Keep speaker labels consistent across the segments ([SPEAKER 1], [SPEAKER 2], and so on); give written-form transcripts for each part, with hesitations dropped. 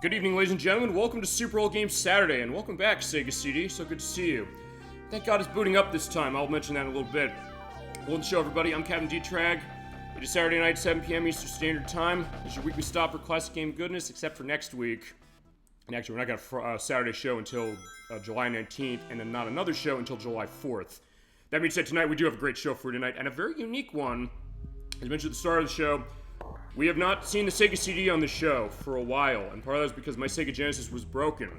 [SPEAKER 1] Good evening, ladies and gentlemen. Welcome to Super Old Games Saturday, and welcome back, Sega CD. So good to see you. Thank God it's booting up this time. I'll mention that in a little bit. Welcome to the show, everybody. I'm Captain D-Trag. It is Saturday night, 7 p.m. Eastern Standard Time. This is your weekly stop for classic game goodness, except for next week. And actually, we're not going to have a Saturday show until July 19th, and then not another show until July 4th. That being said, tonight we do have a great show for you tonight, and a very unique one. As mentioned at the start of the show, we have not seen the Sega CD on the show for a while, and part of that is because my Sega Genesis was broken.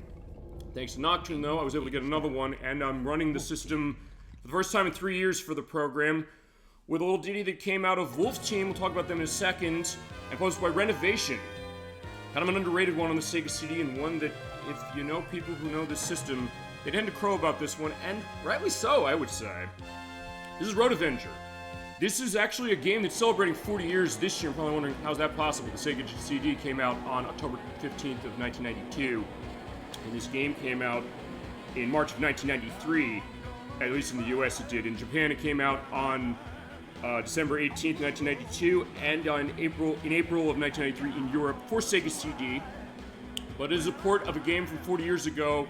[SPEAKER 1] Thanks to Nocturne, though, I was able to get another one, and I'm running the system for the first time in 3 years for the program with a little ditty that came out of Wolf's Team. We'll talk about them in a second, and posted by Renovation. Kind of an underrated one on the Sega CD, and one that, if you know people who know this system, they tend to crow about this one, and rightly so, I would say. This is Road Avenger. This is actually a game that's celebrating 40 years this year. I'm probably wondering, how's that possible? The Sega CD came out on October 15th of 1992, and this game came out in March of 1993, at least in the US it did. In Japan it came out on December 18th, 1992, and in April of 1993 in Europe for Sega CD. But it is a port of a game from 40 years ago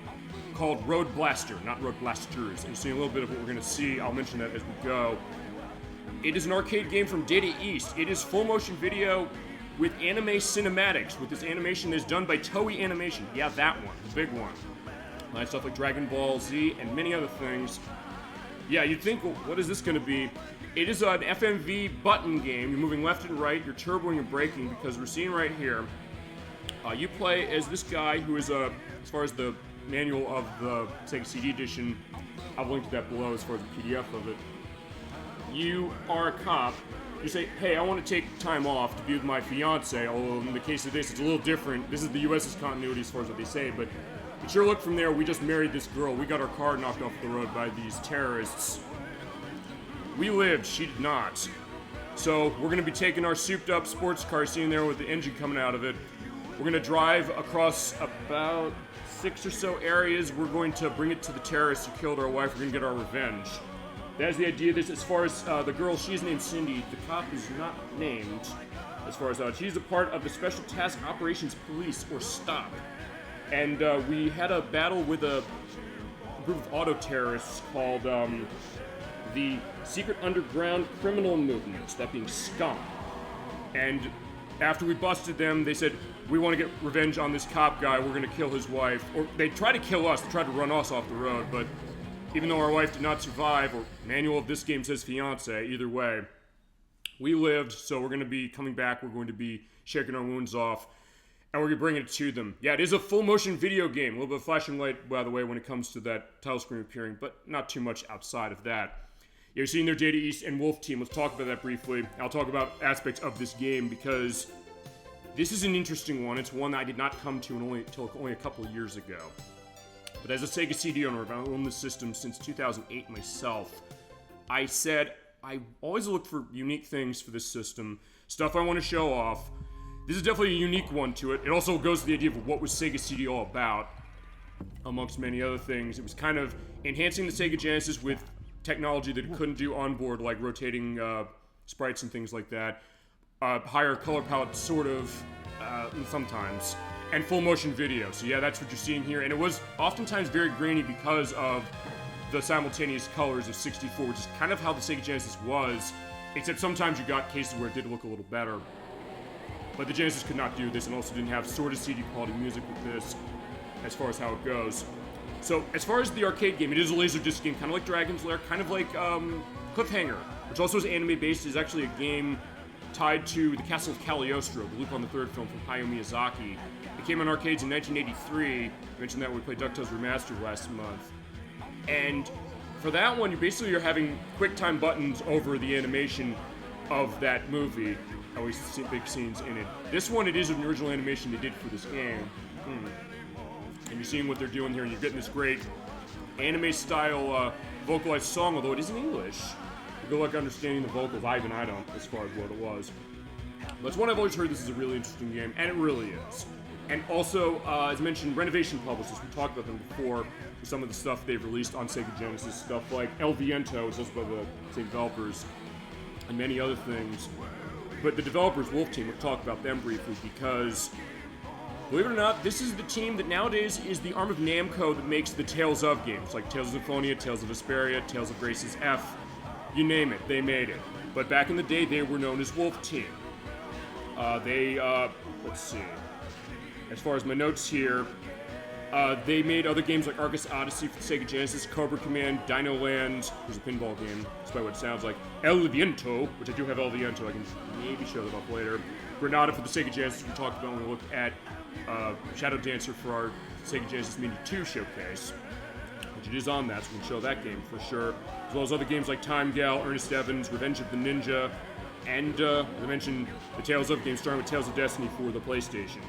[SPEAKER 1] called Road Blaster, not Road Blasters. And you're seeing a little bit of what we're going to see. I'll mention that as we go. It is an arcade game from Data East. It is full motion video with anime cinematics, with this animation that's done by Toei Animation. Yeah, that one, the big one. Stuff like Dragon Ball Z and many other things. Yeah, you'd think, well, what is this going to be? It is an FMV button game. You're moving left and right, you're turboing and braking, because we're seeing right here, you play as this guy who is, as far as the manual of the Sega CD edition, I'll link to that below as far as the PDF of it. You are a cop. You say, hey, I want to take time off to be with my fiance, although in the case of this, it's a little different. This is the US's continuity as far as what they say, but sure look from there, we just married this girl. We got our car knocked off the road by these terrorists. We lived, she did not. So we're going to be taking our souped up sports car, seeing there with the engine coming out of it. We're going to drive across about 6 or so areas. We're going to bring it to the terrorists who killed our wife. We're going to get our revenge. That is the idea of this. As far as the girl, she's named Cindy. The cop is not named. As far as she's a part of the Special Task Operations Police, or STOP. And we had a battle with a group of auto-terrorists called the Secret Underground Criminal Movement, that being SCUM. And after we busted them, they said, we want to get revenge on this cop guy, we're going to kill his wife. Or they tried to kill us, they tried to run us off the road, but even though our wife did not survive, or manual of this game says fiance, either way, we lived, so we're going to be coming back, we're going to be shaking our wounds off, and we're going to bring it to them. Yeah, it is a full-motion video game. A little bit of flashing light, by the way, when it comes to that title screen appearing, but not too much outside of that. You're seeing their Data East and Wolf Team. Let's talk about that briefly. I'll talk about aspects of this game, because this is an interesting one. It's one that I did not come to until only a couple of years ago. But as a Sega CD owner, I've owned the system since 2008 myself. I said I always look for unique things for this system, stuff I want to show off. This is definitely a unique one to it. It also goes to the idea of what was Sega CD all about, amongst many other things. It was kind of enhancing the Sega Genesis with technology that it couldn't do on board, like rotating sprites and things like that. Higher color palette, sort of, sometimes. And full motion video. So yeah, that's what you're seeing here. And it was oftentimes very grainy because of the simultaneous colors of 64, which is kind of how the Sega Genesis was, except sometimes you got cases where it did look a little better. But the Genesis could not do this, and also didn't have sort of CD quality music with this, as far as how it goes. So, as far as the arcade game, it is a Laserdisc game, kind of like Dragon's Lair, kind of like Cliffhanger, which also is anime-based. It is actually a game tied to the Castle of Cagliostro, the Lupin the Third film from Hayao Miyazaki. It came on arcades in 1983. I mentioned that when we played DuckTales Remastered last month. And for that one, you're having QuickTime buttons over the animation of that movie. Always see big scenes in it. This one, it is an original animation they did for this game. And you're seeing what they're doing here, and you're getting this great anime-style vocalized song, although it is in English. Good luck understanding the vocals. I don't, as far as what it was. But it's one I've always heard this is a really interesting game, and it really is. And also, as mentioned, Renovation publishes. We talked about them before with some of the stuff they've released on Sega Genesis, stuff like El Viento, which is also by the same developers, and many other things. But the developers, Wolf Team, we'll talk about them briefly, because Believe it or not, this is the team that nowadays is the arm of Namco that makes the Tales of games, like Tales of Symphonia, Tales of Vesperia, Tales of Graces F, you name it, they made it. But back in the day, they were known as Wolf Team. Let's see. As far as my notes here, they made other games like Argus Odyssey for the Sega Genesis, Cobra Command, Dino Land, there's a pinball game, despite what it sounds like, El Viento, which I do have El Viento, I can maybe show that off later, Granada for the Sega Genesis, we talked about when we looked at Shadow Dancer for our Sega Genesis Mini 2 showcase, which it is on that, so we can show that game for sure, as well as other games like Time Gal, Ernest Evans, Revenge of the Ninja, and as I mentioned, the Tales of games, starting with Tales of Destiny for the PlayStation.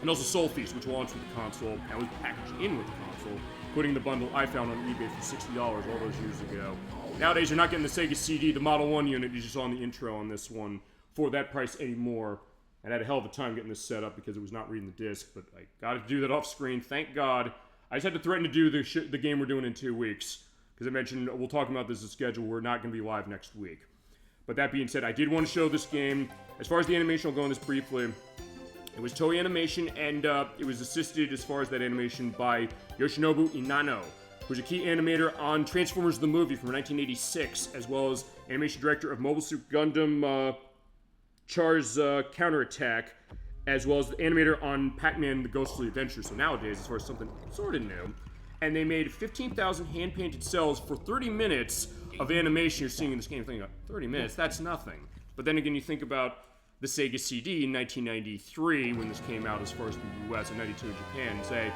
[SPEAKER 1] And also Sol-Feace, which launched with the console and was packaged in with the console, including the bundle I found on eBay for $60 all those years ago. Nowadays, you're not getting the Sega CD, the Model 1 unit you just saw on the intro on this one, for that price anymore. And I had a hell of a time getting this set up because it was not reading the disc, but I got to do that off screen, thank God. I just had to threaten to do the game we're doing in 2 weeks, because I mentioned, we'll talk about this as a schedule, we're not going to be live next week. But that being said, I did want to show this game. As far as the animation, I'll go on this briefly. It was Toei Animation, and it was assisted, as far as that animation, by Yoshinobu Inano, who's a key animator on Transformers the movie from 1986, as well as animation director of Mobile Suit Gundam Char's Counterattack, as well as the animator on Pac-Man The Ghostly Adventure. So nowadays, as far as something sort of new. And they made 15,000 hand-painted cells for 30 minutes of animation you're seeing in this game. Thinking about 30 minutes, that's nothing. But then again, you think about the Sega CD in 1993, when this came out as far as the US, and 92 in Japan, and say,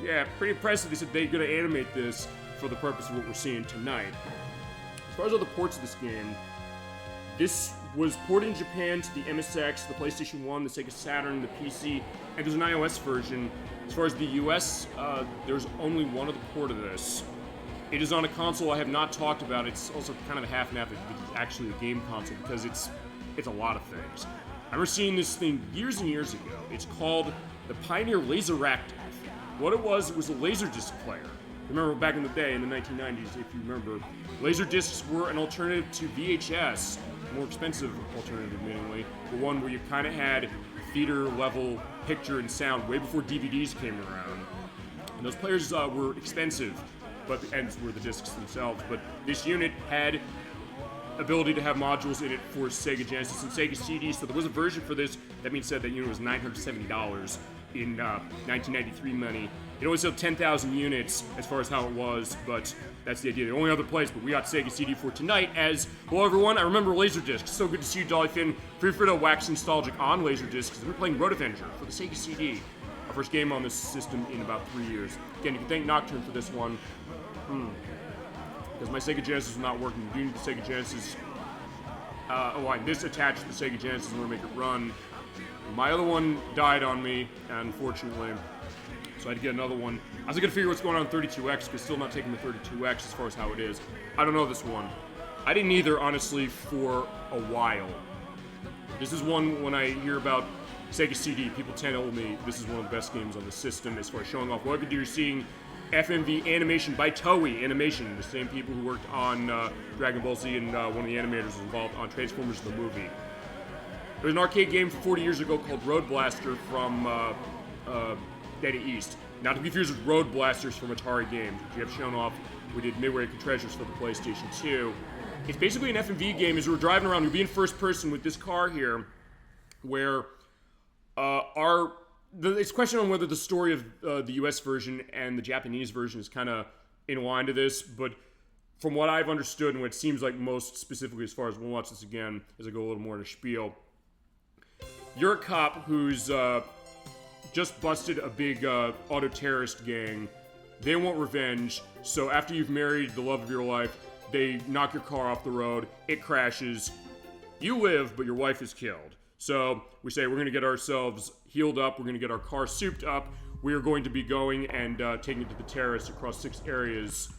[SPEAKER 1] yeah, pretty impressive. They said they're going to animate this for the purpose of what we're seeing tonight. As far as other ports of this game, this was ported in Japan to the MSX, the PlayStation 1, the Sega Saturn, the PC, and there's an iOS version. As far as the US, there's only one other port of this. It is on a console I have not talked about. It's also kind of a half and half. It's actually a game console because it's a lot of things. I remember seeing this thing years and years ago. It's called the Pioneer Laseractive. What it was a Laserdisc player. Remember back in the day, in the 1990s, if you remember, Laserdiscs were an alternative to VHS, a more expensive alternative, admittingly, but one where you kind of had theater-level picture and sound way before DVDs came around. And those players were expensive, but the ends were the discs themselves. But this unit had ability to have modules in it for Sega Genesis and Sega CD, so there was a version for this. That means that unit was $970 in 1993 money. It only sold 10,000 units as far as how it was, but that's the idea. The only other place, but we got Sega CD for tonight as, hello everyone, I remember Laserdisc. So good to see you, Dollyfin. Feel free to wax nostalgic on Laserdisc, because we're playing Road Avenger for the Sega CD. Our first game on this system in about 3 years. Again, you can thank Nocturne for this one. Because my Sega Genesis was not working. You do need the Sega Genesis. This attached to the Sega Genesis in order to make it run. My other one died on me, unfortunately. So I had to get another one. I was going to figure what's going on 32X, because still not taking the 32X as far as how it is. I don't know this one. I didn't either, honestly, for a while. This is one, when I hear about Sega CD, people tell me this is one of the best games on the system as far as showing off what I could do. You're seeing FMV animation by Toei Animation, the same people who worked on Dragon Ball Z, and one of the animators was involved on Transformers the movie. There was an arcade game from 40 years ago called Road Blaster from Data East. Not to be confused with Road Blasters from Atari Games, which we have shown off. We did Midway Treasures for the PlayStation 2. It's basically an FMV game. As we're driving around, we'll be in first person with this car here, where it's a question on whether the story of the US version and the Japanese version is kind of in line to this, but from what I've understood and what it seems like most specifically, as far as we'll watch this again as I go a little more into spiel, you're a cop who's just busted a big auto-terrorist gang. They want revenge, so after you've married the love of your life, they knock your car off the road, it crashes, you live, but your wife is killed. So we say we're going to get ourselves healed up, we're going to get our car souped up, we are going to be going and taking it to the terrorists across 6 areas.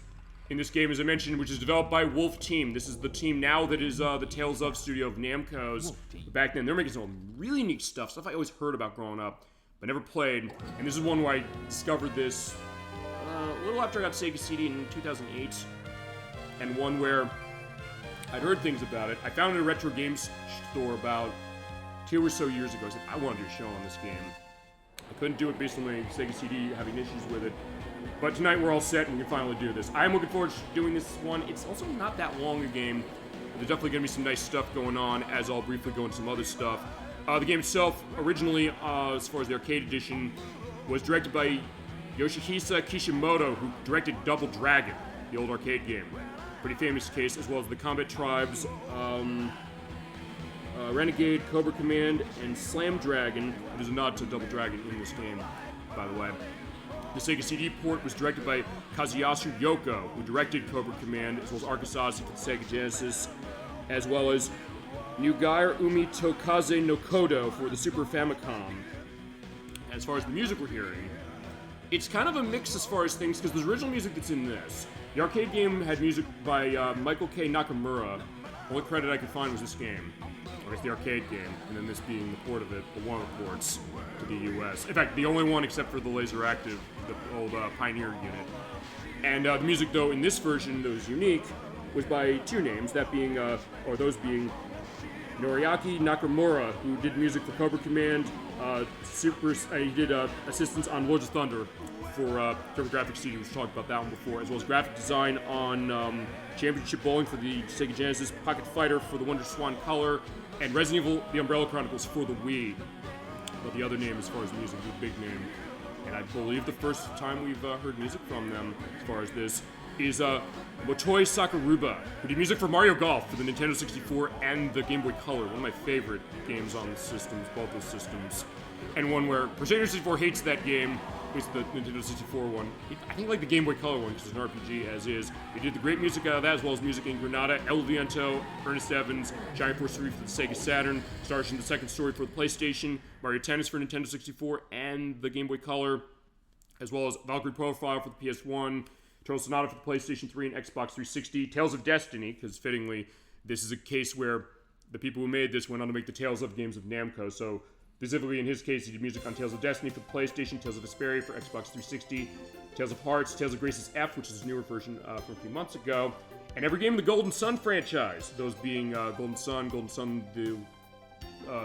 [SPEAKER 1] In this game, as I mentioned, which is developed by Wolf Team. This is the team now that is the Tales of studio of Namco's. Back then, they're making some really neat stuff I always heard about growing up, but never played. And this is one where I discovered this a little after I got Sega CD in 2008, and one where I'd heard things about it. I found it in a retro games store about 2 or so years ago. I said, I want to do a show on this game. I couldn't do it based on my Sega CD having issues with it. But tonight we're all set and we can finally do this. I'm looking forward to doing this one. It's also not that long a game. There's definitely going to be some nice stuff going on, as I'll briefly go into some other stuff. The game itself, originally, as far as the arcade edition, was directed by Yoshihisa Kishimoto, who directed Double Dragon, the old arcade game. Pretty famous case, as well as the Combat Tribes, Renegade, Cobra Command, and Slam Dragon. There's a nod to Double Dragon in this game, by the way. The Sega CD port was directed by Kazuyasu Yoko, who directed Cobra Command, as well as Arkasazi for the Sega Genesis, as well as Nugair Umi Tokaze no Kodo for the Super Famicom. As far as the music we're hearing, it's kind of a mix as far as things, because there's original music that's in this. The arcade game had music by Michael K. Nakamura. The only credit I could find was this game. Or it's the arcade game, and then this being the port of it, the one of the ports to the US. In fact, the only one except for the Laser Active, the old Pioneer unit. And the music, though, in this version that was unique, was by two names, that being, or those being Noriaki Nakamura, who did music for Cobra Command, he did assistance on Lords of Thunder for TurboGrafx CD, we've talked about that one before, as well as graphic design on Championship Bowling for the Sega Genesis, Pocket Fighter for the Wonder Swan Color, and Resident Evil The Umbrella Chronicles for the Wii. But the other name, as far as music, is a big name. And I believe the first time we've heard music from them, as far as this, is Motoi Sakuruba, who did music for Mario Golf for the Nintendo 64 and the Game Boy Color, one of my favorite games on the systems, both those systems. And one where Crusader 64 hates that game, is the Nintendo 64 one. I think like the Game Boy Color one, because it's an RPG as is. They did the great music out of that, as well as music in Granada, El Viento, Ernest Evans, Giant Force 3 for the Sega Saturn, Star Ocean the Second Story for the PlayStation, Mario Tennis for Nintendo 64 and the Game Boy Color, as well as Valkyrie Profile for the PS1, Eternal Sonata for the PlayStation 3 and Xbox 360, Tales of Destiny, because fittingly, this is a case where the people who made this went on to make the Tales of games of Namco, so specifically in his case, he did music on Tales of Destiny for the PlayStation, Tales of Vesperia for Xbox 360, Tales of Hearts, Tales of Graces F, which is a newer version from a few months ago, and every game in the Golden Sun franchise, those being Golden Sun, the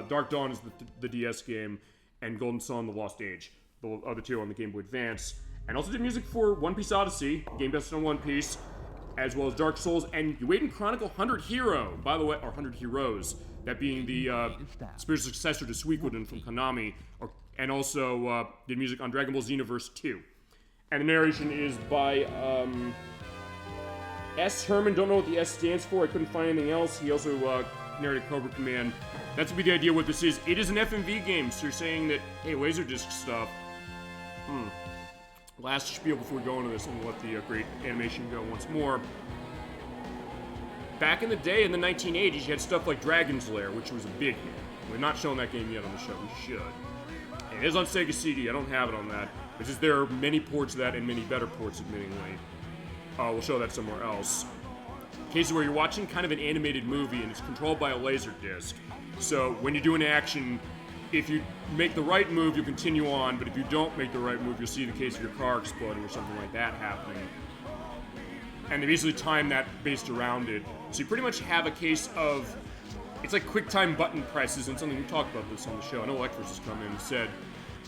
[SPEAKER 1] Dark Dawn is the DS game, and Golden Sun, the Lost Age, the other two on the Game Boy Advance. And also did music for One Piece Odyssey, game based on One Piece, as well as Dark Souls and Ueden Chronicle 100 Hero, by the way, or 100 Heroes, that being the spiritual successor to Suikoden from Konami, and also did music on Dragon Ball Xenoverse 2. And the narration is by S. Herman, don't know what the S stands for, I couldn't find anything else. He also narrated Cobra Command. That's would be the idea what this is. It is an FMV game, so you're saying that, hey, Laserdisc stuff. Last spiel before we go into this and let the great animation go once more. Back in the day, in the 1980s, you had stuff like Dragon's Lair, which was a big hit. We're not showing that game yet on the show. We should. And it is on Sega CD. I don't have it on that. It's just there are many ports of that and many better ports, admittingly. We'll show that somewhere else. Cases where you're watching kind of an animated movie and it's controlled by a laser disc. So when you do an action, if you make the right move, you'll continue on, but if you don't make the right move, you'll see the case of your car exploding or something like that happening. And they basically time that based around it. So you pretty much have a case of, it's like quick time button presses, and something we talked about this on the show. I know Electros has come in and said,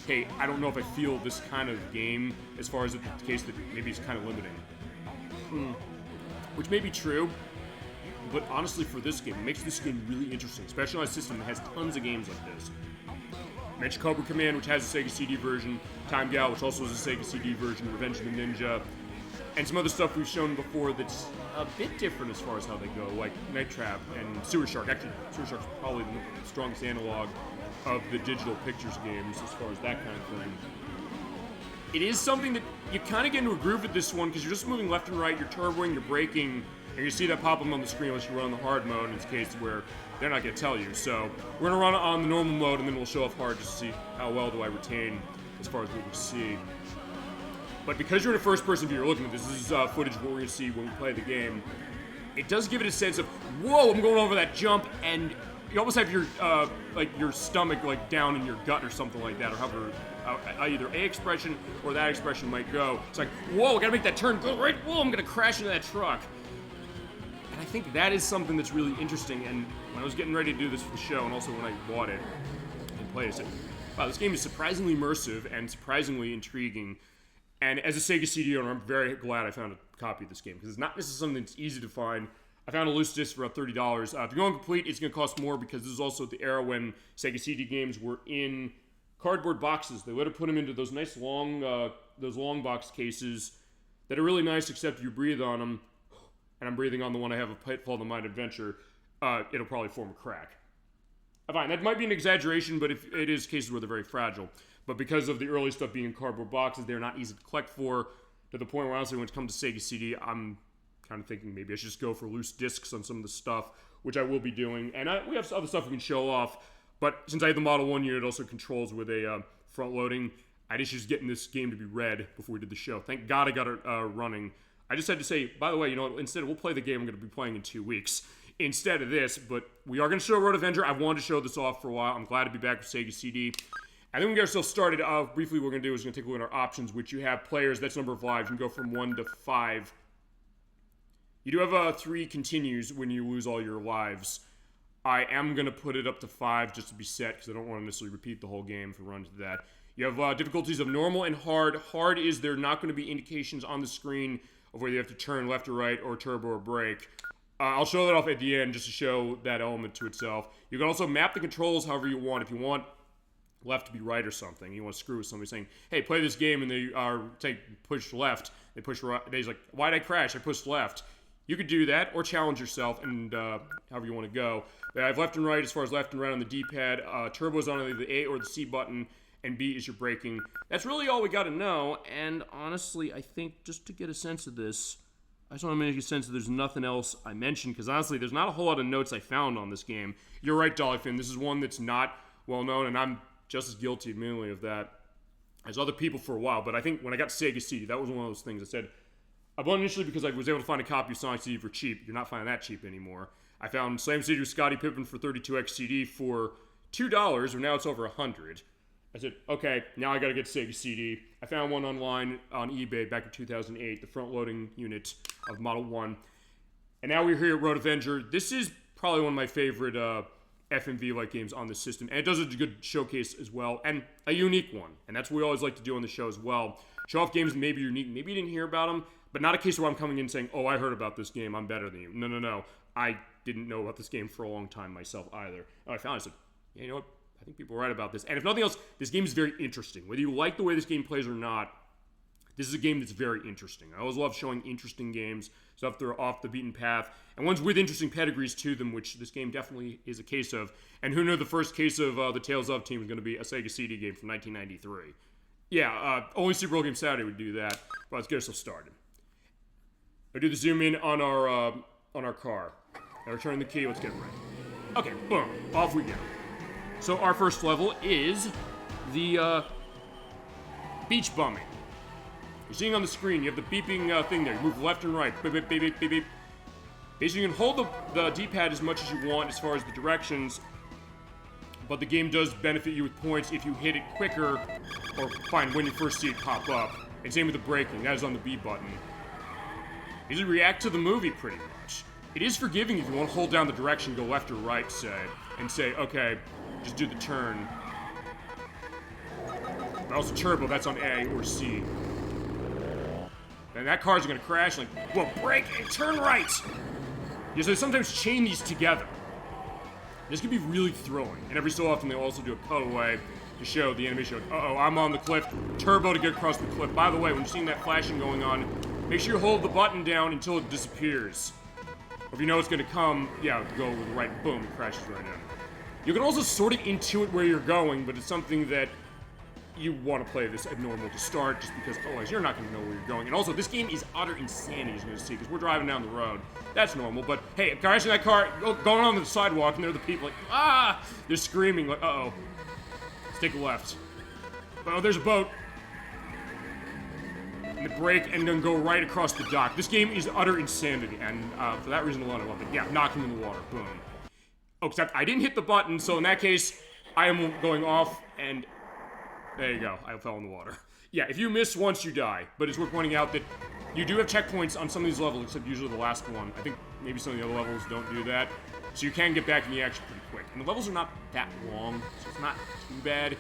[SPEAKER 1] hey, I don't know if I feel this kind of game as far as the case that maybe it's kind of limiting. Which may be true, but honestly for this game, it makes this game really interesting, especially on a system that has tons of games like this. I mentioned Cobra Command, which has a Sega CD version, Time Gal, which also has a Sega CD version, Revenge of the Ninja, and some other stuff we've shown before that's a bit different as far as how they go, like Night Trap and Sewer Shark. Actually, Sewer Shark's probably the strongest analog of the digital pictures games as far as that kind of thing. It is something that you kind of get into a groove with this one because you're just moving left and right, you're turboing, you're braking, and you see that pop up on the screen unless you run on the hard mode, in this case where they're not going to tell you. So we're going to run on the normal mode and then we'll show off hard just to see how well do I retain as far as what we see. But because you're in a first-person view, you're looking at this is footage of what we're going to see when we play the game. It does give it a sense of, whoa, I'm going over that jump, and you almost have your your stomach like down in your gut or something like that, or however either a expression or that expression might go. It's like, whoa, I gotta make that turn, go right, whoa, I'm gonna crash into that truck. And I think that is something that's really interesting, and when I was getting ready to do this for the show, and also when I bought it and played it, Wow, this game is surprisingly immersive and surprisingly intriguing. And as a Sega CD owner, I'm very glad I found a copy of this game, because it's not necessarily something that's easy to find. I found a loose disc for about $30. If you're going complete, it's going to cost more, because this is also the era when Sega CD games were in cardboard boxes. They let her put them into those nice long box cases that are really nice, except you breathe on them. And I'm breathing on the one I have of Pitfall of the Mind Adventure. It'll probably form a crack. Fine, that might be an exaggeration, but if it is cases where they're very fragile. But because of the early stuff being in cardboard boxes, they're not easy to collect for, to the point where honestly when it comes to Sega CD, I'm kind of thinking maybe I should just go for loose discs on some of the stuff, which I will be doing. And we have other stuff we can show off, but since I have the Model 1 unit, it also controls with a front loading. I just was getting this game to be read before we did the show. Thank God I got it running. I just had to say, by the way, you know what, instead we'll play the game I'm going to be playing in 2 weeks instead of this, but we are going to show Road Avenger. I wanted to show this off for a while. I'm glad to be back with Sega CD. And then we get ourselves started. Briefly, what we're going to do is we're going to take a look at our options, which you have players, that's number of lives. You can go from 1 to 5. You do have 3 continues when you lose all your lives. I am going to put it up to 5 just to be set, because I don't want to necessarily repeat the whole game if we run into that. You have difficulties of normal and hard. Hard is there not going to be indications on the screen of whether you have to turn left or right or turbo or brake. I'll show that off at the end just to show that element to itself. You can also map the controls however you want. If you want left to be right or something, you want to screw with somebody saying, hey, play this game, and they push left, they push right, they're like, why'd I crash? I pushed left. You could do that, or challenge yourself, and however you want to go. But I have left and right as far as left and right on the D-pad. Turbo's on either the A or the C button, and B is your braking. That's really all we got to know, and honestly, I think just to get a sense of this, I just want to make a sense that there's nothing else I mentioned, because honestly, there's not a whole lot of notes I found on this game. You're right, Dollyfin, this is one that's not well known, and I'm just as guilty, admittedly, of that as other people for a while. But I think when I got Sega CD, that was one of those things I said, I bought initially because I was able to find a copy of Sonic CD for cheap. You're not finding that cheap anymore. I found Slam CD with Scottie Pippen for 32X CD for $2, or now it's over $100. I said, okay, now I gotta get Sega CD. I found one online on eBay back in 2008, the front-loading unit of Model 1. And now we're here at Road Avenger. This is probably one of my favorite FMV-like games on the system. And it does a good showcase as well, and a unique one. And that's what we always like to do on the show as well. Show off games that maybe you're unique, maybe you didn't hear about them, but not a case where I'm coming in saying, oh, I heard about this game, I'm better than you. No. I didn't know about this game for a long time myself either. And I found it, I said, yeah, you know what? I think people are right about this. And if nothing else, this game is very interesting. Whether you like the way this game plays or not, this is a game that's very interesting. I always love showing interesting games, stuff that are off the beaten path, and ones with interesting pedigrees to them, which this game definitely is a case of. And who knew the first case of the Tales of team was going to be a Sega CD game from 1993. Yeah, only Super Bowl Game Saturday would do that. But let's get ourselves started. I do the zoom in on our car. I return the key. Let's get it right. Okay, boom. Off we go. So our first level is the beach bumming. You're seeing on the screen, you have the beeping thing there. You move left and right. Beep, beep, beep, beep, beep, beep. Basically, you can hold the D-pad as much as you want as far as the directions, but the game does benefit you with points if you hit it quicker, or fine, when you first see it pop up. And same with the braking. That is on the B button. You just react to the movie pretty much. It is forgiving if you want to hold down the direction, go left or right, say, and say, okay, just do the turn. But also turbo, that's on A or C. And that car's gonna crash, like, well, brake and turn right! You know, so sometimes chain these together. This can be really thrilling. And every so often they'll also do a cutaway to show the animation, uh-oh, I'm on the cliff, turbo to get across the cliff. By the way, when you're seeing that flashing going on, make sure you hold the button down until it disappears. Or if you know it's gonna come, yeah, go with the right, boom, it crashes right in. You can also sort of intuit where you're going, but it's something that you want to play this at normal to start, just because otherwise you're not going to know where you're going. And also, this game is utter insanity, as you're going to see, because we're driving down the road. That's normal, but hey, crashing that car, going on the sidewalk, and there are the people like, ah! They're screaming, like, uh-oh. Let's take a left. Oh, there's a boat. And the brake, and then go right across the dock. This game is utter insanity, and for that reason alone, I love it. Yeah, knock him in the water, boom. Oh, except I didn't hit the button, so in that case, I am going off, and there you go, I fell in the water. Yeah, if you miss once, you die. But it's worth pointing out that you do have checkpoints on some of these levels, except usually the last one. I think maybe some of the other levels don't do that. So you can get back in the action pretty quick. And the levels are not that long, so it's not too bad.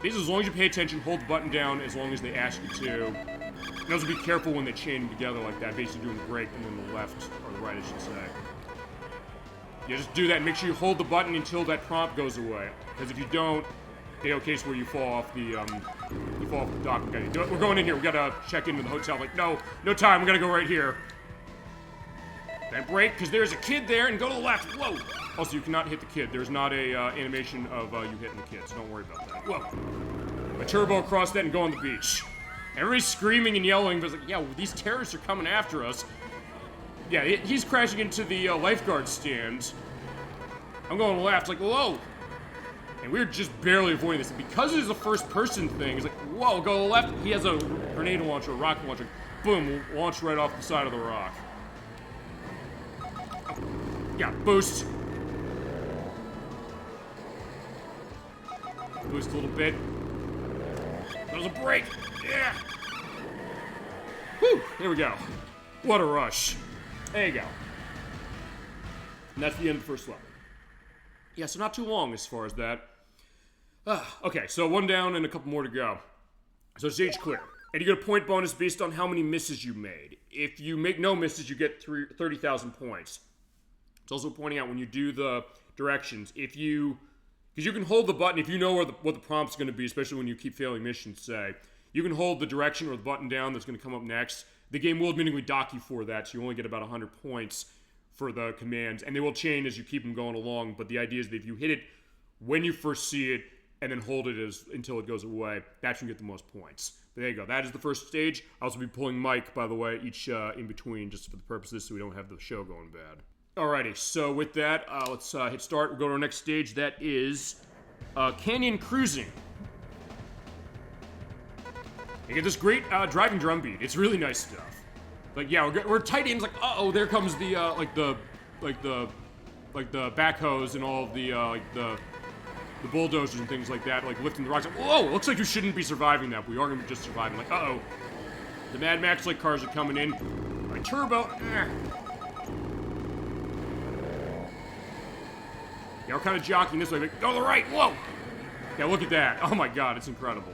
[SPEAKER 1] basically, as long as you pay attention, hold the button down as long as they ask you to. And also be careful when they chain them together like that, basically doing the brake and then the left, or the right, I should say. Yeah, just do that and make sure you hold the button until that prompt goes away. Because if you don't, they have a case where you fall off the dock. Okay, we're going in here. We gotta check into the hotel. Like, no time. We gotta go right here. Then brake, because there's a kid there, and go to the left. Whoa! Also, you cannot hit the kid. There's not a animation of you hitting the kid, so don't worry about that. Whoa! A turbo across that and go on the beach. Everybody's screaming and yelling, but it's like, yeah, well, these terrorists are coming after us. Yeah, he's crashing into the lifeguard stand. I'm going left, like, whoa! And we're just barely avoiding this. Because it is a first-person thing, it's like, whoa, go to the left. He has a grenade launcher, a rocket launcher. Boom, launch right off the side of the rock. Yeah, boost. Boost a little bit. There's a break. Yeah. Whew, here we go. What a rush. There you go. And that's the end of the first level. Yeah, so not too long as far as that. Okay, so one down and a couple more to go. So stage clear. And you get a point bonus based on how many misses you made. If you make no misses, you get 30,000 points. It's also pointing out when you do the directions, because you can hold the button if you know what the prompt's going to be, especially when you keep failing missions, say. You can hold the direction or the button down that's going to come up next. The game will admittedly dock you for that, so you only get about 100 points for the commands, and they will change as you keep them going along, but the idea is that if you hit it when you first see it, and then hold it until it goes away, that's when you get the most points. But there you go. That is the first stage. I'll also be pulling Mike, by the way, each in between, just for the purposes so we don't have the show going bad. Alrighty, so with that, let's hit start. We'll go to our next stage. That is Canyon Cruising. You get this great driving drum beat. It's really nice stuff. Like, yeah, we're tight in. It's like, uh-oh, there comes the the backhoes and all of the bulldozers and things like that, like lifting the rocks. Like, whoa, looks like you shouldn't be surviving that. We are going to be just surviving. Like, uh-oh. The Mad Max-like cars are coming in. My turbo. Yeah, we're kind of jockeying this way. Like, go to the right. Whoa. Yeah, look at that. Oh my god, it's incredible.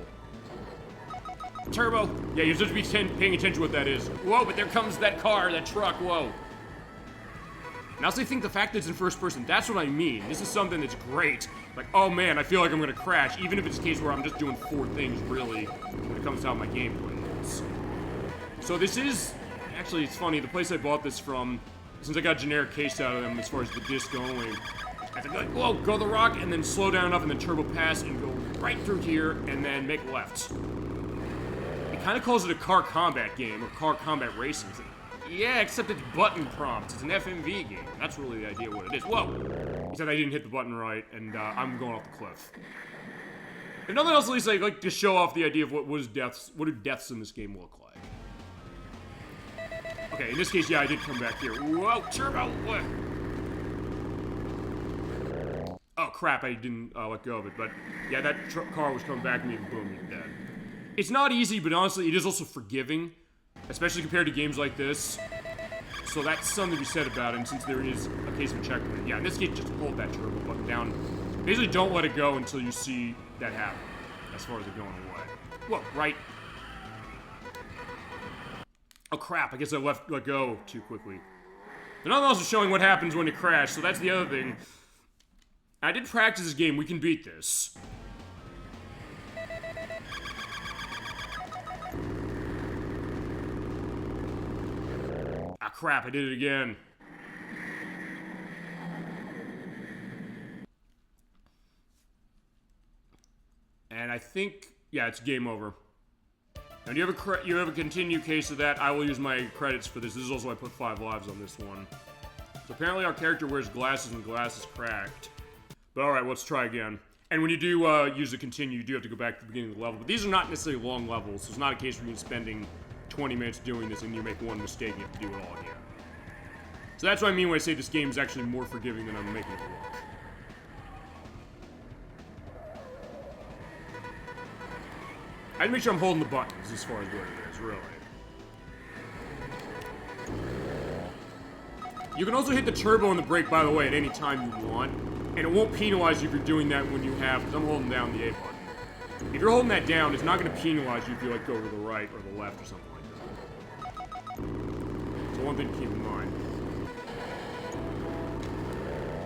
[SPEAKER 1] Turbo. Yeah, you have to be paying attention to what that is. Whoa, but there comes that car, that truck. Whoa. And I also think the fact that it's in first person, that's what I mean. This is something that's great. Like, oh man, I feel like I'm gonna crash, even if it's a case where I'm just doing 4 things, really, when it comes to how my gameplay is. So this is, actually, it's funny, the place I bought this from, since I got a generic case out of them as far as the disc only, I have to go like, whoa, go the rock, and then slow down enough, and then turbo pass, and go right through here, and then make left. It kind of calls it a car combat game, or car combat racing. It's like, yeah, except it's button prompts. It's an FMV game. That's really the idea of what it is. Whoa! Except I didn't hit the button right, and I'm going off the cliff. If nothing else, at least I like to show off the idea of what do deaths in this game look like. Okay, in this case, yeah, I did come back here. Whoa, turbo! What? Oh crap! I didn't let go of it, but yeah, that car was coming back at me, and boom, you're dead. It's not easy, but honestly, it is also forgiving. Especially compared to games like this. So that's something to be said about it, and since there is a case of a checkpoint. Yeah, in this case, just hold that turbo button down. Basically, don't let it go until you see that happen, as far as it going away. Whoa, right. Oh crap, I guess I let go too quickly. They're not also showing what happens when you crash, so that's the other thing. I did practice this game, we can beat this. Ah, crap, I did it again. And I think, yeah, it's game over. And you have a continue case of that, I will use my credits for this. This is also why I put 5 lives on this one. So apparently our character wears glasses and glass is cracked. But alright, let's try again. And when you do use the continue, you do have to go back to the beginning of the level. But these are not necessarily long levels, so it's not a case where you're spending 20 minutes doing this and you make one mistake, you have to do it all again. So that's what I mean when I say this game is actually more forgiving than I'm making it look. I'd make sure I'm holding the buttons as far as what it is, really. You can also hit the turbo and the brake, by the way, at any time you want. And it won't penalize you if you're doing that when you have, because I'm holding down the A button. if you're holding that down, it's not going to penalize you if you, like, go to the right or the left or something like that. So one thing to keep in mind.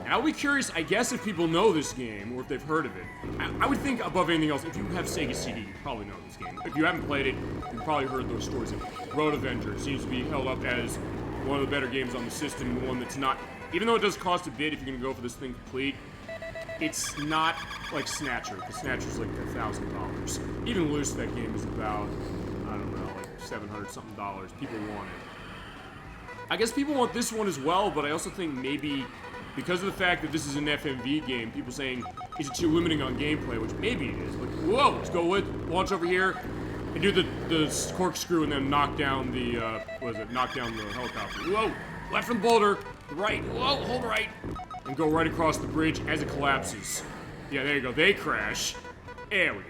[SPEAKER 1] And I'll be curious, I guess, if people know this game, or if they've heard of it. I would think, above anything else, if you have Sega CD, you probably know this game. If you haven't played it, you've probably heard those stories. Road Avenger seems to be held up as one of the better games on the system, one that's not... Even though it does cost a bit if you're going to go for this thing complete, it's not like Snatcher, because Snatcher's like $1,000. Even loose, that game is about, I don't know, like $700-something. People want it. I guess people want this one as well, but I also think maybe... Because of the fact that this is an FMV game, people saying, is it too limiting on gameplay? Which maybe it is. Like, whoa, let's go launch over here, and do the corkscrew, and then knock down the, knock down the helicopter. Whoa, left from the boulder, right, whoa, hold right, and go right across the bridge as it collapses. Yeah, there you go, they crash. There we go.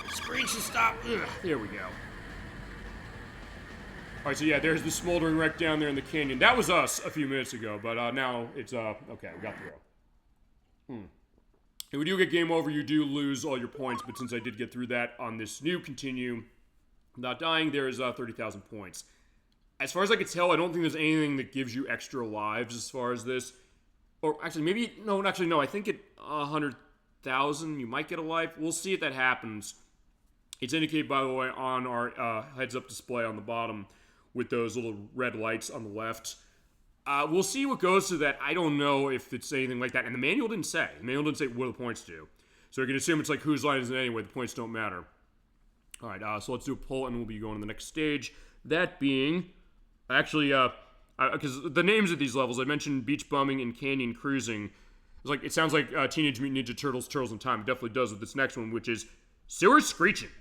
[SPEAKER 1] Screen should stop. Ugh, there we go. Alright, so yeah, there's the smoldering wreck down there in the canyon. That was us a few minutes ago, but now it's, okay, we got through. If we do get game over, you do lose all your points, but since I did get through that on this new continue without dying, there's 30,000 points. As far as I can tell, I don't think there's anything that gives you extra lives as far as this. Or actually, maybe, no, I think at 100,000 you might get a life. We'll see if that happens. It's indicated, by the way, on our heads-up display on the bottom, with those little red lights on the left. We'll see what goes to that. I don't know if it's anything like that. And the manual didn't say. The manual didn't say what the points do. So you can assume it's like whose line is it anyway. The points don't matter. Alright, so let's do a poll and we'll be going to the next stage. That being, actually, because the names of these levels, I mentioned beach bumming and canyon cruising. It sounds like Teenage Mutant Ninja Turtles, Turtles in Time. It definitely does with this next one, which is Sewer Screeching.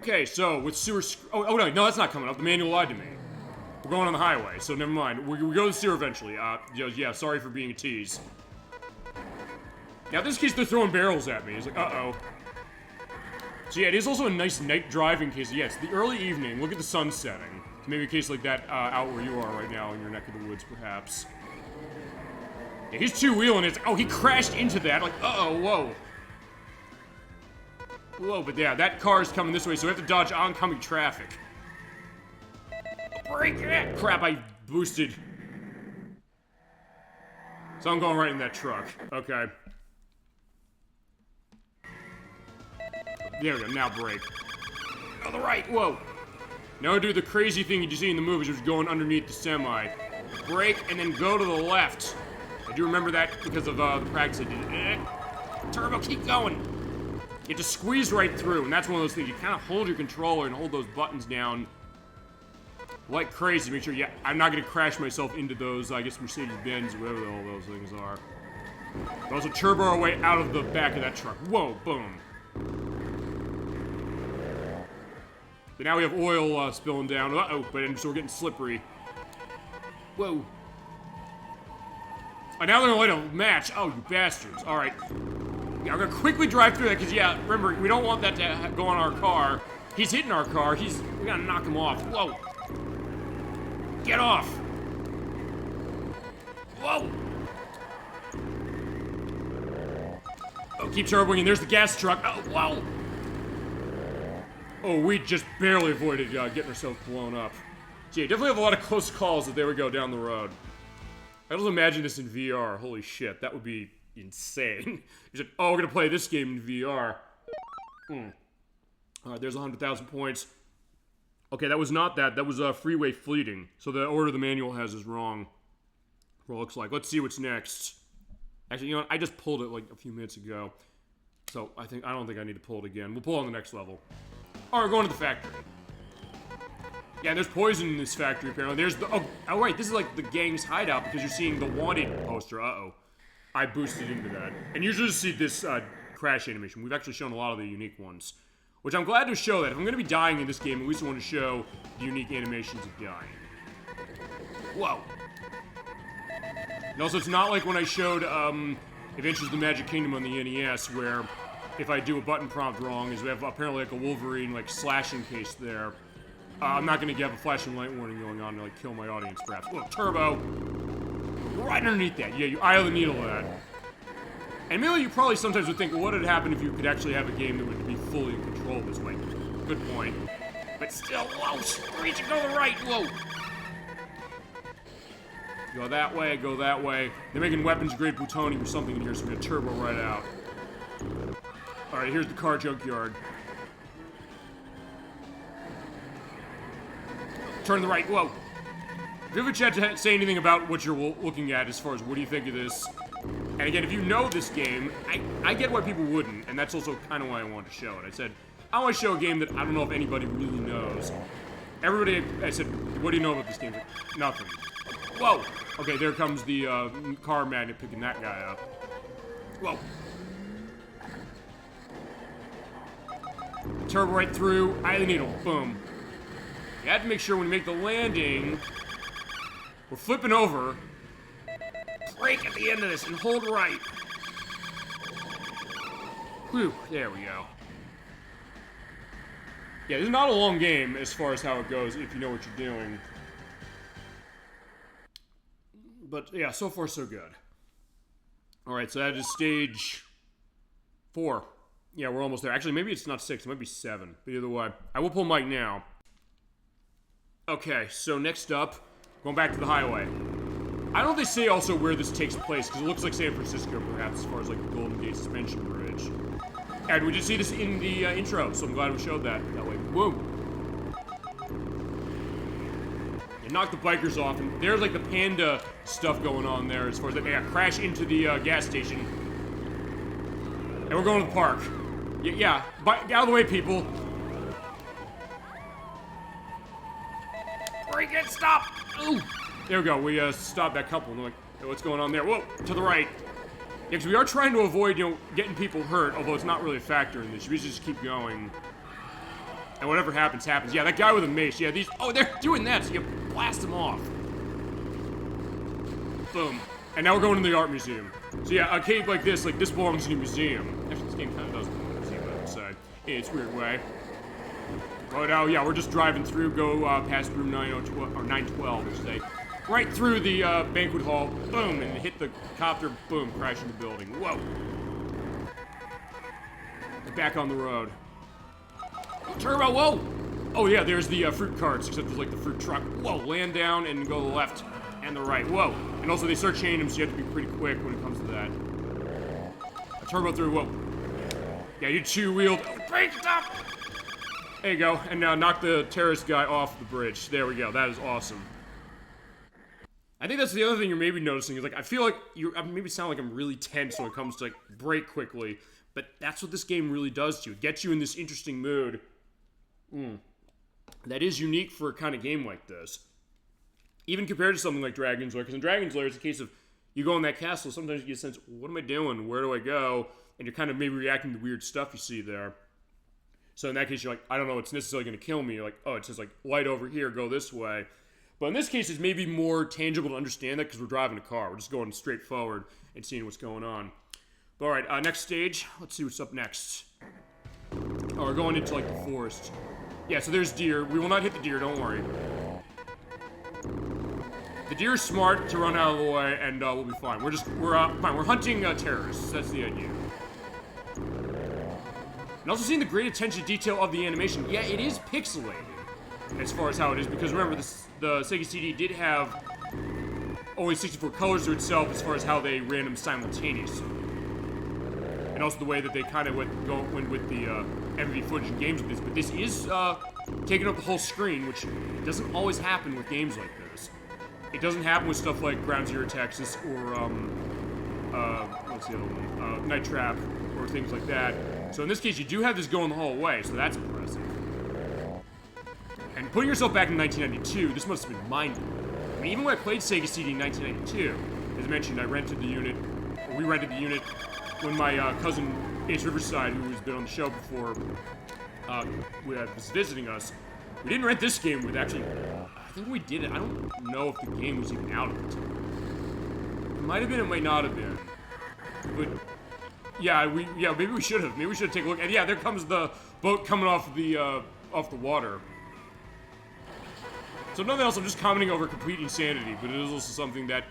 [SPEAKER 1] Okay, so with sewer... Oh, no, that's not coming up. The manual lied to me. We're going on the highway, so never mind. We go to the sewer eventually. Yeah, sorry for being a tease. Now, in this case, they're throwing barrels at me. It's like, uh-oh. So yeah, it is also a nice night drive in case... Yeah, it's the early evening. Look at the sun setting. Maybe a case like that out where you are right now in your neck of the woods, perhaps. Yeah, he's two-wheeling it. Oh, he crashed into that. Like, uh-oh, whoa. Whoa, but yeah, that car is coming this way, so we have to dodge oncoming traffic. Break it! Crap, I boosted. So I'm going right in that truck. Okay. There we go, now brake. On the right, whoa. Now do the crazy thing you see in the movies, which is going underneath the semi. Brake, and then go to the left. I do remember that because of the practice I did. Turbo, keep going! You have to squeeze right through, and that's one of those things. You kind of hold your controller and hold those buttons down like crazy. Make sure, yeah, I'm not going to crash myself into those, I guess, Mercedes-Benz, whatever all those things are. But also turbo our way out of the back of that truck. Whoa, boom. But now we have oil spilling down. Uh-oh, so we're getting slippery. Whoa. Oh, now they're going to light a match. Oh, you bastards. All right. Yeah, I'm gonna quickly drive through that, because, yeah, remember, we don't want that to go on our car. He's hitting our car. We gotta knock him off. Whoa. Get off. Whoa. Oh, keep turboing, and there's the gas truck. Oh, whoa. Oh, we just barely avoided getting ourselves blown up. So, yeah, definitely have a lot of close calls, there we go, down the road. I can also imagine this in VR. Holy shit, that would be insane. You said, oh, we're gonna play this game in VR. Alright, there's 100,000 points. Okay, that was not that. That was freeway fleeting. So the order the manual has is wrong. Well, it looks like. Let's see what's next. Actually, you know what? I just pulled it like a few minutes ago. So I don't think I need to pull it again. We'll pull it on the next level. Alright, we're going to the factory. Yeah, there's poison in this factory, apparently. There's the... Oh, right, this is like the gang's hideout because you're seeing the wanted poster. Uh-oh. I boosted into that. And you usually see this crash animation. We've actually shown a lot of the unique ones. Which I'm glad to show that. If I'm going to be dying in this game, at least I want to show the unique animations of dying. Whoa. And also, it's not like when I showed Adventures of the Magic Kingdom on the NES, where if I do a button prompt wrong, is we have apparently like a Wolverine like slashing case there. I'm not going to have a flashing light warning going on to like kill my audience, perhaps. Whoa, turbo! Right underneath that. Yeah, you eye of the needle of that. And maybe you probably sometimes would think, well, what would happen if you could actually have a game that would be fully in control this way? Good point. But still, whoa, screech, go to the right, whoa. Go that way, go that way. They're making weapons-grade plutonium or something in here, so we're gonna turbo right out. Alright, here's the car junkyard. Turn to the right, whoa. If you have a chance to say anything about what you're looking at as far as what do you think of this, and again, if you know this game, I get why people wouldn't, and that's also kind of why I wanted to show it. I said, I want to show a game that I don't know if anybody really knows. Everybody, I said, what do you know about this game? Like, nothing. Whoa! Okay, there comes the car magnet picking that guy up. Whoa. Turbo right through, eye of the needle, boom. You have to make sure when you make the landing, we're flipping over, brake at the end of this and hold right. Whew, there we go. Yeah, this is not a long game as far as how it goes if you know what you're doing. But yeah, so far so good. Alright, so that is stage 4. Yeah, we're almost there. Actually, maybe it's not 6, it might be 7. But either way, I will pull Mike now. Okay, so next up, going back to the highway. I don't know if they say also where this takes place, because it looks like San Francisco, perhaps, as far as like the Golden Gate Suspension Bridge. And we did see this in the intro, so I'm glad we showed that way. Whoa! And knock the bikers off, and there's like the panda stuff going on there, as far as they crash into the gas station. And we're going to the park. Yeah, get out of the way, people. Break it, stop! Ooh! There we go, we stopped that couple, and they're like, hey, what's going on there? Whoa, to the right. Yeah, because we are trying to avoid, getting people hurt, although it's not really a factor in this. We just keep going. And whatever happens, happens. Yeah, that guy with a mace, yeah, they're doing that, so you blast them off. Boom. And now we're going to the art museum. So yeah, a cave like this belongs in a museum. Actually, this game kind of does belong in a museum, I would say. In its weird way. But yeah, we're just driving through, go past room 912, or 912, I should say. Right through the banquet hall, boom, and hit the copter, boom, crash in the building. Whoa. Back on the road. Turbo, whoa! Oh yeah, there's the fruit carts, except there's like the fruit truck. Whoa, land down and go to the left and the right. Whoa. And also they start chaining them, so you have to be pretty quick when it comes to that. Turbo through, whoa. Yeah, you two-wheeled. Break, stop! There you go, and now knock the terrorist guy off the bridge. There we go, that is awesome. I think that's the other thing you're maybe noticing, is like, I feel like I maybe sound like I'm really tense when it comes to like, brake quickly, but that's what this game really does to you. It gets you in this interesting mood. That is unique for a kind of game like this. Even compared to something like Dragon's Lair, because in Dragon's Lair, it's a case of, you go in that castle, sometimes you get a sense, what am I doing? Where do I go? And you're kind of maybe reacting to weird stuff you see there. So in that case, you're like, I don't know, it's necessarily going to kill me. You're like, oh, it says like, light over here, go this way. But in this case, it's maybe more tangible to understand that because we're driving a car. We're just going straight forward and seeing what's going on. But, all right, next stage. Let's see what's up next. Oh, we're going into, like, the forest. Yeah, so there's deer. We will not hit the deer, don't worry. The deer is smart to run out of the way, and we'll be fine. We're fine. We're hunting terrorists. That's the idea. And also seeing the great attention to detail of the animation. Yeah, it is pixelated as far as how it is, because remember, the Sega CD did have only 64 colors to itself as far as how they ran them simultaneously. And also the way that they kind of went with the MV footage in games with this. But this is taking up the whole screen, which doesn't always happen with games like this. It doesn't happen with stuff like Ground Zero Texas or, what's the other one? Night Trap or things like that. So in this case, you do have this going the whole way, so that's impressive. And putting yourself back in 1992, this must have been mind-blowing. I mean, even when I played Sega CD in 1992, as I mentioned, we rented the unit when my cousin Ace Riverside, who has been on the show before, was visiting us. We didn't rent this game with actually, I think we did it. I don't know if the game was even out at the time. It might have been, it might not have been. But yeah, maybe we should have. Maybe we should take a look. And yeah, there comes the boat coming off the water. So if nothing else, I'm just commenting over complete insanity, but it is also something that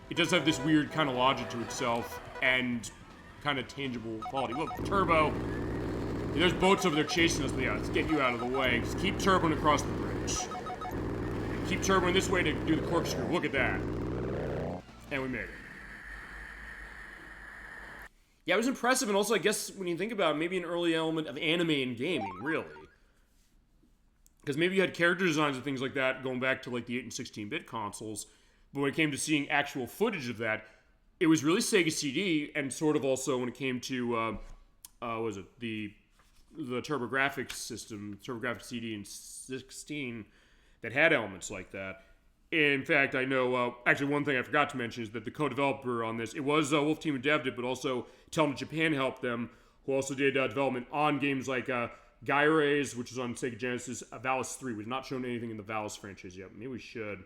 [SPEAKER 1] it does have this weird kind of logic to itself, and kind of tangible quality. Look, Turbo. There's boats over there chasing us, but yeah, let's get you out of the way. Just keep turboing across the bridge. Keep turboing this way to do the corkscrew. Look at that. And we made it. Yeah, it was impressive, and also, I guess, when you think about it, maybe an early element of anime in gaming, really. Because maybe you had character designs and things like that going back to, like, the 8 and 16-bit consoles, but when it came to seeing actual footage of that, it was really Sega CD, and sort of also when it came to, what was it, the TurboGrafx system, TurboGrafx CD in 16, that had elements like that. In fact, I know, actually one thing I forgot to mention is that the co-developer on this, it was Wolf Team who devved it, but also Telnet Japan helped them, who also did development on games like Gyraze, which is on Sega Genesis, Valis 3. We've not shown anything in the Valis franchise yet. Maybe we should.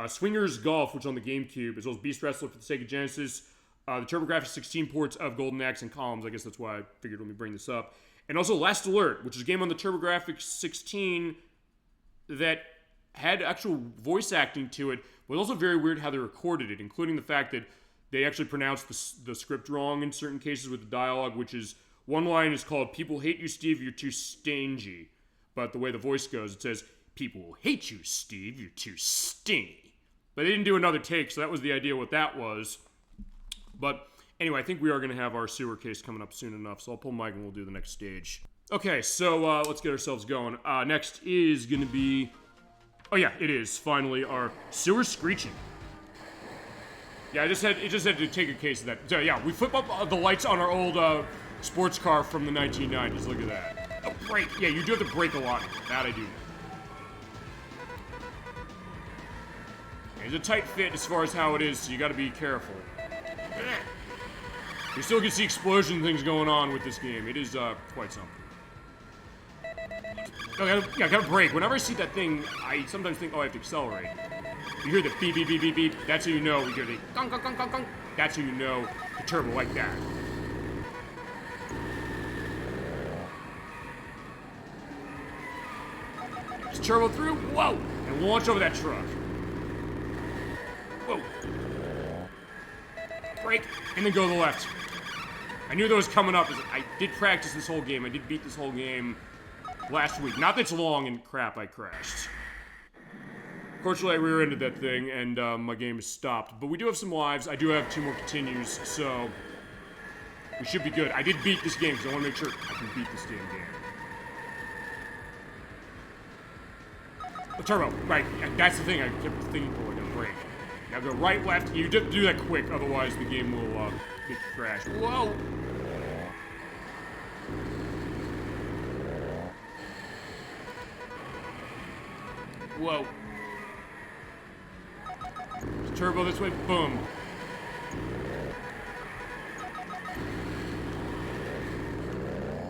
[SPEAKER 1] Swingers Golf, which is on the GameCube, as well as Beast Wrestler for the Sega Genesis, the TurboGrafx 16 ports of Golden Axe and Columns. I guess that's why I figured when we bring this up. And also Last Alert, which is a game on the TurboGrafx 16 that had actual voice acting to it. It was also very weird how they recorded it, including the fact that they actually pronounced the script wrong in certain cases with the dialogue, which is, one line is called, "People hate you, Steve, you're too stingy." But the way the voice goes, it says, "People hate you, Steve, you're too stingy." But they didn't do another take, so that was the idea what that was. But anyway, I think we are going to have our sewer case coming up soon enough, so I'll pull Mike and we'll do the next stage. Okay, so let's get ourselves going. Next is going to be... Oh yeah, it is, finally, our sewer screeching. Yeah, it just had to take a case of that. So yeah, we flip up the lights on our old sports car from the 1990s. Look at that. Oh, brake. Yeah, you do have to brake a lot. That I do know. It's a tight fit as far as how it is, so you gotta be careful. You still can see explosion things going on with this game. It is quite something. I gotta brake. Whenever I see that thing, I sometimes think, oh, I have to accelerate. You hear the beep, beep, beep, beep, beep. That's how you know. You hear the gong, gong, gong, gong, gong. That's how you know the turbo like that. Just turbo through. Whoa! And launch over that truck. Whoa. Brake, and then go to the left. I knew that was coming up. I did practice this whole game. I did beat this whole game last week. Not that it's long, and crap, I crashed. Fortunately, I rear-ended that thing, and my game is stopped. But we do have some lives. I do have 2 more continues, so we should be good. I did beat this game, because I want to make sure I can beat this damn game. Oh, turbo, right. That's the thing. I kept thinking, oh, I gotta brake. Now go right, left. You have to do that quick, otherwise the game will get crashed. Whoa! Whoa. Turbo this way, boom.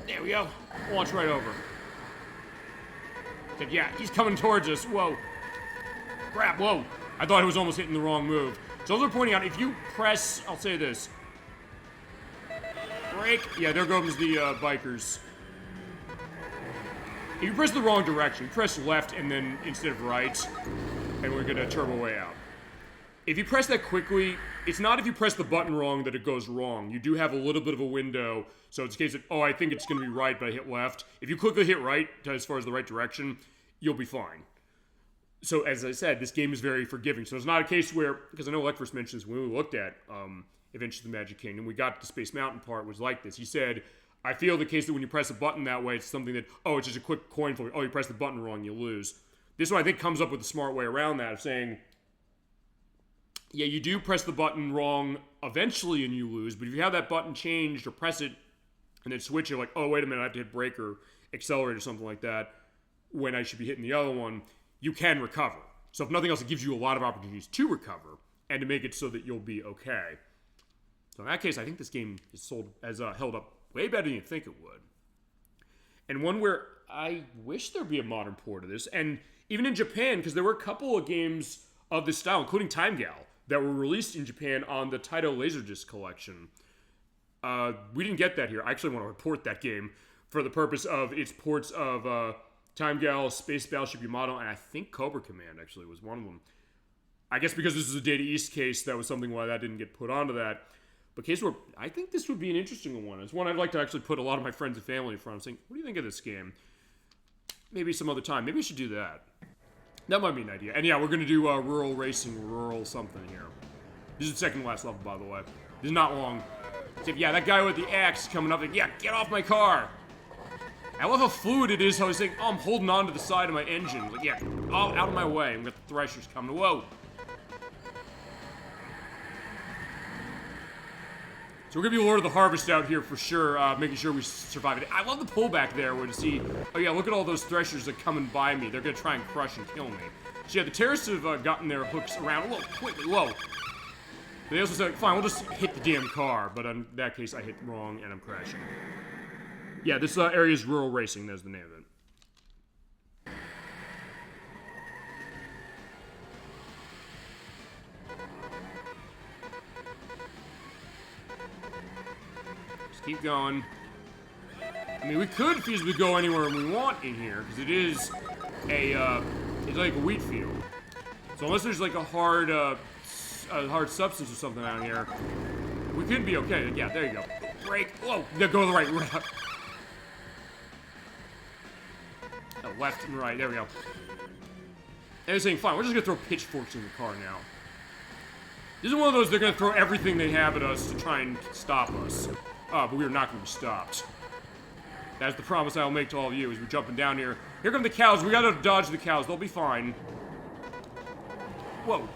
[SPEAKER 1] There we go. Launch right over. Yeah, he's coming towards us. Whoa. Crap, whoa. I thought I was almost hitting the wrong move. So those are pointing out, if you press, I'll say this. Brake. Yeah, there goes the bikers. If you press the wrong direction, you press left and then instead of right, and we're gonna turbo way out. If you press that quickly, it's not if you press the button wrong that it goes wrong. You do have a little bit of a window, so it's a case of, oh, I think it's gonna be right, but I hit left. If you quickly hit right, as far as the right direction, you'll be fine. So, as I said, this game is very forgiving. So it's not a case where, because I know Electros mentions when we looked at Adventures of the Magic Kingdom, we got the Space Mountain part was like this. He said, I feel the case that when you press a button that way, it's something that, oh, it's just a quick coin flip. Oh, you press the button wrong, you lose. This one, I think, comes up with a smart way around that of saying, yeah, you do press the button wrong eventually and you lose, but if you have that button changed or press it and then switch it, like, oh, wait a minute, I have to hit brake or accelerate or something like that when I should be hitting the other one, you can recover. So if nothing else, it gives you a lot of opportunities to recover and to make it so that you'll be okay. So in that case, I think this game is held up way better than you'd think it would. And one where I wish there'd be a modern port of this, and even in Japan, because there were a couple of games of this style, including Time Gal, that were released in Japan on the Taito Laserdisc collection. We didn't get that here. I actually want to report that game for the purpose of its ports of Time Gal, Space Battleship Yamato, and I think Cobra Command actually was one of them. I guess because this is a Data East case, that was something why that didn't get put onto that. But Case Warp, I think this would be an interesting one. It's one I'd like to actually put a lot of my friends and family in front of, saying, what do you think of this game? Maybe some other time. Maybe we should do that. That might be an idea. And yeah, we're going to do rural racing, rural something here. This is the second to last level, by the way. This is not long. So, yeah, that guy with the axe coming up, like, yeah, get off my car. I love how fluid it is, how he's saying, oh, I'm holding on to the side of my engine. Like, yeah, out of my way. I've got the threshers coming. Whoa. So we're going to be Lord of the Harvest out here for sure, making sure we survive it. I love the pullback there where to see, oh yeah, look at all those threshers that come and by me. They're going to try and crush and kill me. So yeah, the terrorists have gotten their hooks around. Whoa, quickly, whoa. They also said, fine, we'll just hit the damn car. But in that case, I hit wrong and I'm crashing. Yeah, this area is rural racing. That's the name of it. Just keep going. I mean, we could feasibly go anywhere we want in here, because it is a, it's like a wheat field. So unless there's like a hard substance or something out here, we could be okay. Yeah, there you go. Brake. Whoa, go the right route. Left and right, there we go. And they're saying, fine, we're just gonna throw pitchforks in the car now. This is one of those, they're gonna throw everything they have at us to try and stop us. But we are not gonna be stopped. That's the promise I'll make to all of you as we're jumping down here. Here come the cows, we gotta dodge the cows, they'll be fine. Whoa.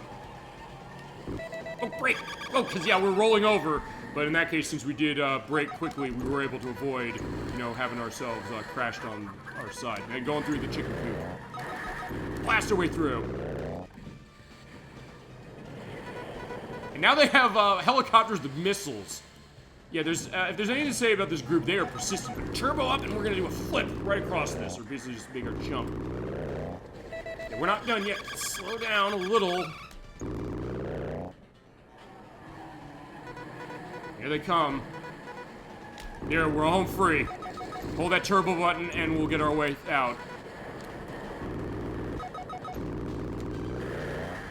[SPEAKER 1] Oh, brake! Oh, because yeah, we're rolling over. But in that case, since we did brake quickly, we were able to avoid, you know, having ourselves crashed on our side. And going through the chicken coop. Blast our way through. And now they have helicopters with missiles. Yeah, there's if there's anything to say about this group, they are persistent. But turbo up, and we're going to do a flip right across this, or basically just make our jump. Yeah, we're not done yet. Slow down a little. Here they come. Here, we're home free. Hold that turbo button and we'll get our way out.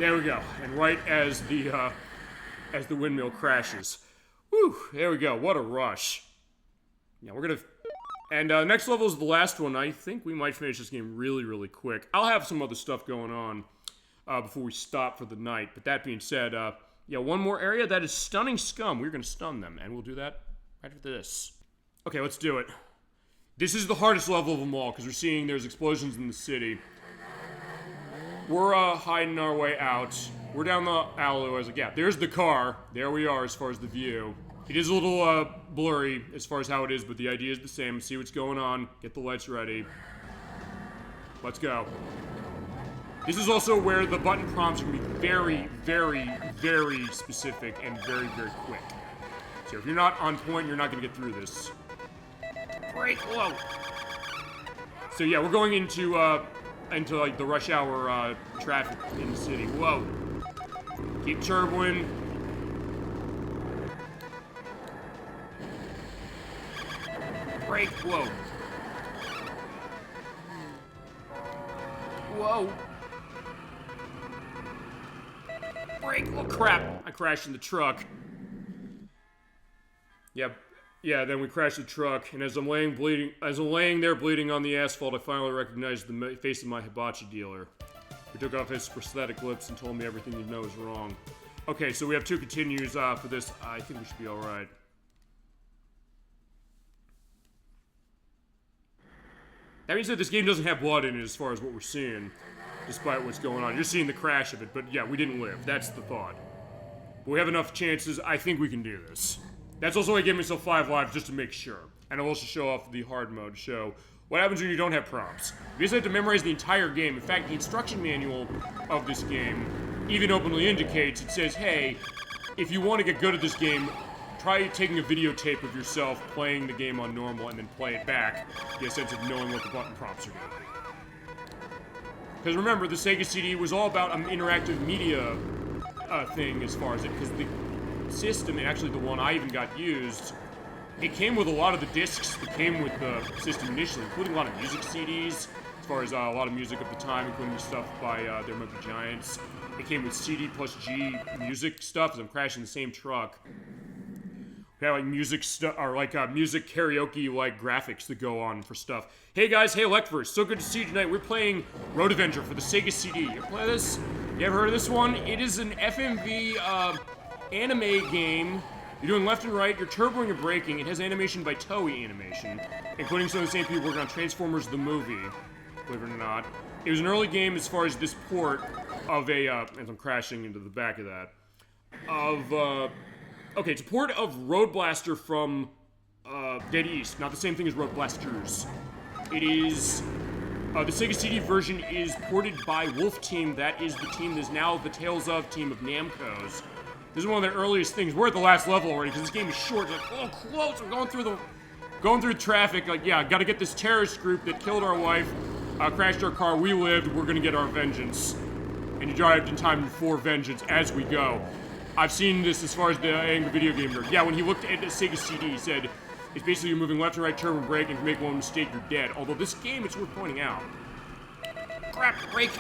[SPEAKER 1] There we go. And right as the windmill crashes. Whew, there we go. What a rush. Yeah, we're gonna... And next level is the last one. I think we might finish this game really, really quick. I'll have some other stuff going on before we stop for the night. But that being said, yeah, one more area. That is Stunning Scum. We're going to stun them, and we'll do that right after this. Okay, let's do it. This is the hardest level of them all, because we're seeing there's explosions in the city. We're hiding our way out. We're down the alleyway. I was like, yeah, there's the car. There we are as far as the view. It is a little blurry as far as how it is, but the idea is the same. See what's going on. Get the lights ready. Let's go. This is also where the button prompts can be very, very, very specific and very, very quick. So if you're not on point, you're not going to get through this. Brake, whoa! So yeah, we're going into like the rush hour traffic in the city. Whoa! Keep turboing. Brake, whoa! Whoa! Brake! Oh crap! I crashed in the truck. Yep. Yeah, then we crashed the truck, and as I'm laying there bleeding on the asphalt, I finally recognized the face of my hibachi dealer. He took off his prosthetic lips and told me everything he knows is wrong. Okay, so we have 2 continues for this. I think we should be alright. That being said, this game doesn't have blood in it as far as what we're seeing, despite what's going on. You're seeing the crash of it, but yeah, we didn't live. That's the thought. But we have enough chances. I think we can do this. That's also why I gave myself 5 lives, just to make sure. And I'll also show off the hard mode, show what happens when you don't have prompts. You just have to memorize the entire game. In fact, the instruction manual of this game even openly indicates, it says, hey, if you want to get good at this game, try taking a videotape of yourself playing the game on normal and then play it back. Get a sense of knowing what the button prompts are going to be. Because remember, the Sega CD was all about an interactive media thing as far as it, because the system, and actually the one I even got used, it came with a lot of the discs that came with the system initially, including a lot of music CDs, as far as a lot of music of the time, including stuff by Their Monkey Giants. It came with CD plus G music stuff, as I'm crashing the same truck. have like music stuff, or like music karaoke like graphics that go on for stuff. Hey guys, hey Electverse, so good to see you tonight. We're playing Road Avenger for the Sega CD. You play this? You ever heard of this one? It is an FMV anime game. You're doing left and right, you're turboing and braking. It has animation by Toei Animation, including some of the same people working on Transformers the movie, believe it or not. It was an early game as far as this port of a, as I'm crashing into the back of that, okay, it's a port of Road Blaster from, Dead East. Not the same thing as Road Blasters. It is, the Sega CD version is ported by Wolf Team. That is the team that is now the Tales of team of Namco's. This is one of the earliest things. We're at the last level already, because this game is short. It's like, oh, close, we're going through traffic. Like, yeah, gotta get this terrorist group that killed our wife, crashed our car, we lived, we're gonna get our vengeance. And you drive in time for vengeance as we go. I've seen this as far as the video game nerd. Yeah, when he looked at the Sega CD, he said, it's basically you're moving left and right, turn and brake, and if you make one mistake, you're dead. Although this game, it's worth pointing out. Crap, brake!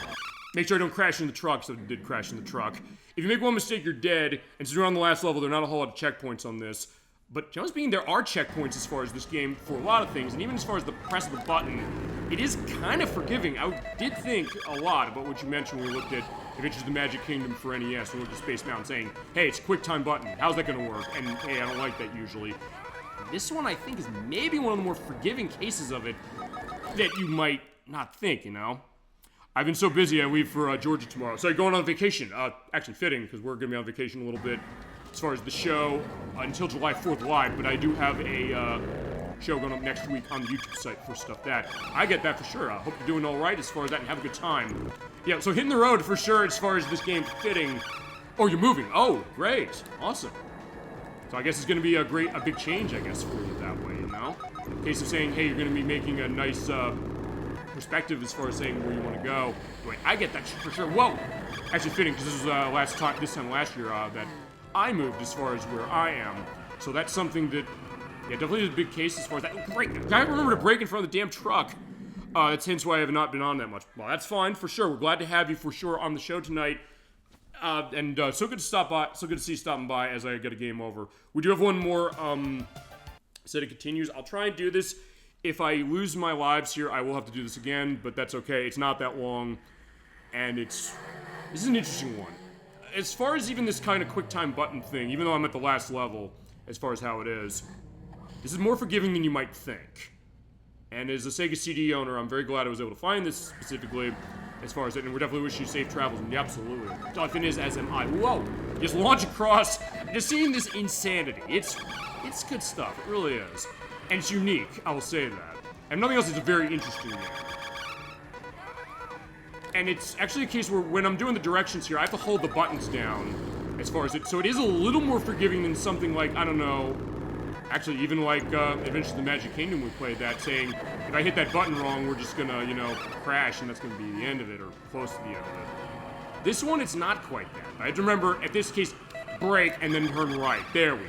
[SPEAKER 1] Make sure I don't crash in the truck, so I did crash in the truck. If you make one mistake, you're dead, and since we're on the last level, there are not a whole lot of checkpoints on this. But generally speaking, there are checkpoints as far as this game for a lot of things, and even as far as the press of the button, it is kind of forgiving. I did think a lot about what you mentioned when we looked at Adventures of the Magic Kingdom for NES, when we looked at Space Mountain, saying, hey, it's a quick time button, how's that gonna work? And hey, I don't like that usually. This one, I think, is maybe one of the more forgiving cases of it that you might not think, you know? I've been so busy, I leave for Georgia tomorrow. So I'm going on vacation. Actually fitting, because we're gonna be on vacation a little bit as far as the show until July 4th live, but I do have a show going up next week on the YouTube site for stuff that. I get that for sure. I hope you're doing all right as far as that and have a good time. Yeah, so hitting the road for sure as far as this game fitting. Oh, you're moving. Oh, great. Awesome. So I guess it's going to be a big change, I guess, for you that way, you know? In case of saying, hey, you're going to be making a nice perspective as far as saying where you want to go. Wait, I get that for sure. Whoa! Actually fitting, because this was this time last year that I moved as far as where I am. So that's something that, yeah, definitely is a big case as far as that. Oh, great! I remember to brake in front of the damn truck. That's hence why I have not been on that much. Well, that's fine, for sure. We're glad to have you for sure on the show tonight. So good to stop by. So good to see you stopping by as I get a game over. We do have one more, said it continues. I'll try and do this. If I lose my lives here, I will have to do this again, but that's okay. It's not that long, and this is an interesting one. As far as even this kind of quick time button thing, even though I'm at the last level, as far as how it is, this is more forgiving than you might think. And as a Sega CD owner, I'm very glad I was able to find this specifically, as far as it, and we definitely wish you safe travels, and absolutely. Dolphin is, as am I. Whoa! Just launch across, just seeing this insanity. It's good stuff, it really is. And it's unique, I will say that. And nothing else, it's a very interesting game. And it's actually a case where when I'm doing the directions here, I have to hold the buttons down as far as it, so it is a little more forgiving than something like, I don't know, actually even like Adventures of the Magic Kingdom, we played that, saying, if I hit that button wrong, we're just gonna, you know, crash, and that's gonna be the end of it, or close to the end of it. This one, it's not quite that. I have to remember, at this case, brake, and then turn right. There we go.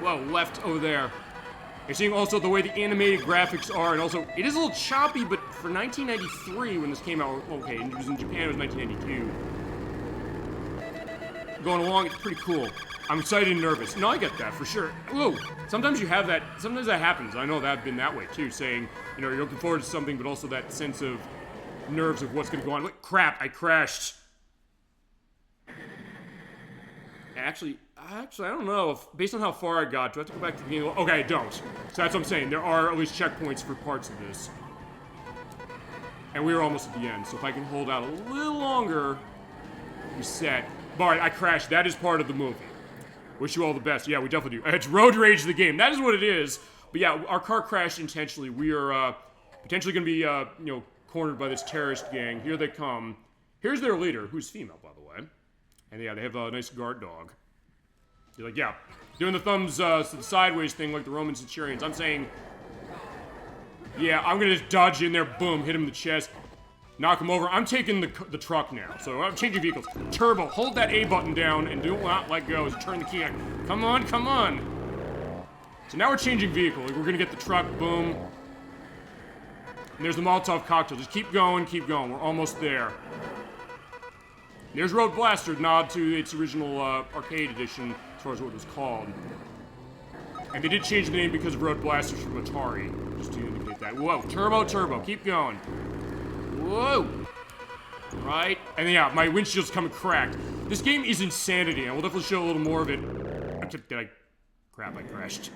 [SPEAKER 1] Whoa, left over there. You're seeing also the way the animated graphics are, and also, it is a little choppy, but for 1993, when this came out, okay, it was in Japan, it was 1992. Going along, it's pretty cool. I'm excited and nervous. No, I get that, for sure. Whoa, sometimes you have that, sometimes that happens. I know that I've been that way, too, saying, you know, you're looking forward to something, but also that sense of nerves of what's gonna go on. Like, crap, I crashed. Actually, I don't know. If, based on how far I got, do I have to go back to the beginning? Okay, I don't. So that's what I'm saying. There are at least checkpoints for parts of this. And we were almost at the end, so if I can hold out a little longer, reset. Alright, I crashed. That is part of the movie. Wish you all the best. Yeah, we definitely do. It's road rage the game. That is what it is. But yeah, our car crashed intentionally. We are potentially going to be, you know, cornered by this terrorist gang. Here they come. Here's their leader, who's female, by the way. And yeah, they have a nice guard dog. You're like, yeah, doing the thumbs sideways thing like the Roman centurions. I'm saying, yeah, I'm gonna just dodge in there, boom, hit him in the chest, knock him over. I'm taking the truck now, so I'm changing vehicles. Turbo, hold that A button down and do not let go as you turn the key on. Come on, come on. So now we're changing vehicle. We're gonna get the truck, boom. And there's the Molotov cocktail. Just keep going, keep going. We're almost there. There's Road Blaster, nod to its original arcade edition, as far as what it was called. And they did change the name because of Road Blasters from Atari, just to indicate that. Whoa, turbo, keep going. Whoa! Right, and yeah, my windshield's coming cracked. This game is insanity, and we'll definitely show a little more of it. Crap, I crashed.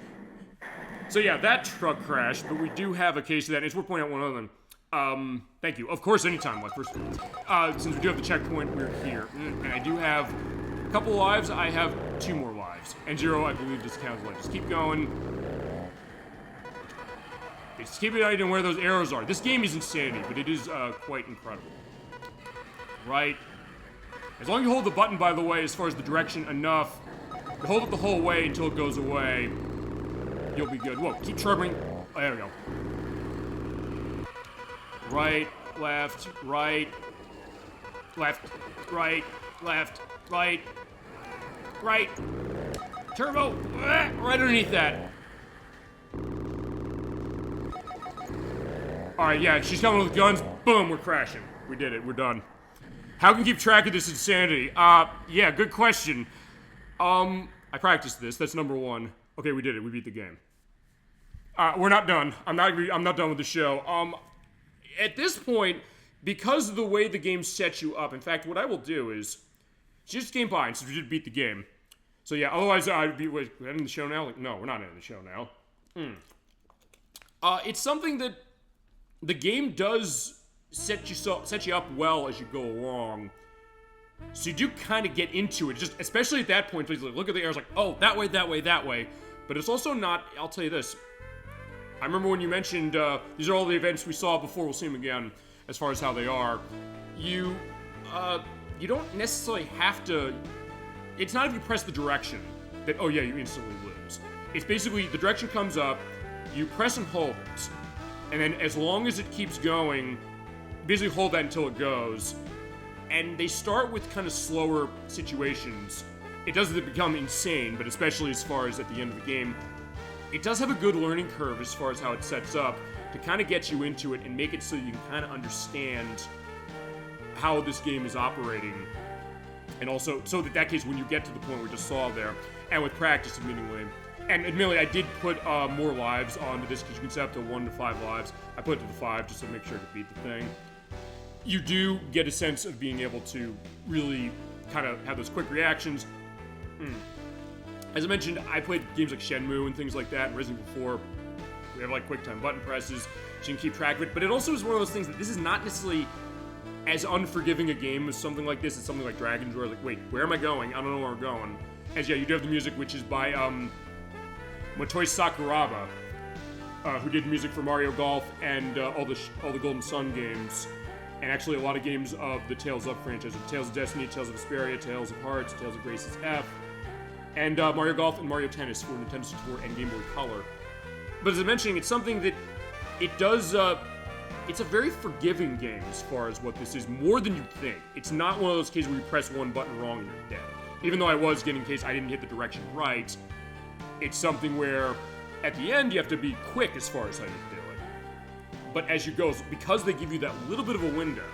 [SPEAKER 1] So yeah, that truck crashed, but we do have a case of that, and it's worth pointing out one other thing. Thank you. Of course, anytime, like, first since we do have the checkpoint, we're here. And I do have a couple lives, I have 2 more lives. And 0, I believe, just counts as life. Just keep going. Just keep an eye on where those arrows are. This game is insanity, but it is, quite incredible. Right? As long as you hold the button, by the way, as far as the direction enough, you hold it the whole way until it goes away, you'll be good. Whoa, keep turbing. Oh, there we go. Right, left, right, left, right, left, right, right. Turbo, right underneath that. Alright, yeah, she's coming with guns. Boom, we're crashing. We did it, we're done. How can you keep track of this insanity? Yeah, good question. I practiced this, that's number 1. Okay, we did it, we beat the game. We're not done. I'm not done with the show. At this point, because of the way the game sets you up, in fact, what I will do is just game fine, since we did beat the game. So yeah, otherwise I'd be, wait, we're ending the show now? Like, no, we're not ending the show now. It's something that the game does set you up well as you go along. So you do kind of get into it, just especially at that point, please look at the arrows like, oh, that way, that way, that way. But it's also not, I'll tell you this. I remember when you mentioned, these are all the events we saw before, we'll see them again, as far as how they are. You don't necessarily have to, it's not if you press the direction that, oh yeah, you instantly lose. It's basically, the direction comes up, you press and hold it, and then as long as it keeps going, basically hold that until it goes. And they start with kind of slower situations. It doesn't become insane, but especially as far as at the end of the game, it does have a good learning curve as far as how it sets up to kind of get you into it and make it so you can kind of understand how this game is operating. And also, so that case, when you get to the point we just saw there, and with practice, admittedly. And admittedly, I did put more lives onto this because you can set up to 1 to 5 lives. I put it to 5 just to make sure to beat the thing. You do get a sense of being able to really kind of have those quick reactions. As I mentioned, I played games like Shenmue and things like that, and Resident Evil 4. We have like quick time button presses, so you can keep track of it. But it also is one of those things that this is not necessarily as unforgiving a game as something like this. It's something like Dragon's Roar. Like, wait, where am I going? I don't know where I'm going. As yeah, you do have the music, which is by Motoi Sakuraba, who did music for Mario Golf and all the Golden Sun games. And actually a lot of games of the Tales of franchise. Tales of Destiny, Tales of Vesperia, Tales of Hearts, Tales of Graces F, and Mario Golf and Mario Tennis for Nintendo 64 and Game Boy Color. But as I mentioned, it's something that it does, it's a very forgiving game as far as what this is, more than you think. It's not one of those cases where you press one button wrong and you're dead. Even though I was getting in case I didn't hit the direction right, it's something where at the end you have to be quick as far as how you do it. But as you go, because they give you that little bit of a window,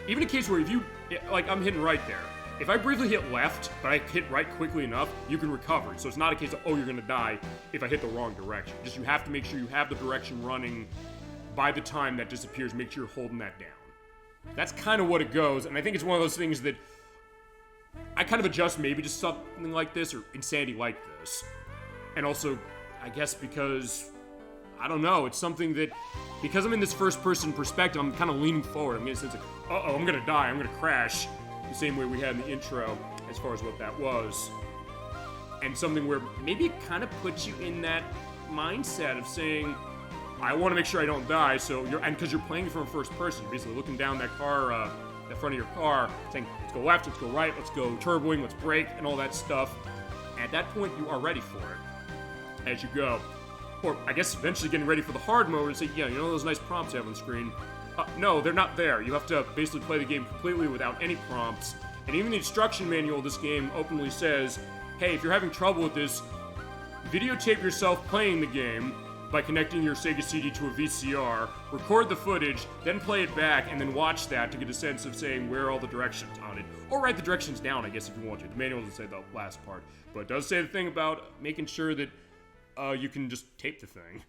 [SPEAKER 1] even a case where if you, like I'm hitting right there, if I briefly hit left, but I hit right quickly enough, you can recover. So it's not a case of, oh, you're gonna die if I hit the wrong direction. Just you have to make sure you have the direction running by the time that disappears, make sure you're holding that down. That's kind of what it goes, and I think it's one of those things that I kind of adjust maybe to something like this, or insanity like this. And also, I guess because, I don't know, it's something that, because I'm in this first-person perspective, I'm kind of leaning forward. I'm getting a sense of, uh-oh, I'm gonna die, I'm gonna crash. The same way we had in the intro, as far as what that was. And something where maybe it kind of puts you in that mindset of saying, I want to make sure I don't die, so you're, and because you're playing from first person, you're basically looking down that car, the front of your car, saying, let's go left, let's go right, let's go turboing, let's brake, and all that stuff. And at that point, you are ready for it as you go. Or, I guess, eventually getting ready for the hard mode and say, yeah, you know those nice prompts you have on the screen? No, they're not there. You have to basically play the game completely without any prompts. And even the instruction manual of this game openly says, hey, if you're having trouble with this, videotape yourself playing the game, by connecting your Sega CD to a VCR, record the footage, then play it back, and then watch that to get a sense of saying where all the directions on it. Or write the directions down, I guess, if you want to. The manual doesn't say the last part, but it does say the thing about making sure that you can just tape the thing.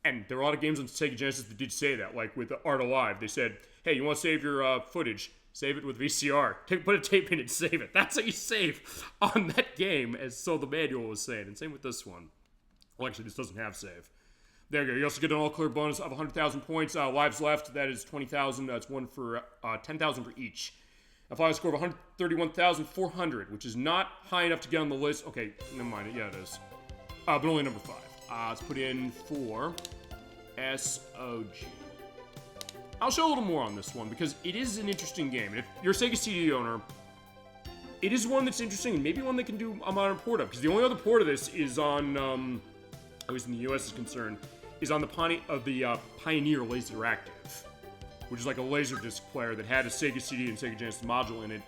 [SPEAKER 1] And there are a lot of games on Sega Genesis that did say that, like with Art Alive. They said, hey, you want to save your footage? Save it with VCR. Put a tape in it and save it. That's how you save on that game, as so the manual was saying. And same with this one. Well, actually, this doesn't have save. There you go. You also get an all-clear bonus of 100,000 points. Lives left, that is 20,000. That's one for 10,000 for each. A final score of 131,400, which is not high enough to get on the list. Okay, never mind. Yeah, it is. But only number 5. Let's put in for SOG. I'll show a little more on this one because it is an interesting game. And if you're a Sega CD owner, it is one that's interesting and maybe one they can do a modern port of. Because the only other port of this is on, at least in the US is concerned, is on the Pioneer Laser Active, which is like a Laserdisc player that had a Sega CD and Sega Genesis module in it.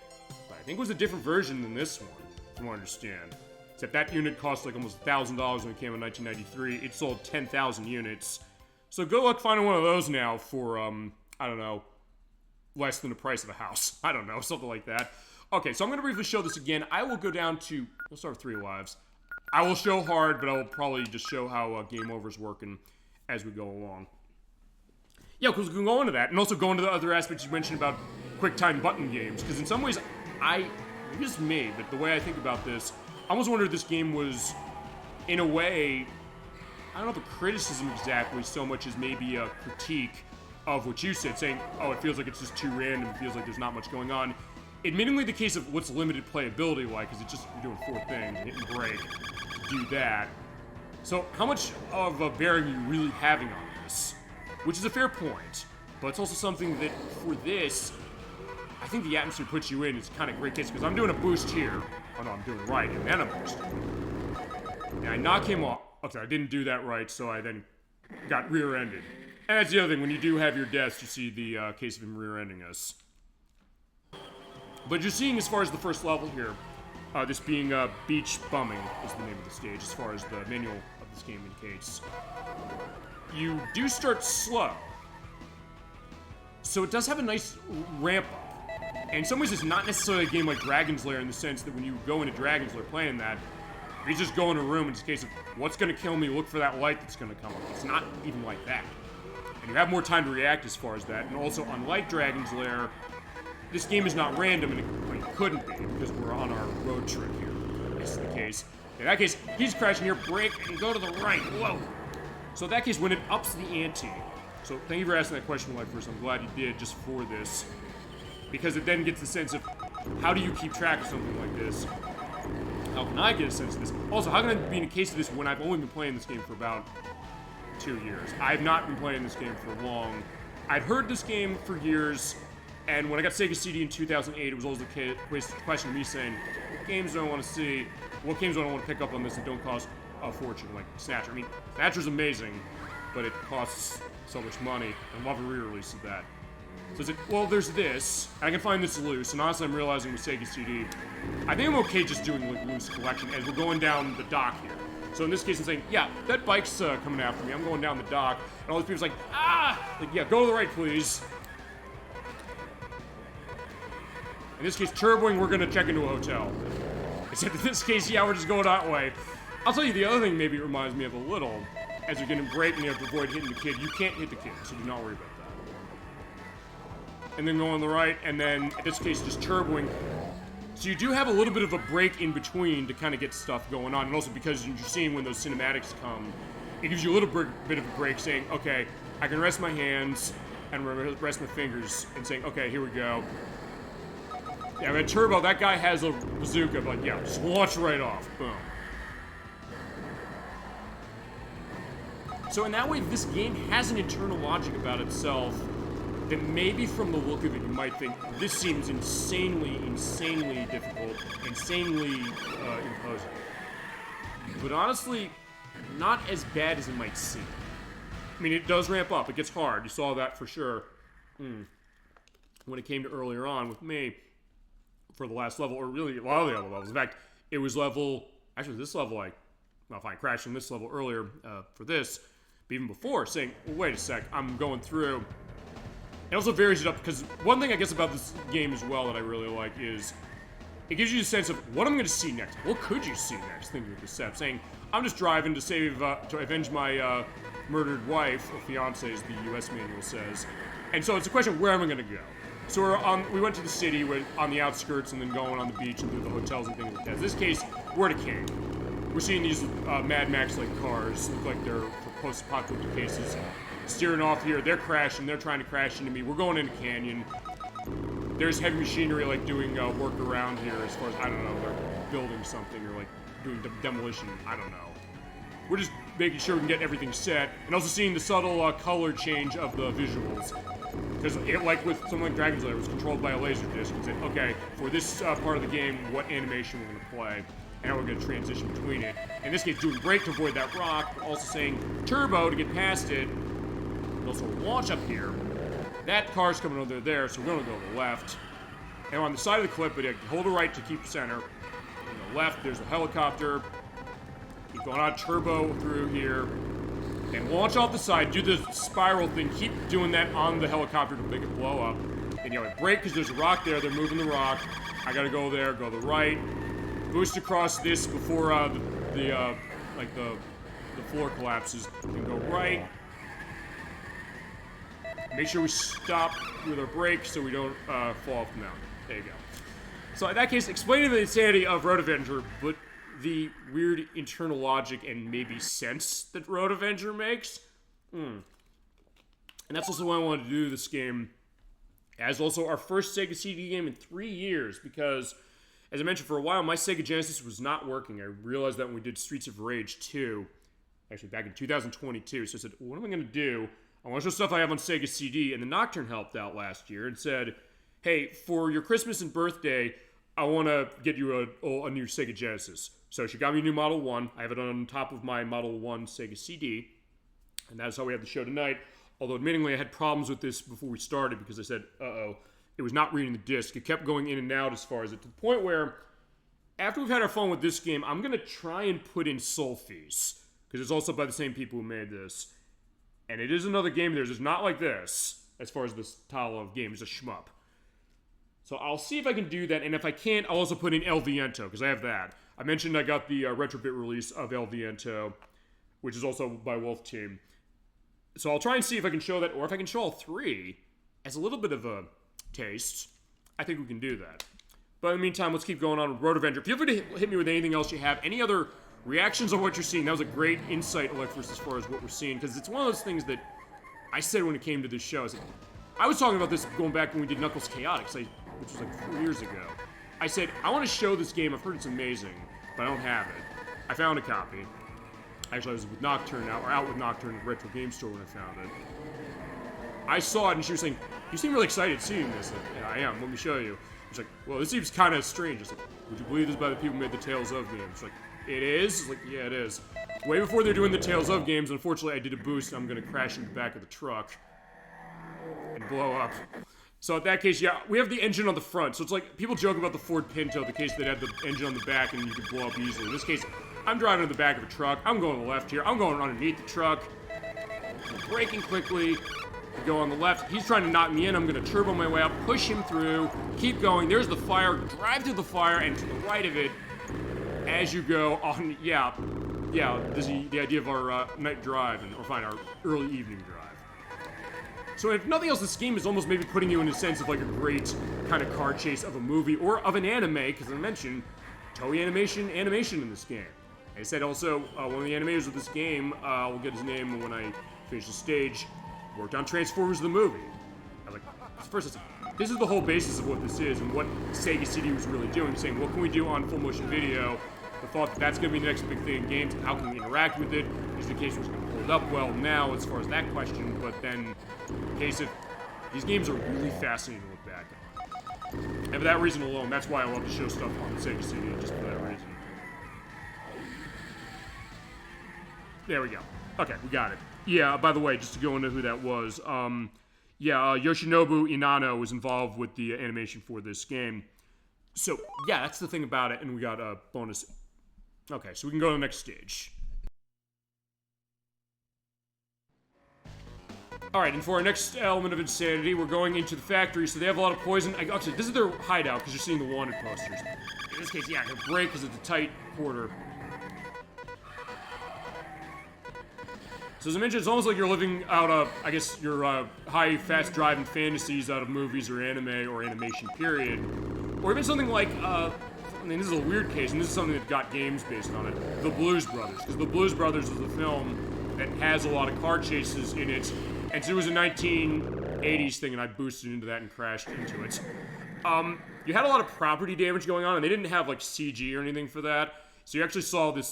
[SPEAKER 1] But I think it was a different version than this one, from what I understand. Except that unit cost like almost $1,000 when it came in 1993. It sold 10,000 units. So good luck finding one of those now for, I don't know, less than the price of a house. I don't know, something like that. Okay, so I'm going to briefly show this again. I will go down to, we'll start with 3 lives. I will show hard, but I will probably just show how Game Over's working as we go along. Yeah, because we can go into that, and also go into the other aspects you mentioned about quick-time button games. Because in some ways, maybe it's me, but the way I think about this, I almost wonder if this game was, in a way, I don't know if a criticism exactly so much as maybe a critique of what you said, saying, oh, it feels like it's just too random, it feels like there's not much going on. Admittingly, the case of what's limited playability like, because it's just, you're doing 4 things, hit and break, do that. So, how much of a bearing are you really having on this? Which is a fair point, but it's also something that, for this, I think the atmosphere puts you in is kind of great case, because I'm doing a boost here. Oh no, I'm doing right, and then I'm boosting. And I knock him off. Okay, I didn't do that right, so I then got rear-ended. And that's the other thing, when you do have your deaths, you see the case of him rear-ending us. But you're seeing, as far as the first level here, this being Beach Bumming is the name of the stage, as far as the manual of this game indicates. You do start slow. So it does have a nice ramp up. And in some ways, it's not necessarily a game like Dragon's Lair in the sense that when you go into Dragon's Lair playing that, you just go in a room and it's a case of, what's going to kill me? Look for that light that's going to come up. It's not even like that. And you have more time to react as far as that. And also, unlike Dragon's Lair, this game is not random, and it couldn't be, because we're on our road trip here. This is the case. In that case, he's crashing here, brake, and go to the right. Whoa! So in that case, when it ups the ante, so thank you for asking that question, Life First. I'm glad you did, just for this. Because it then gets the sense of, how do you keep track of something like this? How can I get a sense of this? Also, how can I be in a case of this when I've only been playing this game for about 2 years? I've not been playing this game for long. I'd heard this game for years, and when I got Sega CD in 2008, it was always the question of me saying, what games do I want to see? What games do I want to pick up on this that don't cost a fortune, like Snatcher? I mean, Snatcher's amazing, but it costs so much money. I love a re-release of that. So it's like, well, there's this, and I can find this loose, and honestly, I'm realizing with Sega CD, I think I'm okay just doing like loose collection as we're going down the dock here. So in this case, I'm saying, yeah, that bike's coming after me. I'm going down the dock, and all these people's like, like, yeah, go to the right, please. In this case, turboing, we're gonna check into a hotel. Except in this case, yeah, we're just going that way. I'll tell you the other thing maybe it reminds me of a little, as you're getting brake and you have to avoid hitting the kid. You can't hit the kid, so do not worry about that. And then go on the right, and then, in this case, just turboing. So you do have a little bit of a break in between to kind of get stuff going on, and also because you're seeing when those cinematics come, it gives you a little bit of a break saying, okay, I can rest my hands and rest my fingers, and saying, okay, here we go. Yeah, with turbo, that guy has a bazooka, but yeah, just launch right off. Boom. So in that way, this game has an internal logic about itself that maybe from the look of it, you might think, this seems insanely difficult, insanely imposing. But honestly, not as bad as it might seem. I mean, it does ramp up. It gets hard. You saw that for sure. When it came to earlier on with me, for the last level, or really a lot of the other levels. In fact, it was level, actually this level, well, fine, crashed in this level earlier for this, but even before, saying, well, wait a sec, I'm going through. It also varies it up, because one thing I guess about this game as well that I really like is it gives you a sense of what I'm going to see next. What could you see next? Thinking with the step, saying, I'm just driving to avenge my murdered wife, or fiance, as the U.S. manual says. And so it's a question of where am I going to go? So we went to the city, we're on the outskirts, and then going on the beach and through the hotels and things like that. In this case, we're at a cave. We're seeing these Mad Max-like cars, look like they're post-apocalyptic cases, steering off here. They're crashing. They're trying to crash into me. We're going in a canyon. There's heavy machinery like doing work around here as far as, I don't know, they're building something or like doing demolition. I don't know. We're just making sure we can get everything set, and also seeing the subtle color change of the visuals. Because like with something like Dragon's Lair, it was controlled by a laser disc and said, okay, for this part of the game, what animation we're going to play, and we're going to transition between it. In this case, doing brake to avoid that rock, but also saying turbo to get past it, and also launch up here. That car's coming over there, so we're going to go to the left. And on the side of the cliff, but hold a right to keep center. On the left, there's a helicopter. Keep going on turbo through here. And launch off the side, do the spiral thing, keep doing that on the helicopter to make it blow up. And brake because there's a rock there, they're moving the rock. I gotta go there, go to the right. Boost across this before the floor collapses. And go right. Make sure we stop with our brake so we don't fall off the mountain. There you go. So in that case, explaining the insanity of Road Avenger, but the weird internal logic and maybe sense that Road Avenger makes. And that's also why I wanted to do this game as also our first Sega CD game in 3 years, because, as I mentioned, for a while, my Sega Genesis was not working. I realized that when we did Streets of Rage 2, actually back in 2022, so I said, what am I going to do? I want to show stuff I have on Sega CD, and the Nocturne helped out last year and said, hey, for your Christmas and birthday, I want to get you a new Sega Genesis. So she got me a new Model 1. I have it on top of my Model 1 Sega CD. And that's how we have the show tonight. Although, admittingly, I had problems with this before we started because I said, uh-oh, it was not reading the disc. It kept going in and out as far as it, to the point where, after we've had our fun with this game, I'm going to try and put in Sol-Feace. Because it's also by the same people who made this. And it is another game there's just not like this, as far as this style of game. It's a shmup. So I'll see if I can do that, and if I can't, I'll also put in El Viento, because I have that. I mentioned I got the Retrobit release of El Viento, which is also by Wolf Team. So I'll try and see if I can show that, or if I can show all three, as a little bit of a taste. I think we can do that. But in the meantime, let's keep going on with Road Avenger. Feel free to hit me with anything else you have, any other reactions on what you're seeing. That was a great insight, Electrus, as far as what we're seeing, because it's one of those things that I said when it came to this show. I was talking about this going back when we did Knuckles Chaotix, which was like 4 years ago. I said, I want to show this game. I've heard it's amazing, but I don't have it. I found a copy. Actually, I was with Nocturne now, or out with Nocturne at Retro Game Store when I found it. I saw it, and she was saying, you seem really excited seeing this. Like, yeah, I am. Let me show you. She's like, well, this seems kind of strange. I was like, would you believe this by the people who made the Tales of games? She's like, it is? I was like, yeah, it is. Way before they're doing the Tales of games, unfortunately, I did a boost, and I'm going to crash in the back of the truck and blow up. So in that case, yeah, we have the engine on the front. So it's like, people joke about the Ford Pinto, the case that had the engine on the back and you could blow up easily. In this case, I'm driving in the back of a truck. I'm going to the left here. I'm going underneath the truck. I'm braking quickly. I go on the left. He's trying to knock me in. I'm going to turbo my way up, push him through, keep going. There's the fire. Drive through the fire, and to the right of it, as you go on, this is the idea of our night drive, our early evening drive. So if nothing else, this game is almost maybe putting you in a sense of like a great kind of car chase of a movie or of an anime, because I mentioned Toei animation in this game. I said also, one of the animators of this game, we'll get his name when I finish the stage, worked on Transformers the movie. I was like, first I said, this is the whole basis of what this is and what Sega CD was really doing, saying what can we do on full motion video. The thought that that's going to be the next big thing in games, how can we interact with it? Is the case what's going to hold up well now as far as that question, but then in case of these games are really fascinating to look back at. And for that reason alone, that's why I love to show stuff on the Sega CD, just for that reason. There we go. Okay, we got it. Yeah, by the way, just to go into who that was, Yoshinobu Inano was involved with the animation for this game. So, yeah, that's the thing about it, and we got a bonus. Okay, so we can go to the next stage. Alright, and for our next element of insanity, we're going into the factory, so they have a lot of poison. Actually, this is their hideout, because you're seeing the wanted posters. In this case, yeah, I can break because it's a tight quarter. So as I mentioned, it's almost like you're living out I guess, your high, fast-driving fantasies out of movies or anime or animation, period. Or even something like, I mean, this is a weird case, and this is something that got games based on it. The Blues Brothers. Because The Blues Brothers is a film that has a lot of car chases in it. And so it was a 1980s thing, and I boosted into that and crashed into it. You had a lot of property damage going on, and they didn't have, like, CG or anything for that. So you actually saw this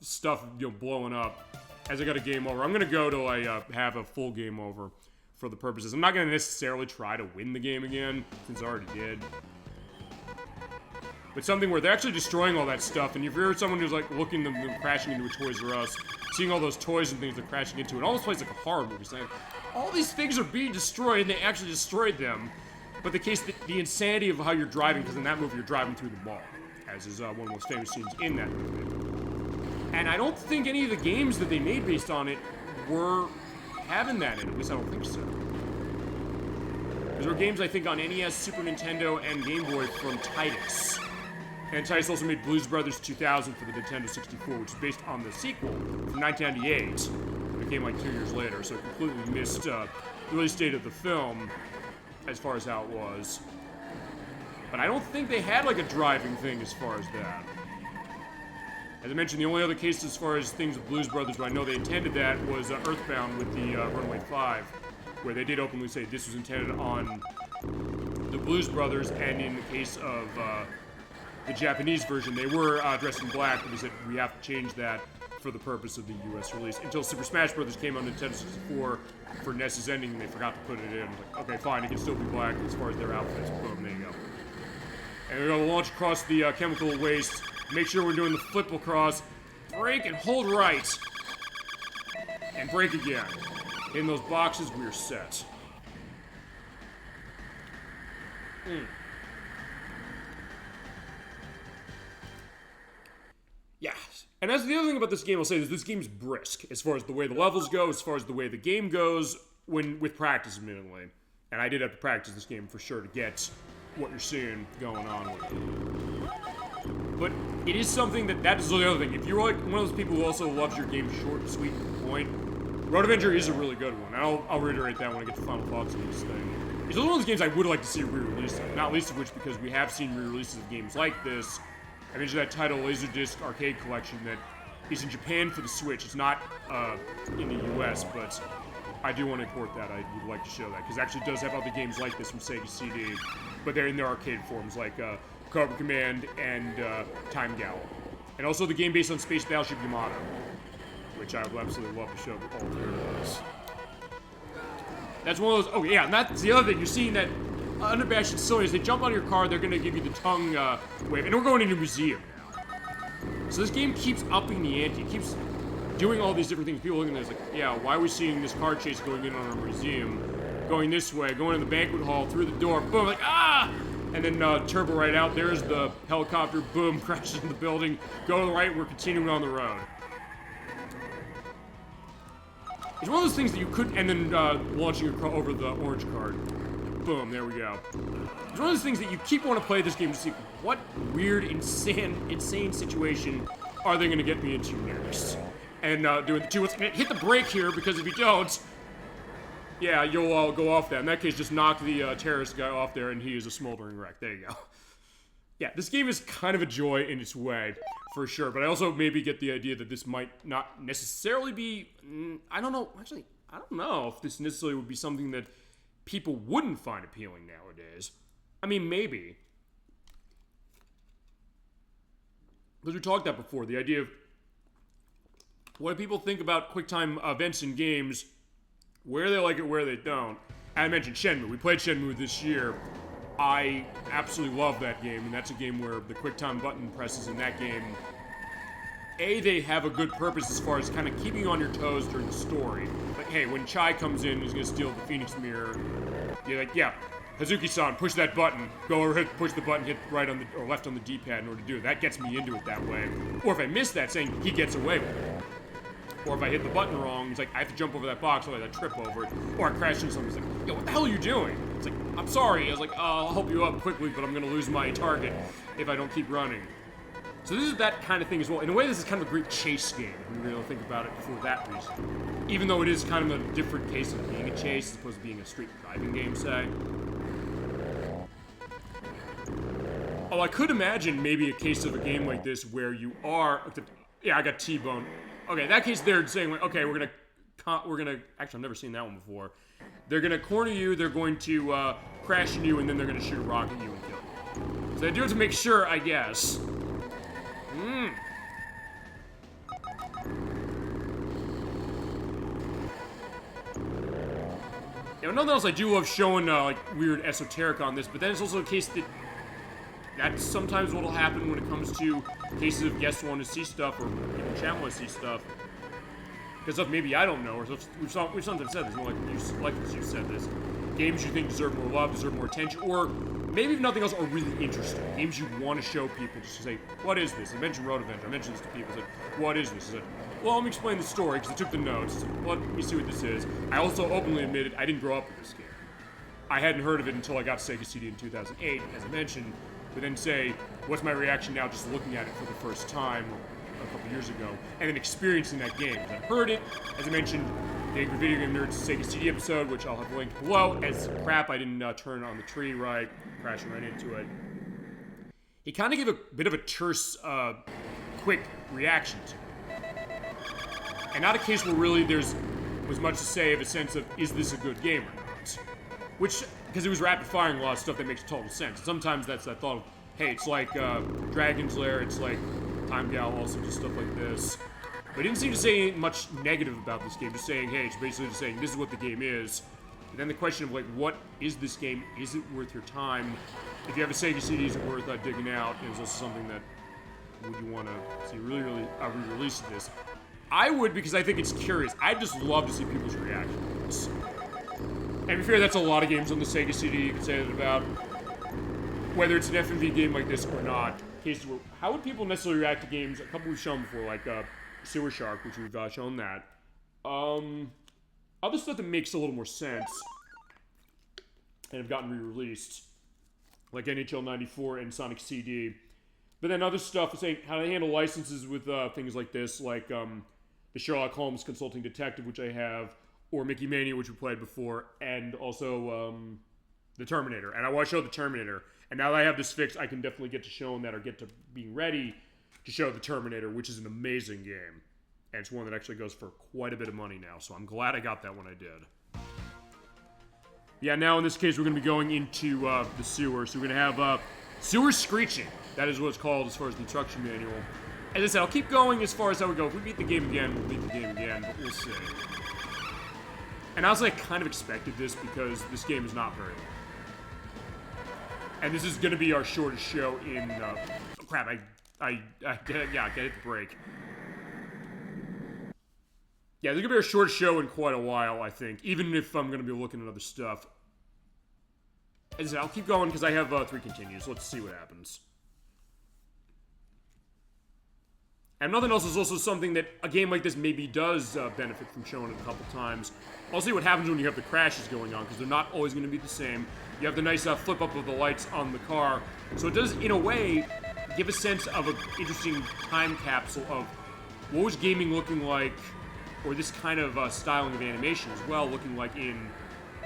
[SPEAKER 1] stuff, blowing up as I got a game over. I'm going to go till I have a full game over for the purposes. I'm not going to necessarily try to win the game again, since I already did. But something where they're actually destroying all that stuff, and if you're someone who's, like, looking at them crashing into a Toys R Us, seeing all those toys and things they're crashing into, it almost plays like a horror movie, saying, all these things are being destroyed, and they actually destroyed them. But the case, the insanity of how you're driving, because in that movie you're driving through the mall, as is one of the most famous scenes in that movie. And I don't think any of the games that they made based on it were having that in it, at least I don't think so. There were games, I think, on NES, Super Nintendo, and Game Boy from Titus. And Titus also made Blues Brothers 2000 for the Nintendo 64, which is based on the sequel from 1998. It came like 2 years later, so it completely missed the release date of the film as far as how it was. But I don't think they had like a driving thing as far as that. As I mentioned, the only other case as far as things with Blues Brothers where I know they intended that was Earthbound with the Runaway 5, where they did openly say this was intended on the Blues Brothers, and in the case of the Japanese version, they were dressed in black, but they said we have to change that for the purpose of the US release. Until Super Smash Bros. Came on Nintendo 64 for NES's ending, and they forgot to put it in. Like, okay, fine, it can still be black as far as their outfits. Boom, there you go. And we're going to launch across the chemical waste. Make sure we're doing the flip across. Brake and hold right. And brake again. In those boxes, we're set. Yeah. And that's the other thing about this game I'll say is this game's brisk as far as the way the levels go, as far as the way the game goes, with practice, admittedly. And I did have to practice this game for sure to get what you're seeing going on with it. But it is something that is the other thing. If you're like one of those people who also loves your game short, sweet, and to the point, Road Avenger is a really good one. And I'll reiterate that when I get to final thoughts on this thing. It's one of those games I would like to see re-released, not least of which because we have seen re-releases of games like this. I mentioned that title Laserdisc Arcade Collection that is in Japan for the Switch. It's not in the US, but I do want to import that. I would like to show that, because it actually does have other games like this from Sega CD, but they're in their arcade forms, like Cobra Command and Time Gal. And also the game based on Space Battleship Yamato, which I would absolutely love to show all three of those. That's one of those, oh yeah, and that's the other thing, you're seeing that unabashed silliness. They jump out of your car, they're going to give you the tongue wave, and we're going into a museum now. So this game keeps upping the ante. It keeps doing all these different things. People looking at this like, yeah, why are we seeing this car chase going in on a museum? Going this way, going in the banquet hall, through the door, boom, like, ah! And then turbo right out, there's the helicopter, boom, crashes into the building. Go to the right, we're continuing on the road. It's one of those things that you couldn't, and then launching over the orange card. Boom, there we go. It's one of those things that you keep wanting to play this game to see what weird, insane situation are they going to get me into next. And doing the two, hit the brake here, because if you don't, yeah, you'll go off that. In that case, just knock the terrorist guy off there, and he is a smoldering wreck. There you go. Yeah, this game is kind of a joy in its way, for sure. But I also maybe get the idea that this might not necessarily be, I don't know, actually, I don't know if this necessarily would be something that people wouldn't find appealing nowadays. I mean, maybe. Because we talked that before, the idea of what do people think about QuickTime events in games, where they like it, where they don't. And I mentioned Shenmue. We played Shenmue this year. I absolutely love that game, and that's a game where the QuickTime button presses in that game, they have a good purpose as far as kind of keeping you on your toes during the story. Like, hey, when Chai comes in, he's gonna steal the Phoenix Mirror. You're like, yeah, Hazuki-san, push that button. Go over, push the button, hit right on the, or left on the D-pad in order to do it. That gets me into it that way. Or if I miss that, saying he gets away with it. Or if I hit the button wrong, it's like, I have to jump over that box, otherwise I trip over it. Or I crash into something, it's like, yo, what the hell are you doing? It's like, I'm sorry. I was like, I'll help you up quickly, but I'm gonna lose my target if I don't keep running. So this is that kind of thing as well. In a way, this is kind of a great chase game, if you really think about it for that reason. Even though it is kind of a different case of being a chase as opposed to being a straight driving game, say. Oh, I could imagine maybe a case of a game like this where you are... Yeah, I got T-bone. Okay, in that case, they're saying, okay, we're gonna... Actually, I've never seen that one before. They're gonna corner you, they're going to crash into you, and then they're gonna shoot a rocket at you and kill you. So they do it to make sure, I guess. You know, nothing else I do love showing, like, weird esoteric on this, but then it's also a case that that's sometimes what'll happen when it comes to cases of guests wanting to see stuff, or people in chat want to see stuff. Because stuff maybe I don't know, or stuff we've sometimes said this, like you said this. Games you think deserve more love, deserve more attention, or maybe if nothing else, are really interesting. Games you want to show people, just to say, what is this? I mentioned Road Avenger, I mentioned this to people, I said, what is this? I said, well, let me explain the story, because I took the notes. I said, well, let me see what this is. I also openly admitted I didn't grow up with this game. I hadn't heard of it until I got Sega CD in 2008, as I mentioned, but then say, what's my reaction now just looking at it for the first time a couple years ago, and then experiencing that game. I heard it, as I mentioned, the Angry Video Game Nerds Sega CD episode, which I'll have linked below. As crap, I didn't turn on the tree right, crashing right into it. He kind of gave a bit of a terse, quick reaction to it. And not a case where really was much to say of a sense of, is this a good game or not? Which, because it was rapid firing a lot of stuff that makes total sense. Sometimes that's that thought of, hey, it's like Dragon's Lair, it's like Time Gal, also just stuff like this. But he didn't seem to say much negative about this game, just saying, hey, it's basically just saying, this is what the game is. And then the question of, like, what is this game? Is it worth your time? If you have a Sega CD, is it worth digging out? And it's also something that, would you want to see really, re-release of this? I would, because I think it's curious. I'd just love to see people's reaction to this. And to be fair, that's a lot of games on the Sega CD you can say that about. Whether it's an FMV game like this or not. Cases where, how would people necessarily react to games? A couple we've shown before, like Sewer Shark, which we've shown that. Other stuff that makes a little more sense and have gotten re-released, like NHL 94 and Sonic CD. But then other stuff, saying how they handle licenses with things like this, like the Sherlock Holmes Consulting Detective, which I have, or Mickey Mania, which we played before, and also the Terminator. And I want to show the Terminator. And now that I have this fixed, I can definitely get to showing that, or get to being ready to show the Terminator, which is an amazing game. And it's one that actually goes for quite a bit of money now, so I'm glad I got that when I did. Yeah, now in this case, we're going to be going into the sewer. So we're going to have sewer screeching. That is what it's called as far as the instruction manual. As I said, I'll keep going as far as how we go. If we beat the game again, we'll beat the game again, but we'll see. And honestly, I kind of expected this because this game is not very long. And this is going to be our shortest show in... oh, crap, yeah, I hit the break. Yeah, this is going to be our shortest show in quite a while, I think. Even if I'm going to be looking at other stuff. As I said, I'll keep going because I have 3 continues. Let's see what happens. And nothing else is also something that a game like this maybe does benefit from showing it a couple times. I'll see what happens when you have the crashes going on, because they're not always going to be the same. You have the nice flip up of the lights on the car. So it does, in a way, give a sense of an interesting time capsule of what was gaming looking like, or this kind of styling of animation as well, looking like in,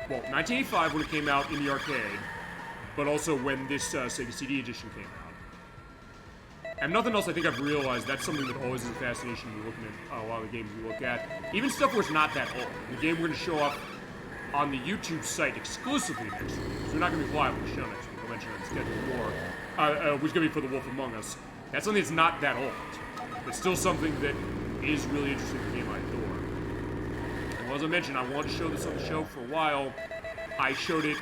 [SPEAKER 1] well, 1985 when it came out in the arcade, but also when this Sega CD edition came out. And nothing else I think I've realized, that's something that always is a fascination when you're looking at a lot of the games we look at. Even stuff where it's not that old. The game we're going to show up on the YouTube site exclusively next week. So we're not going to be live on the show next week. I'll mention that schedule more. Which is going to be for The Wolf Among Us. That's something that's not that old. But still something that is really interesting for a game I adore. And well, as I mentioned, I wanted to show this on the show for a while. I showed it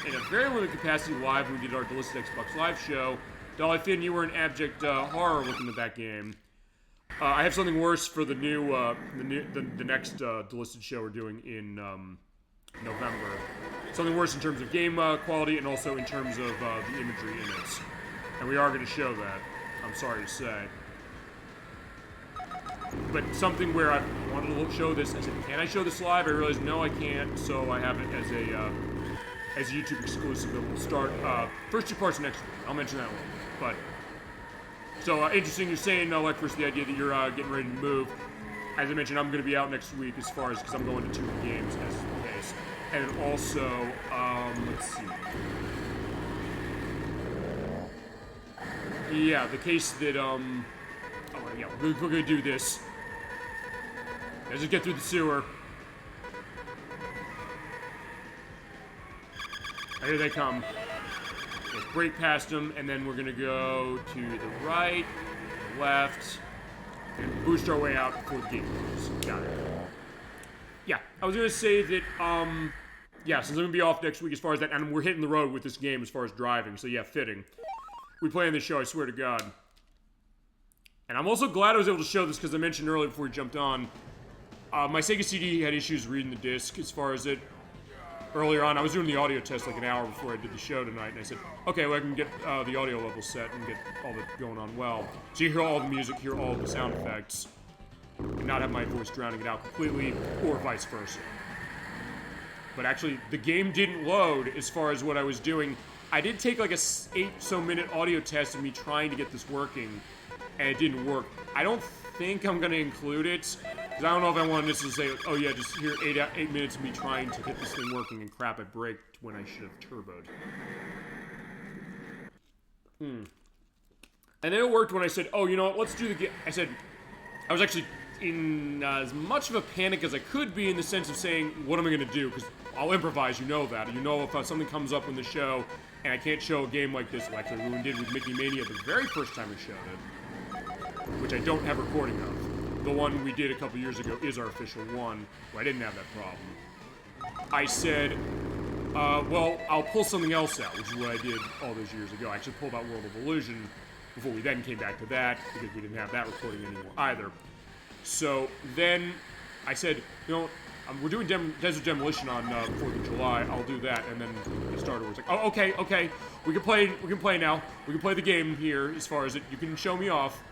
[SPEAKER 1] in a very limited capacity live when we did our Delisted Xbox Live show. Dolly Finn, you were in abject horror looking at that game. I have something worse for the next Delisted show we're doing in November. Something worse in terms of game quality and also in terms of the imagery in it. And we are going to show that, I'm sorry to say. but something where I wanted to show this. I said, can I show this live? I realized, no, I can't, so I have it as a YouTube exclusive that will start, first 2 parts next week. I'll mention that one. But, so, interesting you're saying, Electris, the idea that you're, getting ready to move. As I mentioned, I'm going to be out next week as far as, because I'm going to 2 games, as is the case. And also, let's see. Yeah, the case that, oh, yeah, we're going to do this. Let's just get through the sewer. Here they come. Let's break past them, and then we're going to go to the right, the left, and boost our way out before the gate closes. Got it. Yeah, I was going to say that, yeah, since I'm going to be off next week as far as that, and we're hitting the road with this game as far as driving, so yeah, fitting. We play in this show, I swear to God. And I'm also glad I was able to show this because I mentioned earlier before we jumped on, my Sega CD had issues reading the disc as far as it. Earlier on, I was doing the audio test like an hour before I did the show tonight, and I said, okay, well, I can get the audio level set and get all that going on well. So you hear all the music, hear all the sound effects, and not have my voice drowning it out completely, or vice versa. But actually, the game didn't load as far as what I was doing. I did take like a 8-so-minute audio test of me trying to get this working, and it didn't work. I don't think I'm going to include it, because I don't know if I want to necessarily say, oh yeah, just hear 8 minutes of me trying to get this thing working, and crap, I braked when I should have turboed. And then it worked when I said, oh, you know what, let's do the game. I said, I was actually in as much of a panic as I could be in the sense of saying, what am I going to do? Because I'll improvise, you know that. You know if something comes up in the show, and I can't show a game like this, like I did with Mickey Mania the very first time I showed it, which I don't have recording of. The one we did a couple years ago is our official one, where I didn't have that problem. I said, well, I'll pull something else out, which is what I did all those years ago. I actually pulled out World of Illusion before we then came back to that, because we didn't have that recording anymore either. So then I said, you know, we're doing Desert Demolition on 4th of July. I'll do that, and then the starter was like, "Oh, okay, we can play now. We can play the game here. As far as it, you can show me off.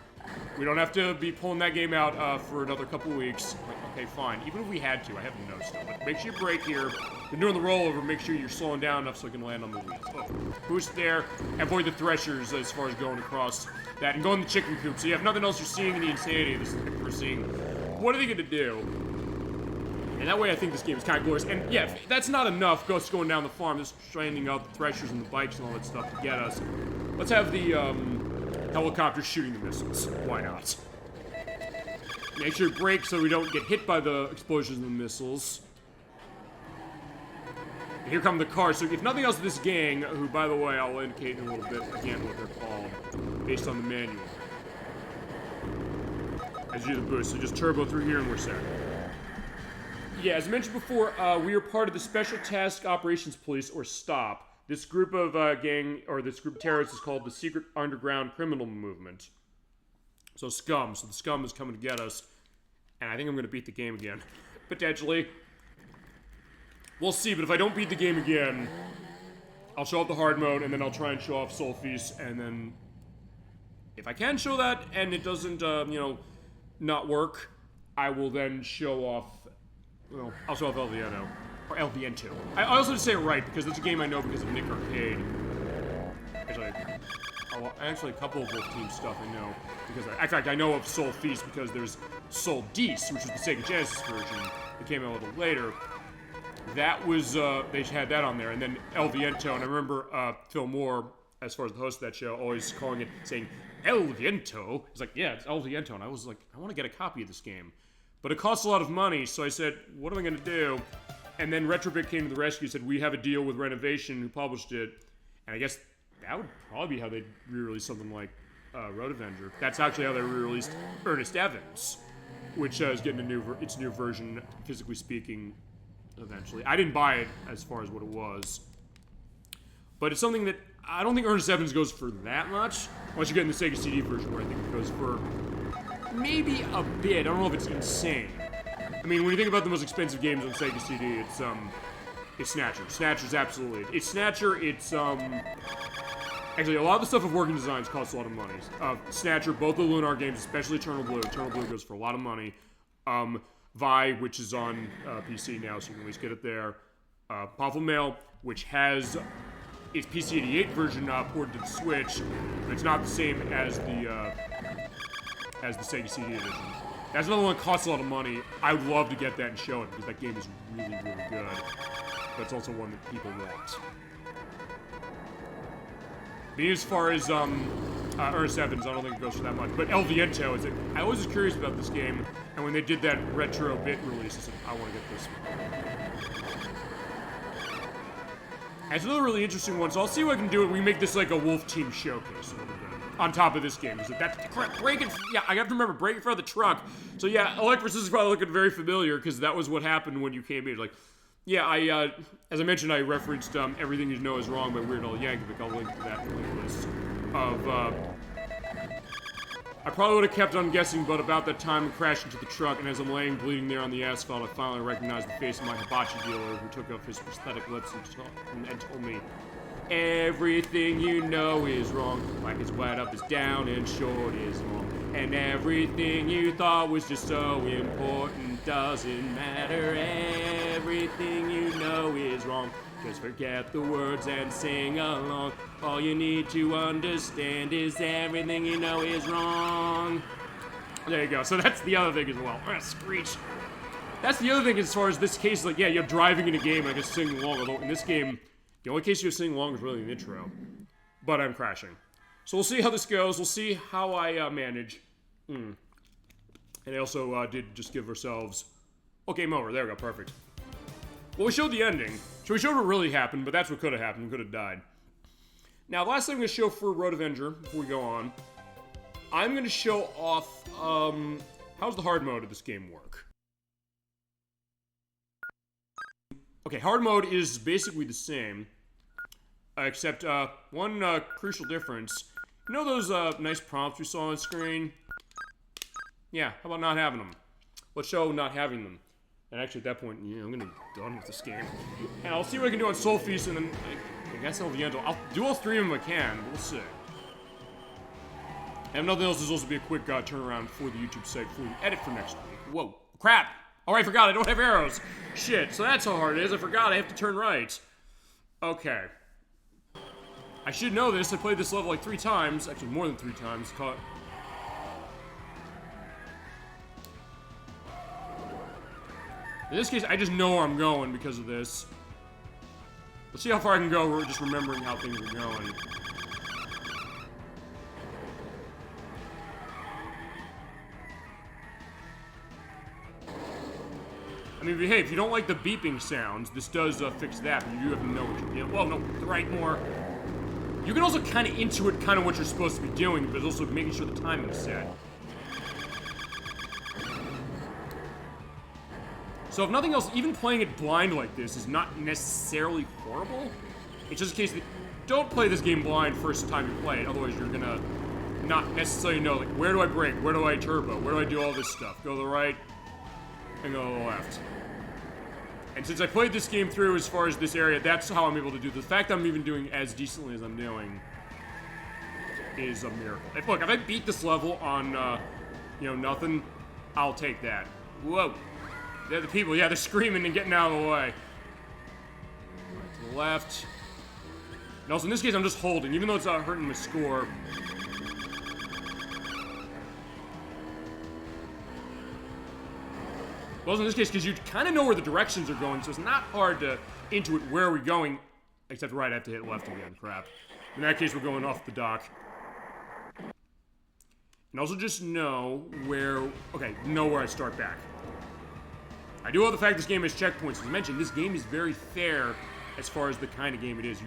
[SPEAKER 1] We don't have to be pulling that game out for another couple weeks." I'm like, okay, fine. Even if we had to, I have no stuff. But make sure you brake here. When doing the rollover, make sure you're slowing down enough so I can land on the wheels. Oh, boost there. Avoid the threshers as far as going across that, and go in the chicken coop. So you have nothing else you're seeing in the insanity of this thing we're seeing. What are they gonna do? And that way I think this game is kind of glorious. And yeah, if that's not enough, Ghosts going down the farm, just stranding out the threshers and the bikes and all that stuff to get us. Let's have the helicopter shooting the missiles. Why not? Make sure you brake so we don't get hit by the explosions of the missiles. And here come the cars. So if nothing else, this gang, who by the way I'll indicate in a little bit again what they're called, based on the manual. As you do the boost, so just turbo through here and we're set. Yeah, as I mentioned before, we are part of the Special Task Operations Police, or STOP. This group of this group of terrorists is called the Secret Underground Criminal Movement. So Scum. So the Scum is coming to get us. And I think I'm going to beat the game again. Potentially. We'll see, but if I don't beat the game again, I'll show off the hard mode, and then I'll try and show off Sol-Feace, and then if I can show that, and it doesn't, not work, I will then show off, well, I'll show off El Viento, or El Viento. I also have to say it right, because it's a game I know because of Nick Arcade. Actually, a couple of Wolf Team stuff I know, because in fact, I know of Sol-Feace because there's Sol-Deace, which was the Sega Genesis version that came out a little later. That was, they had that on there, and then El Viento, and I remember Phil Moore, as far as the host of that show, always calling it, saying, El Viento. He's like, yeah, it's El Viento, and I was like, I want to get a copy of this game. But it costs a lot of money, so I said, what am I going to do? And then Retrobit came to the rescue, said, we have a deal with Renovation, who published it, and I guess that would probably be how they'd re-release something like Road Avenger. That's actually how they re-released Ernest Evans, which is getting its new version, physically speaking, eventually. I didn't buy it as far as what it was. But it's something that I don't think Ernest Evans goes for that much, unless you get in the Sega CD version where I think it goes for maybe a bit. I don't know if it's insane. I mean, when you think about the most expensive games on Sega CD, it's Snatcher. Snatcher's absolutely. It's Snatcher, it's Actually, a lot of the stuff of working designs costs a lot of money. Snatcher, both the Lunar games, especially Eternal Blue. Eternal Blue goes for a lot of money. Vi, which is on PC now, so you can always get it there. Powerful Mail, which has its PC-88 version ported to the Switch, but it's not the same as the Sega CD edition. That's another one that costs a lot of money. I would love to get that and show it, because that game is really, really good. But it's also one that people want. But as far as Ernest Evans, I don't think it goes for that much. But El Viento is it. I always was curious about this game, and when they did that retro bit release, I said, I want to get this one. It's another really interesting one, so I'll see what I can do. We make this like a Wolf Team showcase a little bit on top of this game. Is that correct? Break it. Yeah, I have to remember, break it front of the truck. So yeah, Electris is probably looking very familiar because that was what happened when you came in. Like, yeah, as I mentioned, I referenced Everything You Know Is Wrong by Weird Al Yankovic. I'll link to that playlist of, I probably would have kept on guessing, but about that time I crashed into the truck, and as I'm laying bleeding there on the asphalt, I finally recognized the face of my hibachi dealer who took off his prosthetic lips and told me, everything you know is wrong. Black is white, up is down, and short is long. And everything you thought was just so important doesn't matter. Everything you know is wrong. Just forget the words and sing along. All you need to understand is everything you know is wrong. There you go. So that's the other thing as well. Screech. That's the other thing as far as this case. Like, yeah, you're driving in a game, I can sing along. Although in this game, the only case you're singing along is really an intro. But I'm crashing. So we'll see how this goes. We'll see how I manage. And I also did just give ourselves... Oh, game over. There we go. Perfect. Well, we showed the ending. So we showed what really happened, but that's what could have happened. We could have died. Now, the last thing I'm going to show for Road Avenger, before we go on, I'm going to show off, how's the hard mode of this game work? Okay, hard mode is basically the same, except, one, crucial difference. You know those, nice prompts we saw on screen? Yeah, how about not having them? Let's show not having them. And actually, at that point, yeah, I'm gonna be done with this game. And I'll see what I can do on Sol-Feace, and then I guess El Viento. I'll do all three of them if I can, but we'll see. And if nothing else, there's also be a quick turnaround for the YouTube site for the edit for next week. Whoa, crap! Oh, I forgot, I don't have arrows. Shit, so that's how hard it is. I forgot, I have to turn right. Okay. I should know this. I played this level like 3 times. Actually, more than 3 times. In this case, I just know where I'm going because of this. Let's see how far I can go just remembering how things are going. I mean, hey, if you don't like the beeping sounds, this does fix that, but you do have to know what you're doing. Well, no, right more. You can also kind of intuit kind of what you're supposed to be doing, but it's also making sure the timing is set. So if nothing else, even playing it blind like this is not necessarily horrible. It's just a case that don't play this game blind first time you play it, otherwise you're gonna not necessarily know, like, where do I brake, where do I turbo, where do I do all this stuff? Go to the right, and go to the left. And since I played this game through as far as this area, that's how I'm able to do this. The fact I'm even doing as decently as I'm doing is a miracle. Look, if I beat this level on, you know, nothing, I'll take that. Whoa. They're the people, yeah, they're screaming and getting out of the way. Right to the left. And also, in this case, I'm just holding, even though it's hurting my score. Well, in this case, because you kind of know where the directions are going, so it's not hard to intuit where we're going. Except right, I have to hit left again, crap. In that case, we're going off the dock. And also just know where, okay, know where I start back. I do love the fact this game has checkpoints. As I mentioned, this game is very fair as far as the kind of game it is.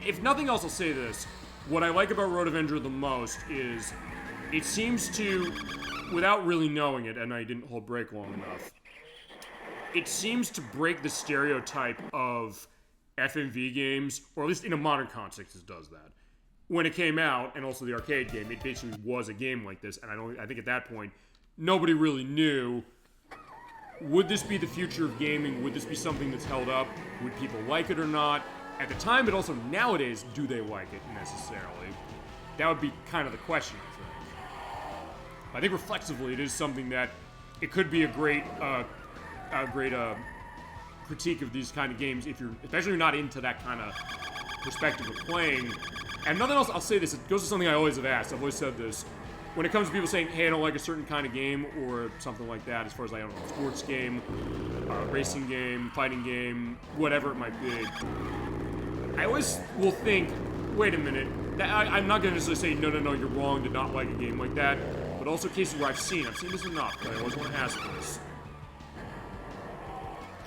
[SPEAKER 1] If nothing else, I'll say this. What I like about Road Avenger the most is it seems to, without really knowing it, and I didn't hold brake long enough, it seems to break the stereotype of FMV games, or at least in a modern context it does that. When it came out, and also the arcade game, it basically was a game like this, and I think at that point, nobody really knew, would this be the future of gaming? Would this be something that's held up? Would people like it or not? at the time, but also nowadays, do they like it necessarily? That would be kind of the question, I think reflexively, it is something that it could be a great critique of these kind of games if you're, especially if you're not into that kind of perspective of playing. And nothing else, I'll say this, it goes to something I always have asked, I've always said this. When it comes to people saying, hey, I don't like a certain kind of game, or something like that, as far as, like, I don't know, sports game, racing game, fighting game, whatever it might be, I always will think, wait a minute, I'm not going to necessarily say, no, you're wrong to not like a game like that, but also cases where I've seen this enough, but I always want to ask this.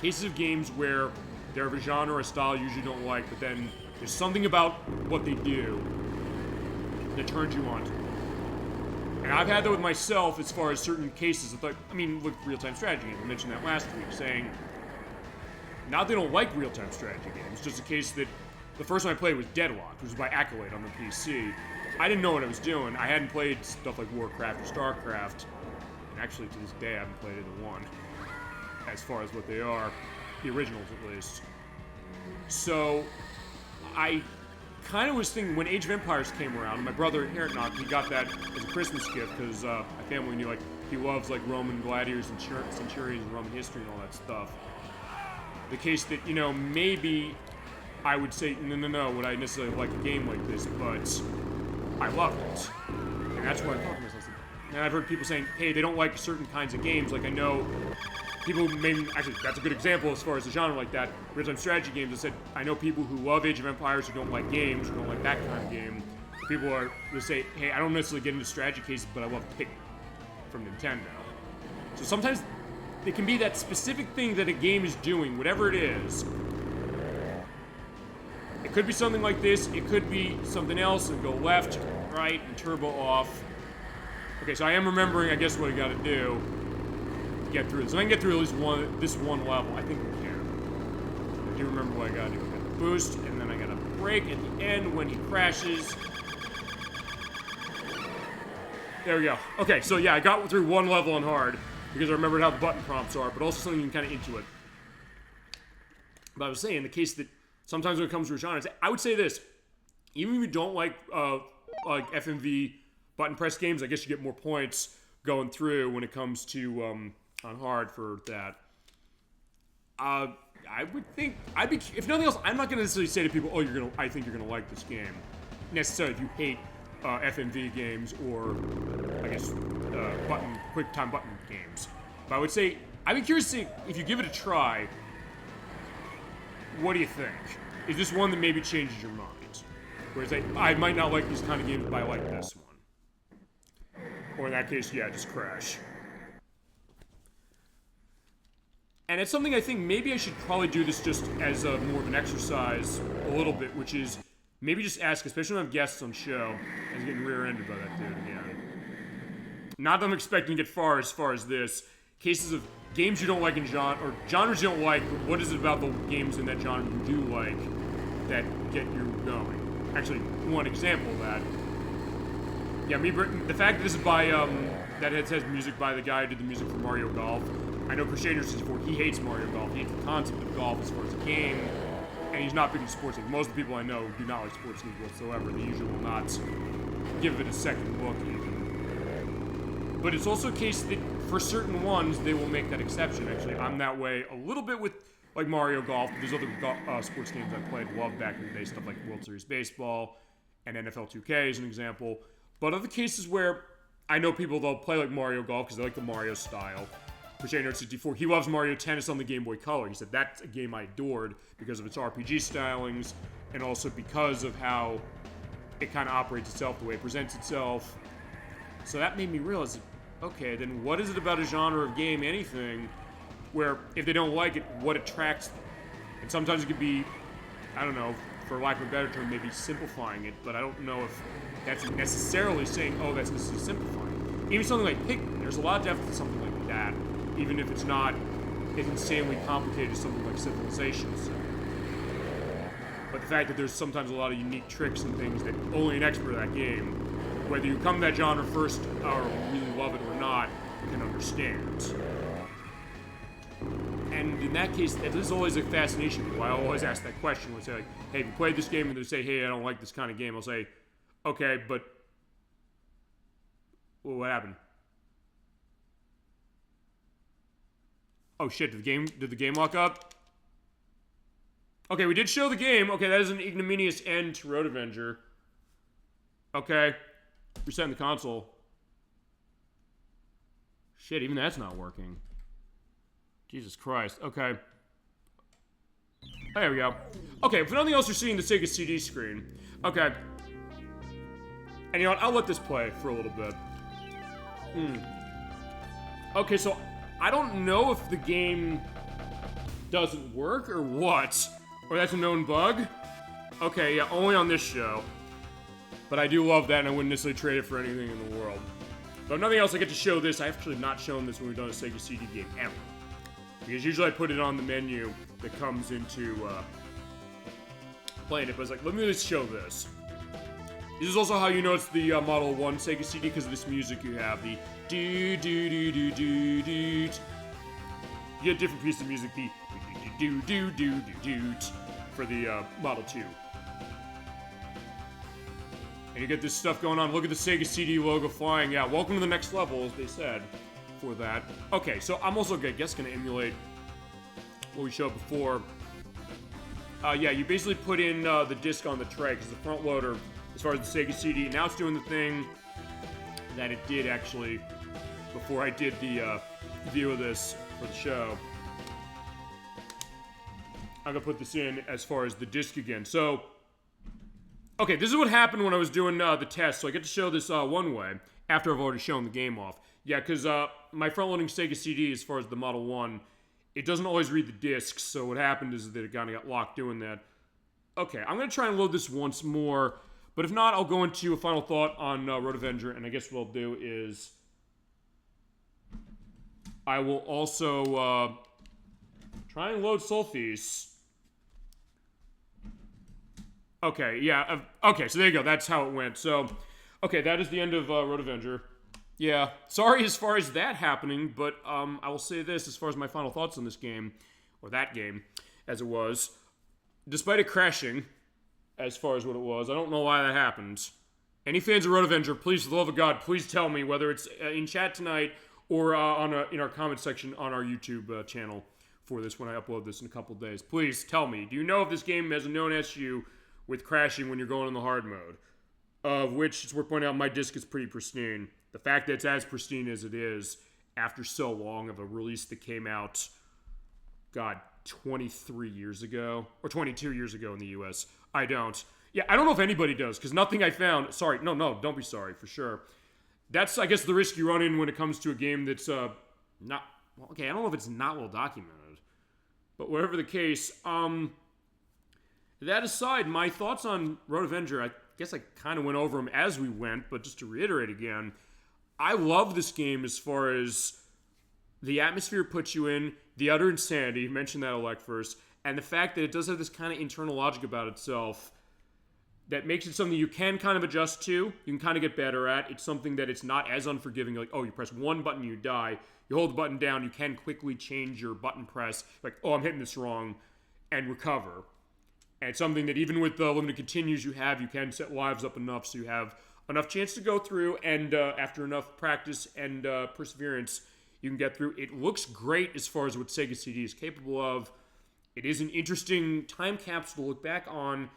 [SPEAKER 1] Cases of games where they're of a genre or a style you usually don't like, but then there's something about what they do that turns you on to it. And I've had that with myself as far as certain cases. Look, real-time strategy games. I mentioned that last week, saying, not that they don't like real-time strategy games, just a case that the first one I played was Deadlock, which was by Accolade on the PC. I didn't know what I was doing. I hadn't played stuff like Warcraft or StarCraft, and actually to this day I haven't played either one, as far as what they are, the originals at least. So, I kind of was thinking, when Age of Empires came around, my brother Herricknock, he got that as a Christmas gift, because my family knew, like, he loves, like, Roman gladiators and centurions and Roman history and all that stuff. The case that, maybe I would say, no, would I necessarily like a game like this, but I loved it. And that's why I thought to myself. And I've heard people saying, hey, they don't like certain kinds of games. Like, I know people who maybe, actually, that's a good example as far as a genre like that. Real-time strategy games, I said, I know people who love Age of Empires who don't like games, who don't like that kind of game. People are, they say, hey, I don't necessarily get into strategy cases, but I love Pikmin from Nintendo. So sometimes it can be that specific thing that a game is doing, whatever it is. It could be something like this, it could be something else, and go left, right, and turbo off. Okay, so I am remembering, I guess, what I gotta do to get through this. So I can get through at least this one level. I think we can. I do remember what I gotta do. I gotta boost, and then I gotta brake at the end when he crashes. There we go. Okay, so yeah, I got through one level on hard, because I remembered how the button prompts are, but also something you can kind of intuit. But I was saying, the case that sometimes when it comes to a genre, I would say this, even if you don't like FMV button press games, I guess you get more points going through when it comes to on hard for that. I would think, if nothing else, I'm not going to necessarily say to people, oh, I think you're going to like this game, necessarily if you hate FMV games or, I guess, quick time button games. But I would say, I'd be curious to see, if you give it a try, what do you think? Is this one that maybe changes your mind? Whereas I might not like these kind of games, but I like this one. Or in that case, yeah, just crash. And it's something I think maybe I should probably do this just as more of an exercise a little bit, which is maybe just ask, especially when I have guests on show, I was getting rear-ended by that dude again. Not that I'm expecting to get far as this. Cases of games you don't like in genre, or genres you don't like, but what is it about the games in that genre you do like that get you going? Actually, one example of that. Yeah, the fact that this is by, that it has music by the guy who did the music for Mario Golf. I know Crusader 64, he hates Mario Golf, he hates the concept of golf as far as a game, and he's not big into sports games. Most of the people I know do not like sports games whatsoever. They usually will not give it a second look even. But it's also a case that for certain ones, they will make that exception. Actually, I'm that way a little bit with like Mario Golf. There's other sports games I played, loved back in the day, stuff like World Series Baseball and NFL 2K as an example. But other cases where I know people, they'll play like Mario Golf because they like the Mario style. Crusader 64, he loves Mario Tennis on the Game Boy Color. He said that's a game I adored because of its RPG stylings and also because of how it kind of operates itself, the way it presents itself. So that made me realize, okay, then what is it about a genre of game, anything, where if they don't like it, what attracts them? And sometimes it could be, I don't know, for lack of a better term, maybe simplifying it, but I don't know if that's necessarily saying, oh, that's necessarily simplifying. Even something like Pikmin, there's a lot of depth to something like that, even if it's not as insanely complicated as something like Civilization. So. But the fact that there's sometimes a lot of unique tricks and things that only an expert of that game, whether you come to that genre first or really love it or not, can understand. And And in that case, this is always a fascination. Why I always ask that question when they say, like, hey, if you played this game and they say, hey, I don't like this kind of game, I'll say, okay, but well, what happened? Oh shit, did the game lock up? Okay, we did show the game. Okay, that is an ignominious end to Road Avenger. Okay. Resetting the console. Shit, even that's not working. Jesus Christ. Okay. There we go. Okay, if nothing else, you're seeing the Sega CD screen. Okay. And you know what? I'll let this play for a little bit. Okay, so I don't know if the game doesn't work or what. Or that's a known bug. Okay, yeah, only on this show. But I do love that, and I wouldn't necessarily trade it for anything in the world. But if nothing else, I get to show this. I've actually not shown this when we've done a Sega CD game, ever. Because usually I put it on the menu that comes into playing it. But I was like, let me just show this. This is also how you know it's the Model 1 Sega CD, because of this music you have. The do-do-do-do-do-do. You get a different piece of music, the do-do-do-do-do for the Model 2. And you get this stuff going on. Look at the Sega CD logo flying. Yeah, welcome to the next level, as they said, for that. Okay, so I'm also, I guess, going to emulate what we showed before. Yeah, you basically put in the disc on the tray, because the front loader, as far as the Sega CD, now it's doing the thing that it did, actually, before I did the view of this for the show. I'm going to put this in as far as the disc again. So, okay, this is what happened when I was doing the test. So I get to show this one way after I've already shown the game off. Yeah, because my front-loading Sega CD, as far as the Model 1, it doesn't always read the discs. So what happened is that it kind of got locked doing that. Okay, I'm going to try and load this once more. But if not, I'll go into a final thought on Road Avenger. And I guess what I'll do is I will also try and load Sol-Feace. Okay, yeah, okay, so there you go, that's how it went. So, okay, that is the end of Road Avenger. Yeah, sorry as far as that happening, but I will say this as far as my final thoughts on this game, or that game, as it was. Despite it crashing, as far as what it was, I don't know why that happened. Any fans of Road Avenger, please, for the love of God, please tell me, whether it's in chat tonight or in our comment section on our YouTube channel for this when I upload this in a couple days. Please tell me, do you know if this game has a known issue with crashing when you're going in the hard mode? Of which, it's worth pointing out, my disc is pretty pristine. The fact that it's as pristine as it is after so long of a release that came out, God, 23 years ago, or 22 years ago in the US. I don't. Yeah, I don't know if anybody does, because nothing I found, sorry, no, don't be sorry, for sure. That's, I guess, the risk you run in when it comes to a game that's not, well, okay, I don't know if it's not well documented, but whatever the case, that aside, my thoughts on Road Avenger, I guess I kind of went over them as we went, but just to reiterate again, I love this game as far as the atmosphere it puts you in, the utter insanity, you mentioned that, Alec, first, and the fact that it does have this kind of internal logic about itself that makes it something you can kind of adjust to, you can kind of get better at. It's something that it's not as unforgiving, like, oh, you press one button, you die. You hold the button down, you can quickly change your button press, like, oh, I'm hitting this wrong, and recover. And it's something that even with the limited continues you have, you can set lives up enough so you have enough chance to go through, and after enough practice and perseverance, you can get through. It looks great as far as what Sega CD is capable of. It is an interesting time capsule to look back on,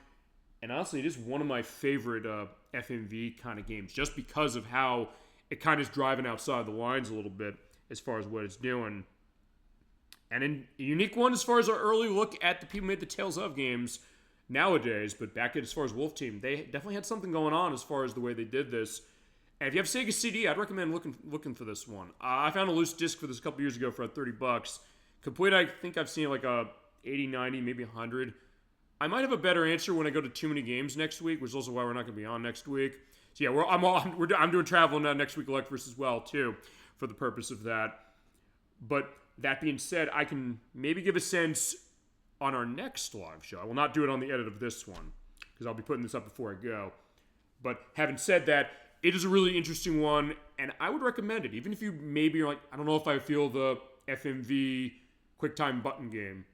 [SPEAKER 1] and honestly, it is one of my favorite FMV kind of games, just because of how it kind of is driving outside the lines a little bit as far as what it's doing. And a unique one as far as our early look at the people who made the Tales of games nowadays, but back as far as Wolf Team, they definitely had something going on as far as the way they did this. And if you have Sega CD, I'd recommend looking for this one. I found a loose disc for this a couple years ago for $30. Complete, I think I've seen like a 80, 90, maybe 100. I might have a better answer when I go to Too Many Games next week, which is also why we're not going to be on next week. So yeah, I'm doing travel next week, Electverse as well too, for the purpose of that. But that being said, I can maybe give a sense on our next live show. I will not do it on the edit of this one, because I'll be putting this up before I go. But having said that, it is a really interesting one, and I would recommend it. Even if you maybe are like, I don't know if I feel the FMV quick time button game.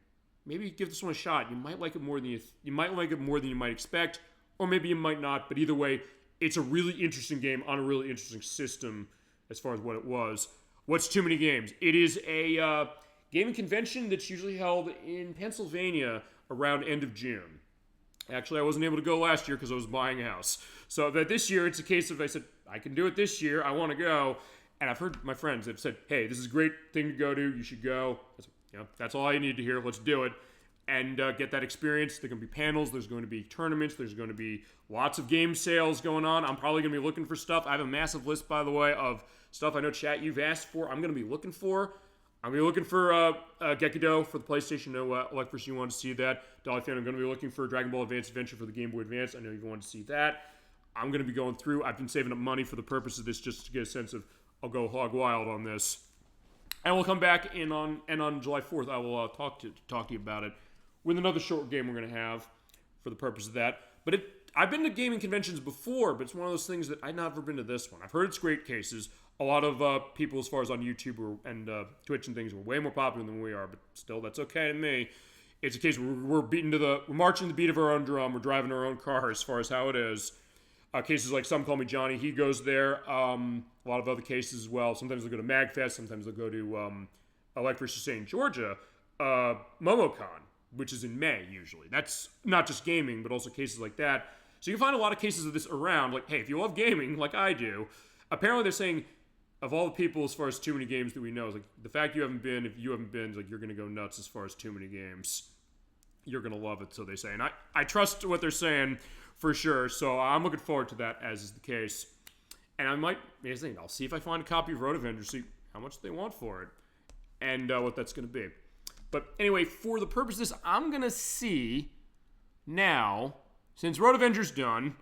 [SPEAKER 1] Maybe give this one a shot. You might like it more than you might like it more than you might expect, or maybe you might not. But either way, it's a really interesting game on a really interesting system as far as what it was. What's Too Many Games? It is a gaming convention that's usually held in Pennsylvania around end of June. Actually, I wasn't able to go last year because I was buying a house. So that this year, it's a case of I said, I can do it this year. I want to go. And I've heard my friends have said, hey, this is a great thing to go to. You should go. That's all I need to hear. Let's do it. And get that experience. There are going to be panels. There's going to be tournaments. There's going to be lots of game sales going on. I'm probably going to be looking for stuff. I have a massive list, by the way, of stuff I know, chat, you've asked for. I'm going to be looking for. I'm going to be looking for Gekido for the PlayStation. I know, Electris, you want to see that. Dolly Fan, I'm going to be looking for Dragon Ball Advance Adventure for the Game Boy Advance. I know you want to see that. I'm going to be going through. I've been saving up money for the purpose of this just to get a sense of I'll go hog wild on this. And we'll come back in on July 4th. I will talk to you about it with another short game we're going to have for the purpose of that. But I've been to gaming conventions before, but it's one of those things that I've never been to this one. I've heard it's great cases. A lot of people, as far as on YouTube and Twitch and things, were way more popular than we are, but still, that's okay to me. It's a case where we're marching the beat of our own drum. We're driving our own car as far as how it is. Cases like Some Call Me Johnny, he goes there. A lot of other cases as well. Sometimes they'll go to MagFest. Sometimes they'll go to, like for saying Georgia, MomoCon, which is in May usually. That's not just gaming, but also cases like that. So you can find a lot of cases of this around. Like, hey, if you love gaming, like I do, apparently they're saying, of all the people, as far as Too Many Games that we know, is like the fact you haven't been, if you haven't been, like you're going to go nuts as far as Too Many Games. You're going to love it, so they say. And I trust what they're saying for sure, so I'm looking forward to that, as is the case. And I'll see if I find a copy of Road Avenger, see how much they want for it, and what that's going to be. But anyway, for the purpose of this, I'm going to see now, since Road Avenger's done,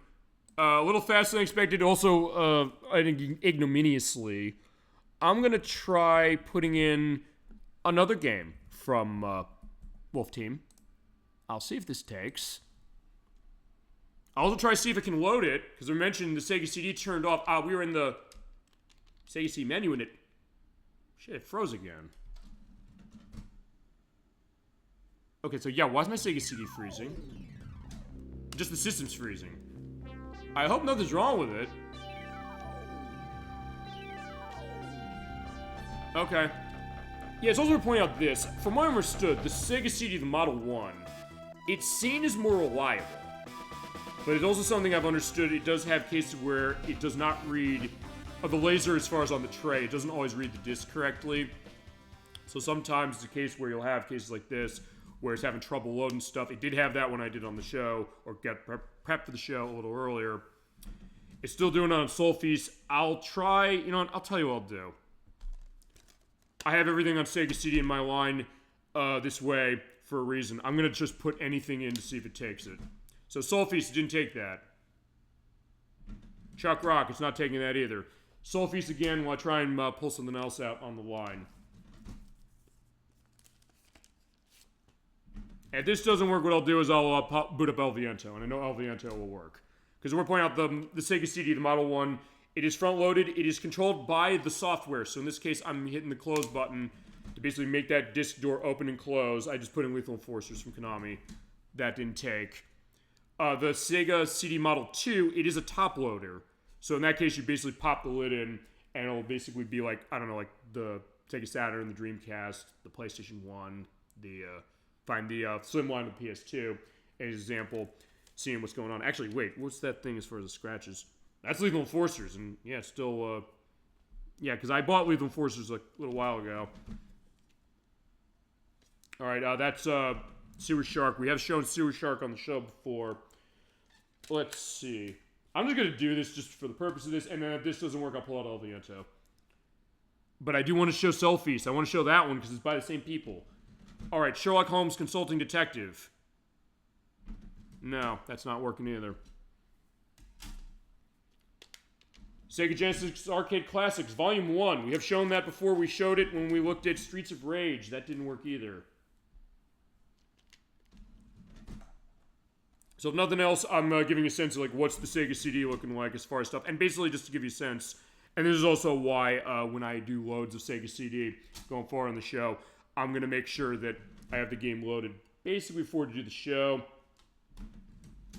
[SPEAKER 1] a little faster than expected, also I think ignominiously, I'm going to try putting in another game from Wolf Team. I'll see if this takes. I'll also try to see if I can load it, because I mentioned the Sega CD turned off. We were in the Sega CD menu and it froze again. Okay, so yeah, why is my Sega CD freezing? Just the system's freezing. I hope nothing's wrong with it. Okay. Yeah, it's also worth pointing out this. From what I understood, the Sega CD, the Model 1, it's seen as more reliable. But it's also something I've understood, it does have cases where it does not read the laser as far as on the tray. It doesn't always read the disc correctly. So sometimes it's a case where you'll have cases like this, where it's having trouble loading stuff. It did have that when I did on the show, or get prepped for the show a little earlier. It's still doing it on Sol-Feace. I'll try, I'll tell you what I'll do. I have everything on Sega CD in my line this way for a reason. I'm going to just put anything in to see if it takes it. So Sol-Feace didn't take that. Chuck Rock, it's not taking that either. Sol-Feace again, while I try and pull something else out on the line. If this doesn't work, what I'll do is I'll boot up El Viento, and I know El Viento will work. Because we're pointing out the Sega CD, the Model 1, it is front-loaded, it is controlled by the software. So in this case, I'm hitting the close button to basically make that disc door open and close. I just put in Lethal Enforcers from Konami. That didn't take. The Sega CD Model 2, it is a top loader. So in that case, you basically pop the lid in, and it'll basically be like, I don't know, like the Sega Saturn, the Dreamcast, the PlayStation 1, find the Slimline of the PS2 as an example, seeing what's going on. Actually, wait, what's that thing as far as the scratches? That's Lethal Enforcers, and yeah, still, yeah, because I bought Lethal Enforcers like a little while ago. All right, that's Sewer Shark. We have shown Sewer Shark on the show before. Let's see. I'm just going to do this just for the purpose of this, and then if this doesn't work, I'll pull out El Viento. But I do want to show Sol-Feace. I want to show that one because it's by the same people. All right, Sherlock Holmes Consulting Detective. No, that's not working either. Sega Genesis Arcade Classics, Volume 1. We have shown that before. We showed it when we looked at Streets of Rage. That didn't work either. So if nothing else, I'm giving you a sense of like what's the Sega CD looking like as far as stuff. And basically just to give you a sense, and this is also why when I do loads of Sega CD going forward on the show, I'm going to make sure that I have the game loaded basically before to do the show.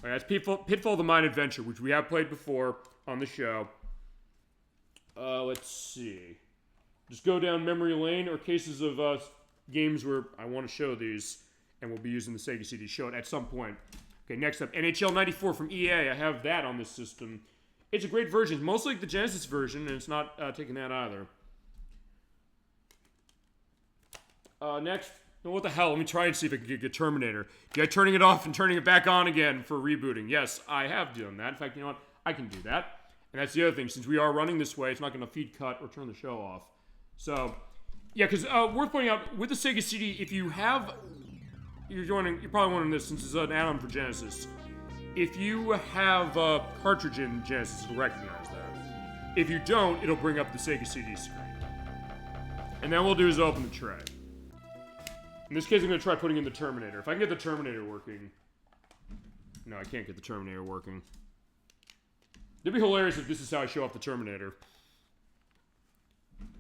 [SPEAKER 1] All right, that's Pitfall of the Mind Adventure, which we have played before on the show. Let's see. Just go down memory lane or cases of games where I want to show these, and we'll be using the Sega CD show it at some point. Okay, next up, NHL 94 from EA. I have that on this system. It's a great version. It's mostly like the Genesis version, and it's not taking that either. Next, what the hell? Let me try and see if I can get Terminator. Yeah, turning it off and turning it back on again for rebooting. Yes, I have done that. In fact, you know what? I can do that. And that's the other thing. Since we are running this way, it's not going to feed cut or turn the show off. So, yeah, because worth pointing out, with the Sega CD, if you have... You're probably wondering this since it's an add-on for Genesis. If you have a cartridge in Genesis, it'll recognize that. If you don't, it'll bring up the Sega CD screen. And then what we'll do is open the tray. In this case, I'm going to try putting in the Terminator. If I can get the Terminator working... No, I can't get the Terminator working. It'd be hilarious if this is how I show off the Terminator.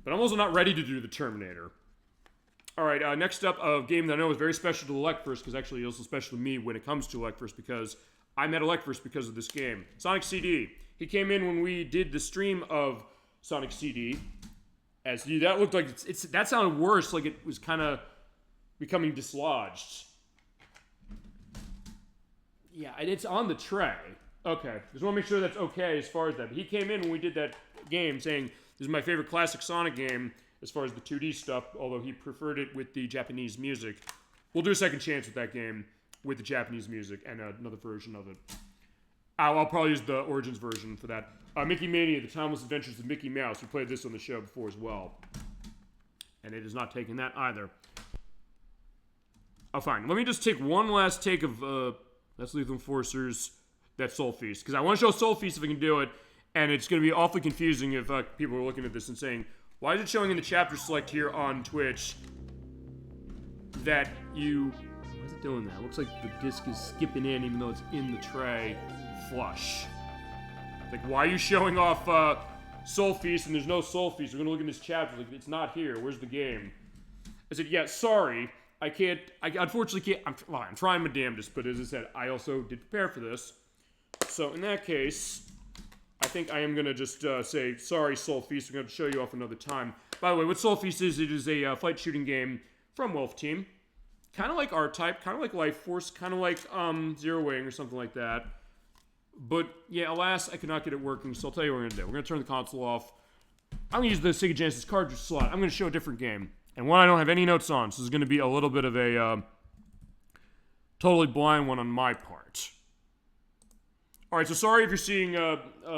[SPEAKER 1] But I'm also not ready to do the Terminator. Alright, next up, a game that I know is very special to Electverse, because actually it's also special to me when it comes to Electverse, because I met Electverse because of this game. Sonic CD. He came in when we did the stream of Sonic CD. As that looked like... that sounded worse, like it was kind of becoming dislodged. Yeah, and it's on the tray. Okay, just want to make sure that's okay as far as that. But he came in when we did that game saying, this is my favorite classic Sonic game as far as the 2D stuff, although he preferred it with the Japanese music. We'll do a second chance with that game with the Japanese music and another version of it. I'll probably use the Origins version for that. Mickey Mania, The Timeless Adventures of Mickey Mouse. We played this on the show before as well. And it is not taking that either. Oh, fine. Let me just take one last take of That's Lethal Enforcers, that's Sol-Feace. Because I want to show Sol-Feace if I can do it, and it's going to be awfully confusing if people are looking at this and saying, why is it showing in the chapter select here on Twitch that you... Why is it doing that? It looks like the disc is skipping in even though it's in the tray flush. Like, why are you showing off Sol-Feace and there's no Sol-Feace? We're going to look in this chapter. Like, it's not here. Where's the game? I said, yeah, sorry. I unfortunately can't... I'm trying my damnedest, but as I said, I also did prepare for this. So, in that case... I think I am going to just say, sorry, Sol-Feace, I'm going to show you off another time. By the way, what Sol-Feace is, it is a flight shooting game from Wolf Team. Kind of like R-Type, kind of like Life Force, kind of like Zero Wing or something like that. But, yeah, alas, I could not get it working, so I'll tell you what we're going to do. We're going to turn the console off. I'm going to use the Sega Genesis cartridge slot. I'm going to show a different game. And one I don't have any notes on, so this is going to be a little bit of a totally blind one on my part. Alright, so sorry if you're seeing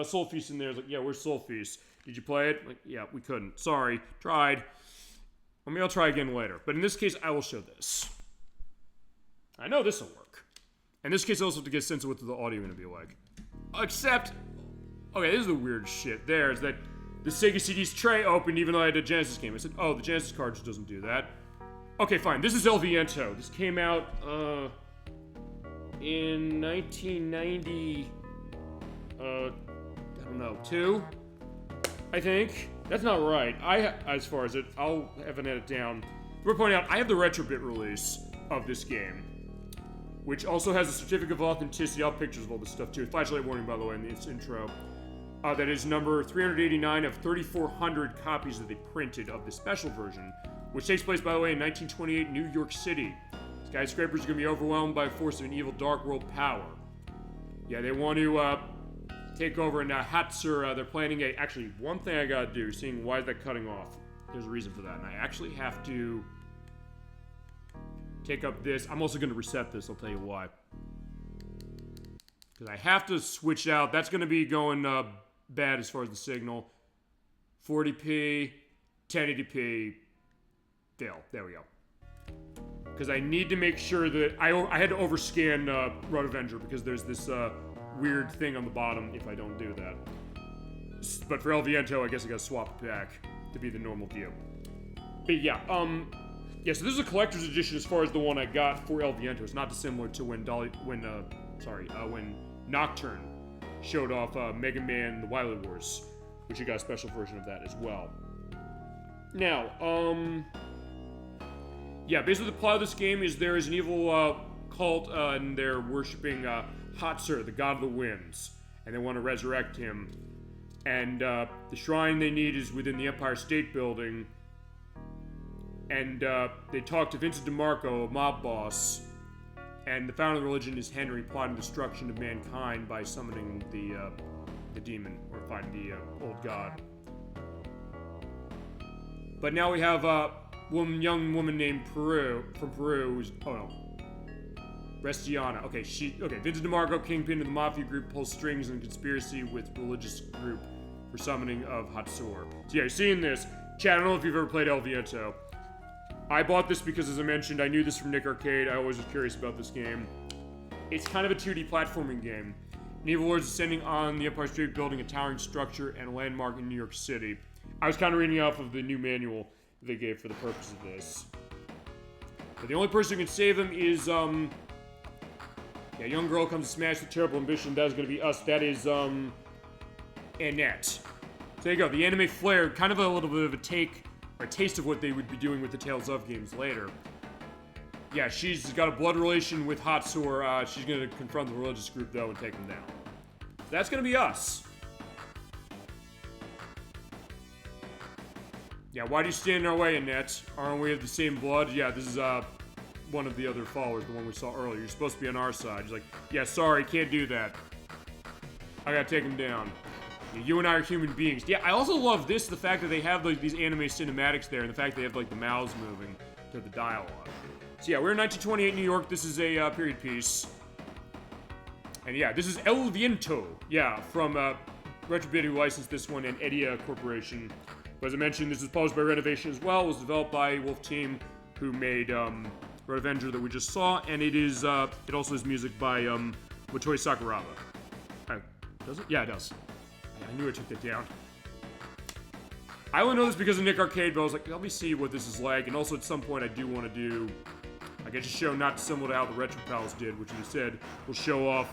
[SPEAKER 1] Sol-Feace in there. It's like, yeah, where's Sol-Feace? Did you play it? Like, yeah, we couldn't. Sorry. Tried. Well, maybe I'll try again later. But in this case, I will show this. I know this will work. In this case, I also have to get a sense of what the audio is going to be like. Except... Okay, this is the weird shit there, is that the Sega CD's tray opened even though I had a Genesis game. I said, oh, the Genesis cartridge doesn't do that. Okay, fine. This is El Viento. This came out, in 1990... I don't know, 2? I think. That's not right. As far as it, I'll have an edit down. We're pointing out, I have the Retrobit release of this game, which also has a certificate of authenticity. I'll have pictures of all this stuff too. Flashlight warning, by the way, in its intro. That is number 389 of 3,400 copies that they printed of the special version, which takes place, by the way, in 1928 New York City. Skyscrapers are going to be overwhelmed by a force of an evil dark world power. Yeah, they want to take over, and Hatsur, they're planning a... Actually, one thing I gotta do, seeing why is that cutting off. There's a reason for that, and I actually have to take up this. I'm also going to reset this, I'll tell you why. Because I have to switch out. That's going to be going bad as far as the signal. 40p, 1080p, fail. There we go. Because I need to make sure that... I had to overscan Road Avenger because there's this weird thing on the bottom if I don't do that. But for El Viento, I guess I gotta swap it back to be the normal view. But yeah, yeah, so this is a collector's edition as far as the one I got for El Viento. It's not dissimilar to when when Nocturne showed off Mega Man The Wily Wars, which you got a special version of that as well. Now, yeah, basically the plot of this game is there is an evil cult, and they're worshipping Hatsur, the god of the winds, and they want to resurrect him. And the shrine they need is within the Empire State Building. And they talk to Vincent DeMarco, a mob boss, and the founder of the religion is Henry, plotting destruction of mankind by summoning the demon, or fighting the old god. But now we have a young woman named Peru, from Peru, who's, oh no, Restiana. Okay, Vincent DeMarco, kingpin of the mafia group, pulls strings in a conspiracy with religious group for summoning of Hatsur. So yeah, you're seeing this. Chat, I don't know if you've ever played El Viento. I bought this because, as I mentioned, I knew this from Nick Arcade. I always was curious about this game. It's kind of a 2D platforming game. An evil lord is descending on the Empire State Building, a towering structure, and a landmark in New York City. I was kind of reading off of the new manual they gave for the purpose of this. But the only person who can save him is, a young girl comes to smash with terrible ambition. That is going to be us. That is, Annette. So there you go. The anime flair, kind of a little bit of a take, or a taste of what they would be doing with the Tales of games later. Yeah, she's got a blood relation with Hatsur. She's going to confront the religious group, though, and take them down. So that's going to be us. Yeah, why do you stand in our way, Annette? Aren't we of the same blood? Yeah, this is, one of the other followers, the one we saw earlier. You're supposed to be on our side. He's like, yeah, sorry, can't do that. I gotta take him down. Yeah, you and I are human beings. Yeah, I also love this, the fact that they have like, these anime cinematics there, and the fact they have like the mouths moving to the dialogue. So yeah, we're in 1928 New York. This is a period piece. And yeah, this is El Viento. Yeah, from Retrobit, who licensed this one, and Edia Corporation. But as I mentioned, this was published by Renovation as well. It was developed by Wolf Team, who made Road Avenger that we just saw, and it is it also has music by Motoi Sakuraba. Does it? Yeah, it does. I knew I took that down. I only know this because of Nick Arcade, but I was like, let me see what this is like. And also at some point I do want to do, I guess, a show not similar to how the Retro Pals did, which they said will show off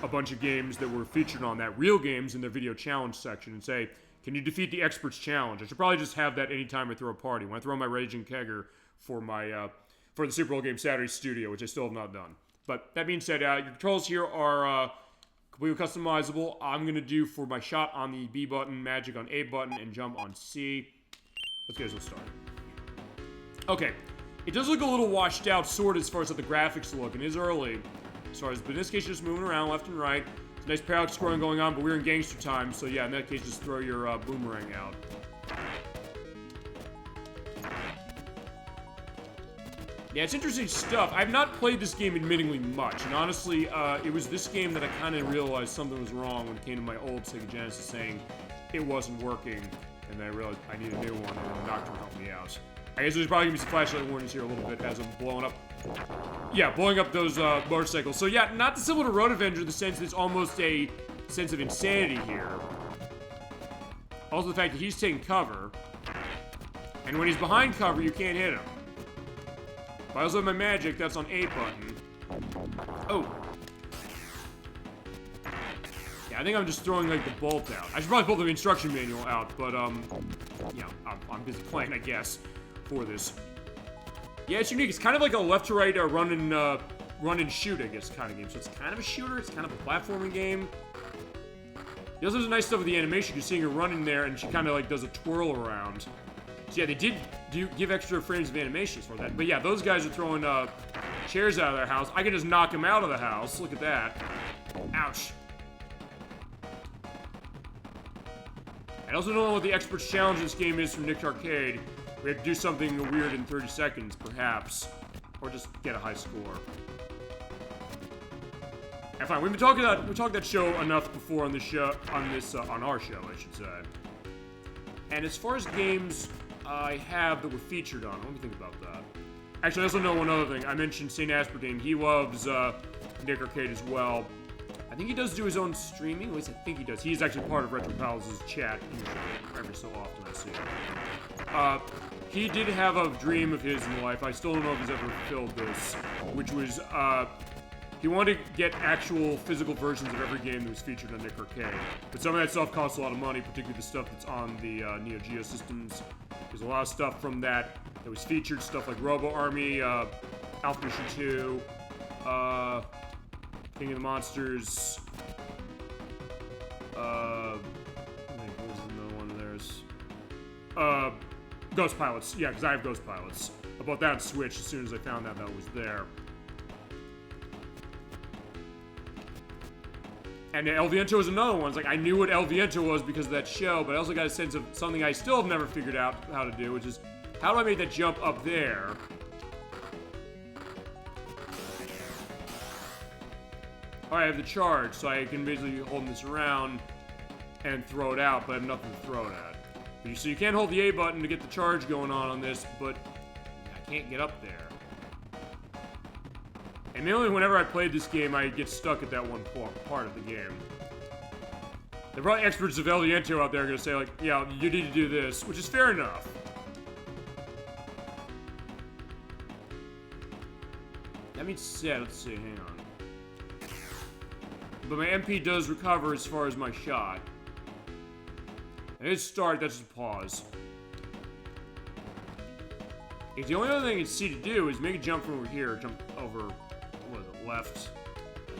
[SPEAKER 1] a bunch of games that were featured on that, real games, in their video challenge section, and say, can you defeat the Experts Challenge? I should probably just have that anytime I throw a party. When I throw my Raging Kegger for my for the Super Bowl Game Saturday studio, which I still have not done. But that being said, your controls here are completely customizable. I'm going to do for my shot on the B button, magic on A button, and jump on C. Let's get this started. Okay, it does look a little washed out, sort of, as far as how the graphics look, and it is early. As far as, but in this case, just moving around left and right. It's a nice parallax scrolling going on, but we're in gangster time, so yeah, in that case, just throw your boomerang out. Yeah, it's interesting stuff. I've not played this game admittingly much, and honestly, it was this game that I kind of realized something was wrong when it came to my old Sega Genesis saying it wasn't working, and then I realized I need a new one, and the doctor helped me out. I guess there's probably gonna be some flashlight warnings here a little bit as I'm blowing up. Yeah, blowing up those motorcycles. So yeah, not dissimilar to Road Avenger in the sense that it's almost a sense of insanity here. Also the fact that he's taking cover, and when he's behind cover, you can't hit him. If I also have my magic, that's on A button. Oh. Yeah, I think I'm just throwing, like, the bolt out. I should probably pull the instruction manual out, but, yeah, I'm busy playing, I guess, for this. Yeah, it's unique. It's kind of like a left-to-right run and shoot, I guess, kind of game. So it's kind of a shooter. It's kind of a platforming game. He also has nice stuff with the animation. You're seeing her running there, and she kind of, like, does a twirl around. So yeah, they did give extra frames of animations for that. But yeah, those guys are throwing chairs out of their house. I can just knock them out of the house. Look at that. Ouch. I also don't know what the Experts Challenge in this game is from Nick Arcade. We have to do something weird in 30 seconds, perhaps. Or just get a high score. And fine, we talked that show enough before on this show, on our show, I should say. And as far as games I have that were featured on, let me think about that. Actually, I also know one other thing. I mentioned St. Asperdine. He loves Nick Arcade as well. I think he does do his own streaming. At least I think he does. He's actually part of Retro Pals' chat every so often, I see. He did have a dream of his in life. I still don't know if he's ever fulfilled this, which was he wanted to get actual physical versions of every game that was featured on Nick Arcade. But some of that stuff costs a lot of money, particularly the stuff that's on the Neo Geo systems. There's a lot of stuff from that was featured, stuff like Robo Army, Alpha Mission 2, King of the Monsters, I think what was another one of theirs? Ghost Pilots. Yeah, because I have Ghost Pilots. I bought that on Switch as soon as I found out that was there. And El Viento was another one. It's like, I knew what El Viento was because of that show, but I also got a sense of something I still have never figured out how to do, which is, how do I make that jump up there? Oh, I have the charge, so I can basically hold this around and throw it out, but I have nothing to throw it at. So you can't hold the A button to get the charge going on this, but I can't get up there. And mainly whenever I played this game, I get stuck at that one part of the game. There are probably experts of El Viento out there going to say, like, yeah, you need to do this, which is fair enough. That being said, let's see, hang on. But my MP does recover as far as my shot. And his start, that's just pause. If the only other thing I can see to do is make a jump from over here, jump over, what is it, left?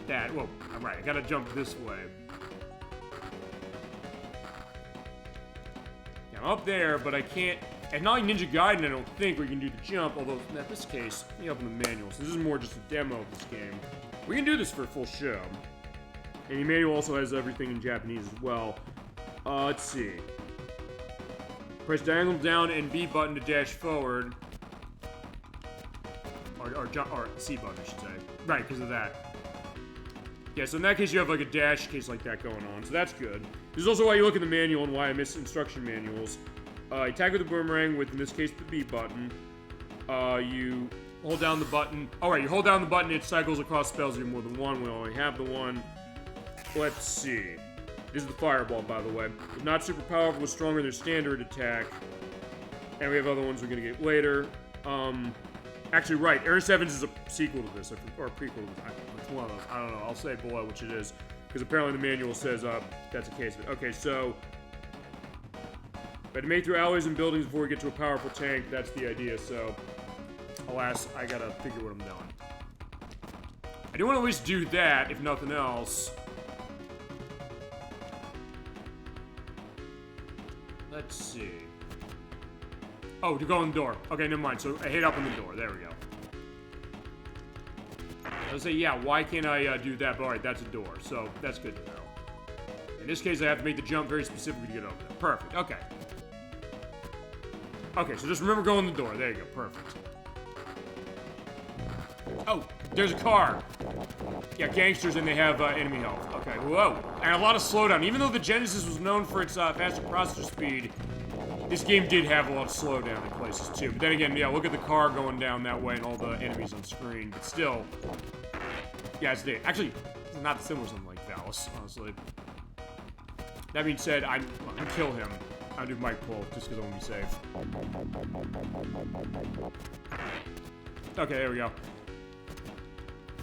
[SPEAKER 1] That, well, alright, I gotta jump this way. Yeah, I'm up there, but I can't, and not like Ninja Gaiden, I don't think, where you can do the jump, although in this case, let me open the manual, so this is more just a demo of this game. We can do this for a full show. And the manual also has everything in Japanese as well. Let's see. Press diagonal down and B button to dash forward. Or C button, I should say. Right, because of that. Yeah, so in that case, you have like a dash case like that going on, so that's good. This is also why you look at the manual and why I miss instruction manuals. Attack with the boomerang with, in this case, the B button. You hold down the button. Alright, you hold down the button, it cycles across spells. You have more than one. We only have the one. Let's see. This is the fireball, by the way. It's not super powerful, it's stronger than their standard attack. And we have other ones we're gonna get later. Actually, right. Air 7 is a sequel to this, or a prequel to this. It's one of those. I don't know. I'll say below which it is. Because apparently the manual says that's a case of it. Okay, so... But to make through alleyways and buildings before we get to a powerful tank, that's the idea, so... Alas, I gotta figure what I'm doing. I do want to at least do that, if nothing else. Let's see. Oh, to go in the door. Okay, never mind. So I hit up on the door. There we go. I was say, yeah, why can't I do that? But alright, that's a door. So that's good to know. In this case, I have to make the jump very specifically to get over there. Perfect. Okay. Okay, so just remember going in the door. There you go. Perfect. Oh, there's a car. Yeah, gangsters and they have enemy health. Okay, whoa. And a lot of slowdown. Even though the Genesis was known for its faster processor speed, this game did have a lot of slowdown in places too. But then again, yeah, look at the car going down that way and all the enemies on screen. But still, yeah, it's actually it's not similar to something like Dallas, honestly. That being said, I'm gonna kill him. I'll do Mike pull just because I want to be safe. Okay, there we go.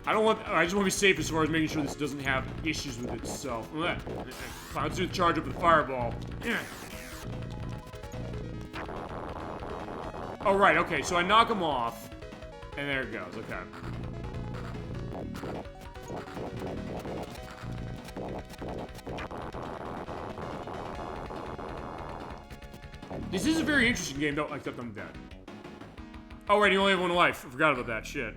[SPEAKER 1] I just want to be safe as far as making sure this doesn't have issues with itself. Fine, let's do the charge up with the fireball. Oh, right, okay, so I knock him off. And there it goes, okay. This is a very interesting game, though, except I'm dead. Oh, right, you only have one life. I forgot about that, shit.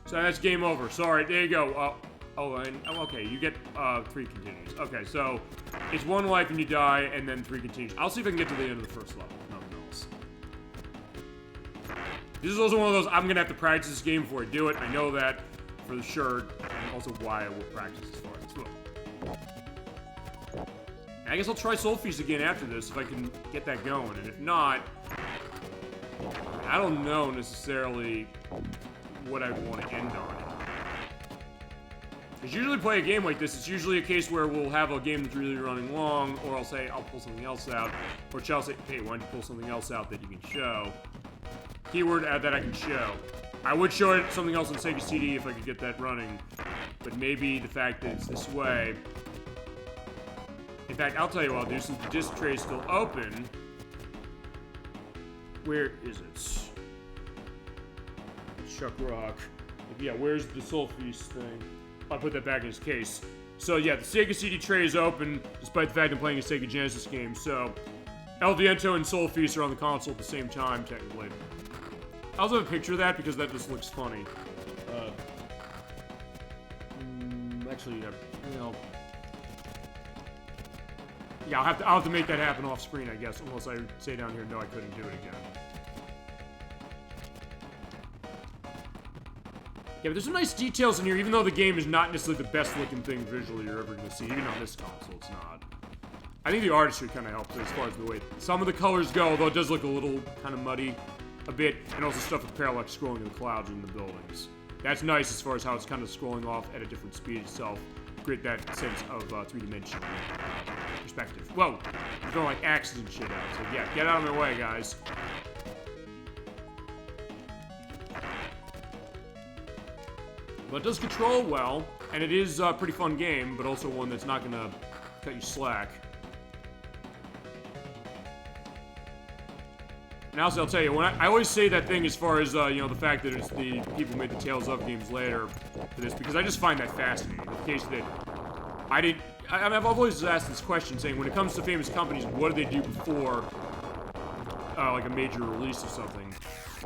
[SPEAKER 1] So that's game over. Sorry, there you go. Okay, you get 3 continues. Okay, so it's 1 life and you die, and then 3 continues. I'll see if I can get to the end of the first level, if nothing else. This is also one of those, I'm gonna have to practice this game before I do it. I know that for sure, and also why I will practice as far as well. I guess I'll try Sol-Feace again after this, if I can get that going, and if not, I don't know necessarily what I want to end on. Because usually play a game like this, it's usually a case where we'll have a game that's really running long, or I'll say, I'll pull something else out, or Chell say, hey, why don't you pull something else out that you can show? Keyword, that I can show. I would show it something else on Sega CD if I could get that running, but maybe the fact that it's this way. In fact, I'll tell you what I'll do, since the disc tray is still open. Where is it? Chuck Rock. Yeah, where's the Sol-Feace thing? I'll put that back in his case. So yeah, the Sega CD tray is open, despite the fact I'm playing a Sega Genesis game, so Viento and Sol-Feace are on the console at the same time, technically. I also have a picture of that because that just looks funny. Actually, you know... Yeah, I'll have to make that happen off screen, I guess, unless I say down here, no, I couldn't do it again. Yeah, but there's some nice details in here, even though the game is not necessarily the best looking thing visually you're ever going to see. Even on this console, it's not. I think the artistry kind of helps as far as the way some of the colors go, although it does look a little kind of muddy a bit, and also stuff with parallax scrolling in the clouds and the buildings. That's nice as far as how it's kind of scrolling off at a different speed itself. Create that sense of three-dimensional perspective. Whoa! There's no like axes and shit out, so yeah, get out of my way, guys. But it does control well, and it is a pretty fun game, but also one that's not gonna cut you slack. And also, I'll tell you, when I always say that thing as far as, you know, the fact that it's the people who made the Tales of games later for this, because I just find that fascinating. In the case that I've always asked this question, saying, when it comes to famous companies, what did they do before, like a major release of something?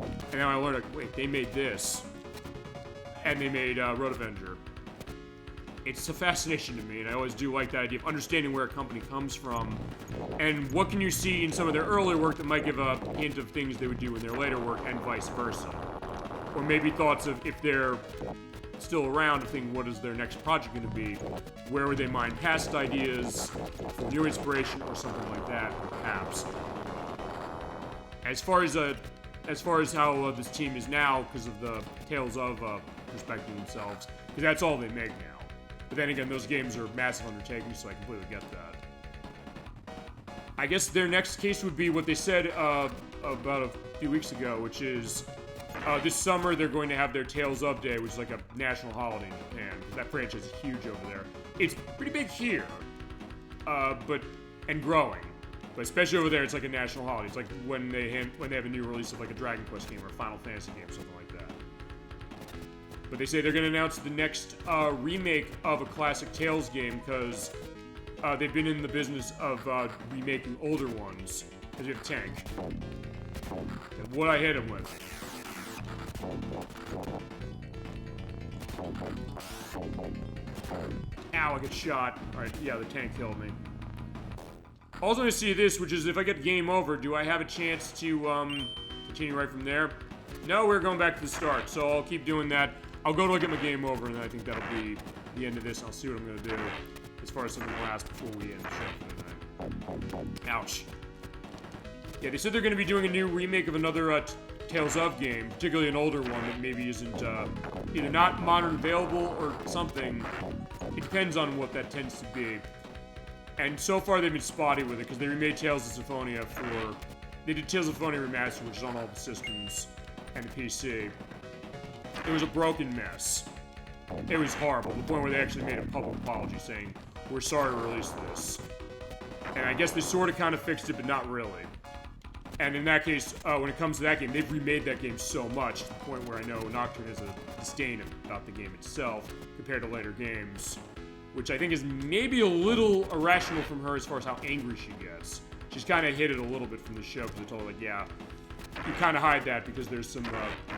[SPEAKER 1] And then I learned, like, wait, they made this. And they made Road Avenger. It's a fascination to me, and I always do like the idea of understanding where a company comes from, and what can you see in some of their earlier work that might give a hint of things they would do in their later work, and vice versa. Or maybe thoughts of, if they're still around, to think, what is their next project going to be? Where would they mine past ideas for new inspiration, or something like that, perhaps. As far as how this team is now, because of the Tales of perspective themselves, because that's all they make now. But then again, those games are massive undertakings, so I completely get that. I guess their next case would be what they said about a few weeks ago, which is this summer they're going to have their Tales of Day, which is like a national holiday in Japan, because that franchise is huge over there. It's pretty big here, and growing. But especially over there, it's like a national holiday. It's like when they have a new release of like a Dragon Quest game or a Final Fantasy game, something like that. But they say they're going to announce the next remake of a classic Tales game, because they've been in the business of remaking older ones. Because you have a tank. And what I hit him with. Ow, I get shot. Alright, yeah, the tank killed me. Also, I see this, which is if I get game over, do I have a chance to continue right from there? No, we're going back to the start, so I'll keep doing that. I'll go to look at my game over, and I think that'll be the end of this. I'll see what I'm going to do as far as something last before we end the show for tonight. Ouch. Yeah, they said they're going to be doing a new remake of another Tales of game, particularly an older one that maybe isn't either not modern available or something. It depends on what that tends to be. And so far they've been spotty with it, because they remade Tales of Symphonia for... They did Tales of Symphonia Remastered, which is on all the systems and the PC. It was a broken mess. It was horrible, to the point where they actually made a public apology saying, we're sorry to release this. And I guess they sort of kind of fixed it, but not really. And in that case, when it comes to that game, they've remade that game so much, to the point where I know Nocturne has a disdain about the game itself, compared to later games. Which I think is maybe a little irrational from her as far as how angry she gets. She's kind of hit it a little bit from the show, because I told her, like, yeah, you kind of hide that because there's some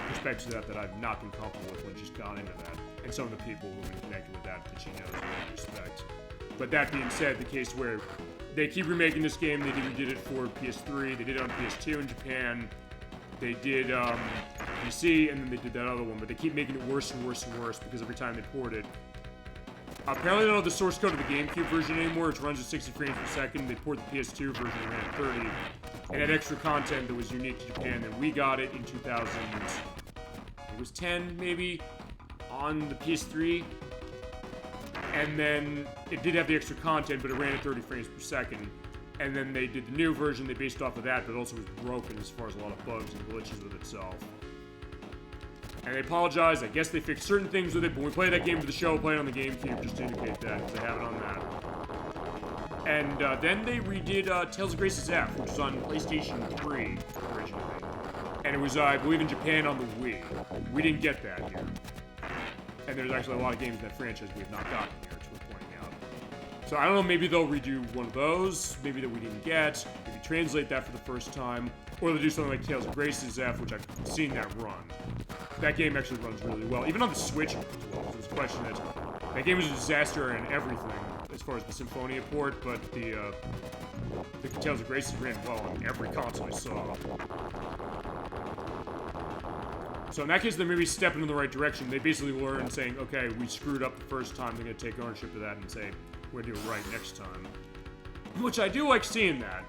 [SPEAKER 1] perspectives of that I've not been comfortable with when she's gone into that. And some of the people who have been connected with that she knows in that respect. But that being said, the case where they keep remaking this game, they did it for PS3, they did it on PS2 in Japan, they did PC, and then they did that other one, but they keep making it worse and worse and worse, because every time they port it, apparently they don't have the source code of the GameCube version anymore, which runs at 60 frames per second. They ported the PS2 version and ran at 30, and had extra content that was unique to Japan. And we got it in 2010, maybe, on the PS3. And then it did have the extra content, but it ran at 30 frames per second. And then they did the new version, they based off of that, but it also was broken as far as a lot of bugs and glitches with itself. And they apologized. I guess they fixed certain things with it, but when we played that game for the show, we played it on the GameCube, just to indicate that, because they have it on that. And then they redid Tales of Grace's F, which was on PlayStation 3 originally. And it was, I believe, in Japan on the Wii. We didn't get that here. And there's actually a lot of games in that franchise we have not gotten here, which we're pointing out. So I don't know, maybe they'll redo one of those, maybe that we didn't get, maybe translate that for the first time, or they'll do something like Tales of Grace's F, which I've seen that run. That game actually runs really well, even on the Switch as well. There was a question that game was a disaster and everything, as far as the Symphonia port, but the Tales of Grace's ran well on every console I saw. So in that case, they're maybe stepping in the right direction. They basically learned saying, okay, we screwed up the first time. They're going to take ownership of that and say, we're going to do it right next time. Which I do like seeing that.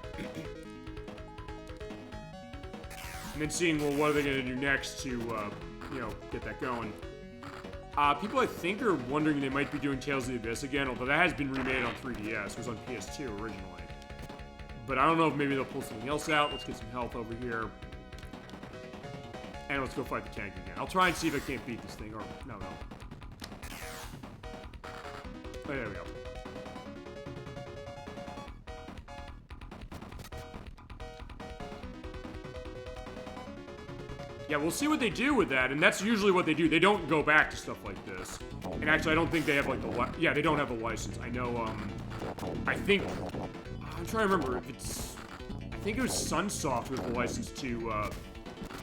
[SPEAKER 1] And then seeing, well, what are they going to do next to, you know, get that going. People, I think, are wondering they might be doing Tales of the Abyss again, although that has been remade on 3DS. It was on PS2 originally. But I don't know if maybe they'll pull something else out. Let's get some health over here. And let's go fight the tank again. I'll try and see if I can't beat this thing, or... No. Oh, there we go. Yeah, we'll see what they do with that, and that's usually what they do. They don't go back to stuff like this. And actually, I don't think they have, like, the... Yeah, they don't have a license. I know, I think... I'm trying to remember if it's... I think it was Sunsoft with the license to,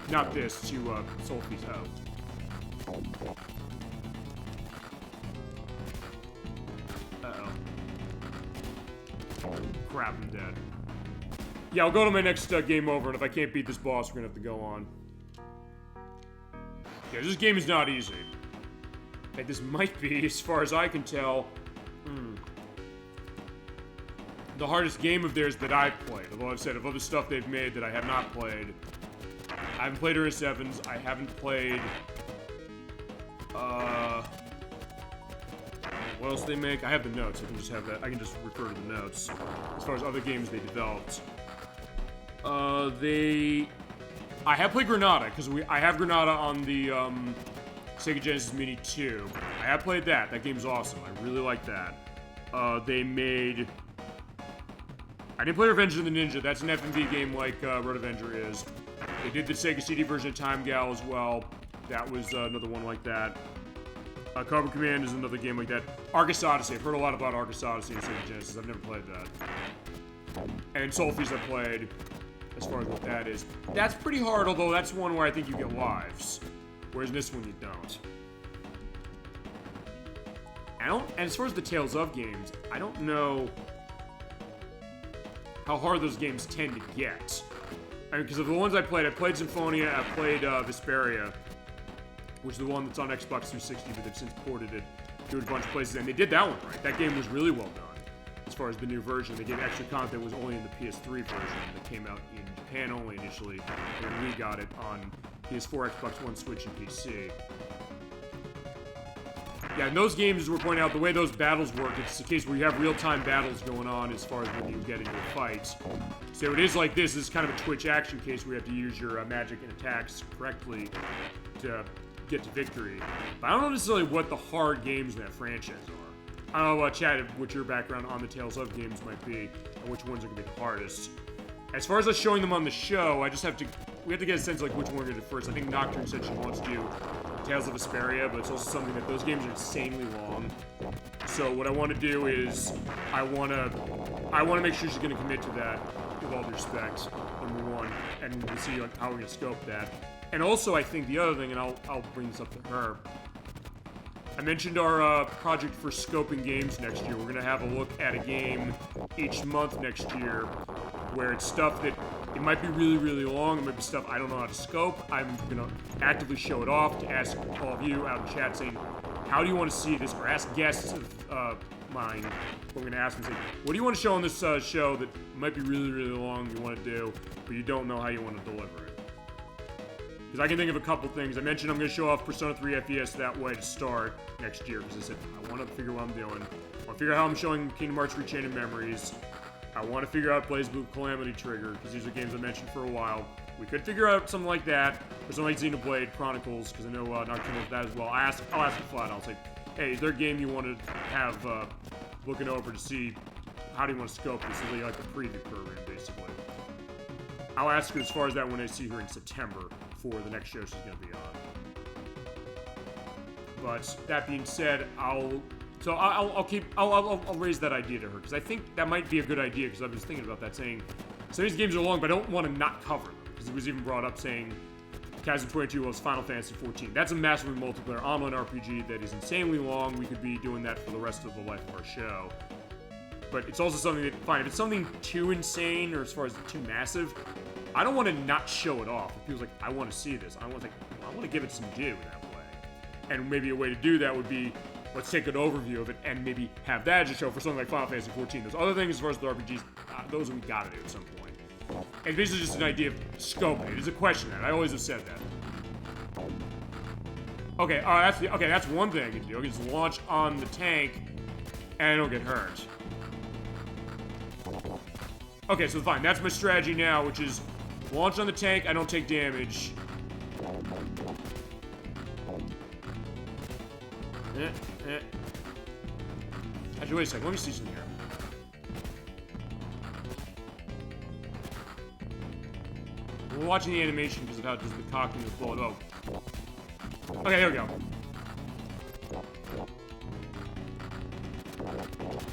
[SPEAKER 1] not this, to, Sol-Feace. Uh-oh. Crap, I'm dead. Yeah, I'll go to my next game over, and if I can't beat this boss, we're gonna have to go on. Yeah, this game is not easy. Like, this might be, as far as I can tell, the hardest game of theirs that I've played. Although I've said of other stuff they've made that I have not played. I haven't played Ernest Evans. I haven't played, what else they make? I have the notes. I can just have that. I can just refer to the notes. As far as other games they developed. I have played Granada, because I have Granada on the, Sega Genesis Mini 2. I have played that. That game's awesome. I really like that. They made... I didn't play Revenge of the Ninja. That's an FMV game like Road Avenger is. They did the Sega CD version of Time Gal as well. That was another one like that. Cobra Command is another game like that. Argus Odyssey. I've heard a lot about Argus Odyssey and Sega Genesis. I've never played that. And Sol-Feace I played, as far as what that is. That's pretty hard, although that's one where I think you get lives. Whereas in this one you don't. And as far as the Tales of games, I don't know how hard those games tend to get. I mean, because of the ones I played Symphonia, I played Vesperia, which is the one that's on Xbox 360, but they've since ported it to a bunch of places, and they did that one right. That game was really well done. As far as the new version, they gave extra content that was only in the PS3 version that came out in Japan only initially, and we got it on PS4, Xbox One, Switch, and PC. Yeah, and those games, as we're pointing out, the way those battles work, it's a case where you have real-time battles going on as far as when you get into a fight. So it is like this. This is kind of a Twitch action case where you have to use your magic and attacks correctly to get to victory. But I don't know necessarily what the hard games in that franchise are. I don't know, Chad, what your background on the Tales of games might be, and which ones are going to be the hardest. As far as us showing them on the show, we have to get a sense, like, which one we're going to do first. I think Nocturne said she wants to do Tales of Vesperia, but it's also something that those games are insanely long. So what I want to do is, I want to make sure she's going to commit to that, with all due respect, number one, and we'll see how we're going to scope that. And also, I think the other thing, and I'll bring this up to her, I mentioned our project for scoping games next year. We're going to have a look at a game each month next year, where it's stuff that, it might be really, really long, it might be stuff I don't know how to scope. I'm going to actively show it off to ask all of you out in chat saying, how do you want to see this? Or ask guests of mine. We're going to ask them, say, what do you want to show on this show that might be really, really long you want to do, but you don't know how you want to deliver it? Because I can think of a couple things. I mentioned I'm going to show off Persona 3 FES that way to start next year, because I said, I want to figure what I'm doing. I want to figure out how I'm showing Kingdom Hearts Rechained Memories. I want to figure out BlazBlue Calamity Trigger, because these are games I mentioned for a while. We could figure out something like that, or something like Xenoblade Chronicles, because I know Narc came up with that as well. I'll ask him flat. I'll say, hey, is there a game you want to have looking over to see how do you want to scope this? Is like a preview program, basically. I'll ask her as far as that when I see her in September for the next show she's going to be on. But that being said, I'll raise that idea to her, because I think that might be a good idea, because I was thinking about that, saying some of these games are long, but I don't want to not cover them, because it was even brought up saying Chasm 22 was Final Fantasy 14. That's a massively multiplayer online RPG that is insanely long. We could be doing that for the rest of the life of our show. But it's also something that, fine, if it's something too insane, or as far as too massive, I don't want to not show it off. If people's like, I want to see this, I want to give it some due in that way. And maybe a way to do that would be, let's take an overview of it and maybe have that as a show for something like Final Fantasy 14. Those other things, as far as the RPGs, those we gotta do at some point. It's basically just an idea of scoping. It is a question that I always have said that. Okay, that's one thing I can do. I can just launch on the tank and I don't get hurt. Okay, so fine. That's my strategy now, which is launch on the tank. I don't take damage. Actually, wait a second. Let me see something here. We're watching the animation because of how it does the cocking of the bullet. Oh. Okay, there we go.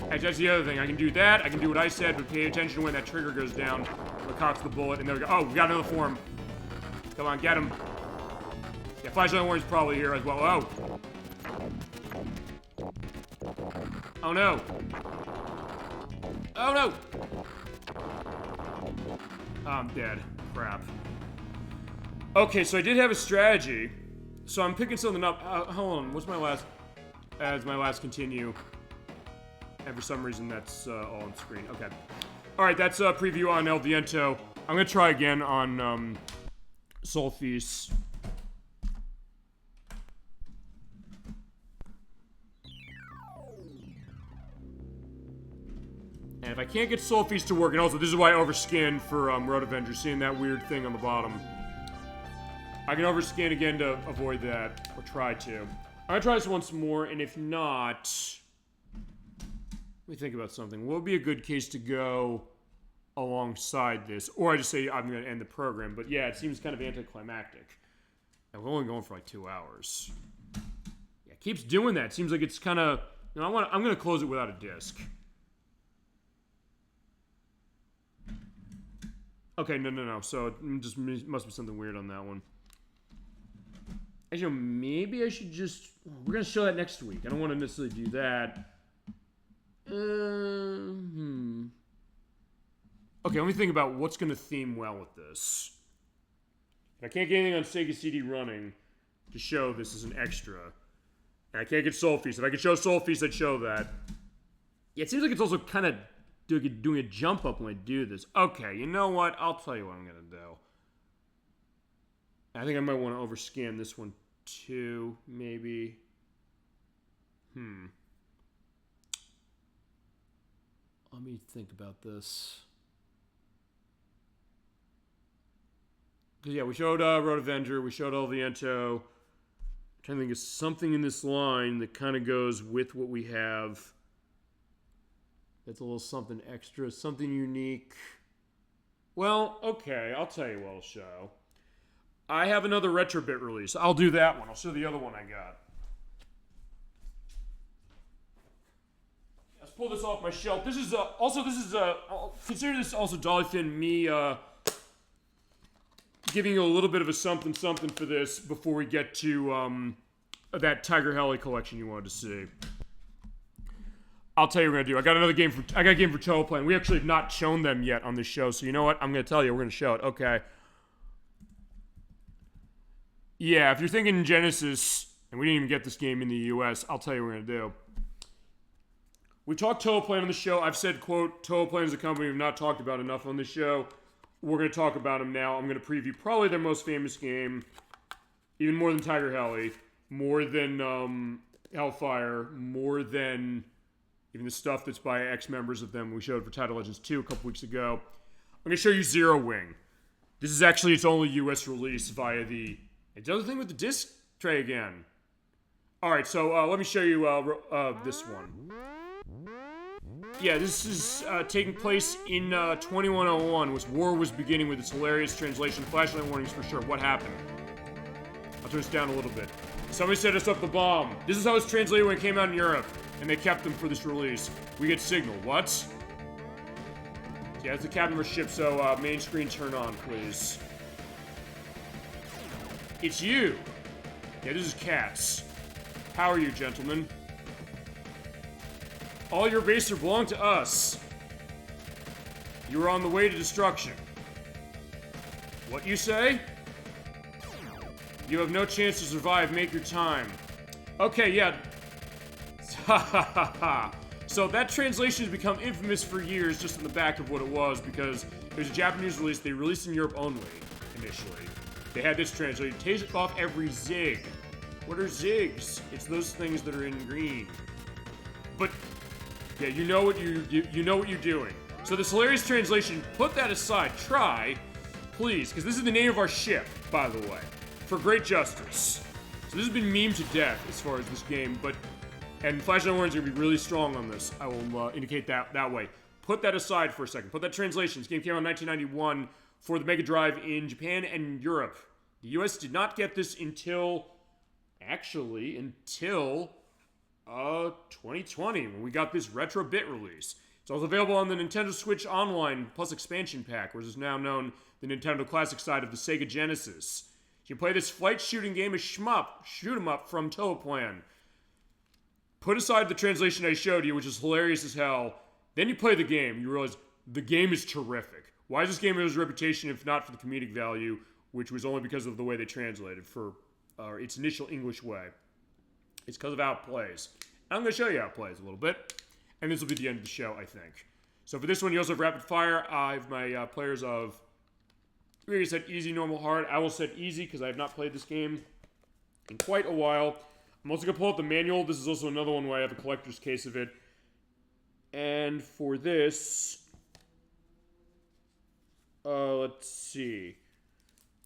[SPEAKER 1] Actually, that's the other thing. I can do that. I can do what I said, but pay attention to when that trigger goes down or cocks the bullet. And there we go. Oh, we got another form. Come on, get him. Yeah, Flashlight Warrior's probably here as well. Oh. Oh no! Oh no! I'm dead. Crap. Okay, so I did have a strategy. So I'm picking something up. Hold on, what's my last... As my last continue. And for some reason that's all on screen. Okay. Alright, that's a preview on El Viento. I'm gonna try again on Sol-Feace. And if I can't get Sol-Feace to work, and also this is why I overskin for Road Avenger, seeing that weird thing on the bottom. I can overskin again to avoid that, or try to. I'm gonna try this once more, and if not... Let me think about something. What would be a good case to go alongside this? Or I just say I'm gonna end the program, but yeah, it seems kind of anticlimactic. And we're only going for like 2 hours. Yeah, it keeps doing that. It seems like it's kind of... You know, I'm gonna close it without a disc. Okay, no. So it just must be something weird on that one. Actually, maybe I should just... We're going to show that next week. I don't want to necessarily do that. Okay, let me think about what's going to theme well with this. If I can't get anything on Sega CD running to show this as an extra, and I can't get Sol-Feace. If I could show Sol-Feace, I'd show that. Yeah, it seems like it's also kind of doing a jump up when I do this. Okay, you know what? I'll tell you what I'm going to do. I think I might want to overscan this one too, maybe. Let me think about this. Because, yeah, we showed Road Avenger, we showed El Viento. I'm trying to think of something in this line that kind of goes with what we have. That's a little something extra, something unique. Well, okay, I'll tell you what I'll show. I have another Retrobit release. I'll do that one. I'll show the other one I got. Let's pull this off my shelf. This is consider this also Dollyfin me giving you a little bit of a something for this before we get to that Tiger Heli collection you wanted to see. I'll tell you what we're gonna do. I got a game for Toe Plan. We actually have not shown them yet on this show, so you know what? I'm gonna tell you. We're gonna show it. Okay. Yeah, if you're thinking Genesis, and we didn't even get this game in the US, I'll tell you what we're gonna do. We talked Toe Plan on the show. I've said, quote, Toe Plan is a company we've not talked about enough on this show. We're gonna talk about them now. I'm gonna preview probably their most famous game, even more than Tiger Heli, more than Hellfire, more than even the stuff that's by ex-members of them we showed for Title Legends 2 a couple weeks ago. I'm going to show you Zero Wing. This is actually its only US release via the... It does the thing with the disc tray again. Alright, so let me show you this one. Yeah, this is taking place in 2101, which war was beginning with its hilarious translation. Flashlight warnings for sure. What happened? I'll turn this down a little bit. Somebody set us up the bomb. This is how it's translated when it came out in Europe, and they kept them for this release. We get signal. What? Yeah, it's the captain of our ship, so main screen turn on, please. It's you! Yeah, this is Cats. How are you, gentlemen? All your bases belong to us. You are on the way to destruction. What you say? You have no chance to survive. Make your time. Okay, yeah. Ha ha ha ha. So that translation has become infamous for years just in the back of what it was, because it was a Japanese release. They released in Europe only, initially. They had this translated. Take off every zig. What are zigs? It's those things that are in green. But, yeah, you know what you know what you're doing. So this hilarious translation, put that aside. Try, please, because this is the name of our ship, by the way. For great justice. So this has been memed to death as far as this game, but... And Flashlight Warnings are going to be really strong on this. I will indicate that way. Put that aside for a second. Put that translation. This game came out in 1991 for the Mega Drive in Japan and Europe. The US did not get this until 2020, when we got this retro bit release. It's also available on the Nintendo Switch Online plus expansion pack, which is now known the Nintendo Classic side of the Sega Genesis. You can play this flight shooting game as shoot 'em up from Toaplan. Put aside the translation I showed you, which is hilarious as hell. Then you play the game, you realize the game is terrific. Why is this game has a reputation if not for the comedic value, which was only because of the way they translated for its initial English way. It's because of how it plays. And I'm going to show you how it plays a little bit. And this will be the end of the show, I think. So for this one, you also have rapid fire. I have my players of... We're going to set easy, normal, hard. I will set easy because I have not played this game in quite a while. I'm also going to pull out the manual. This is also another one where I have a collector's case of it. And for this... let's see.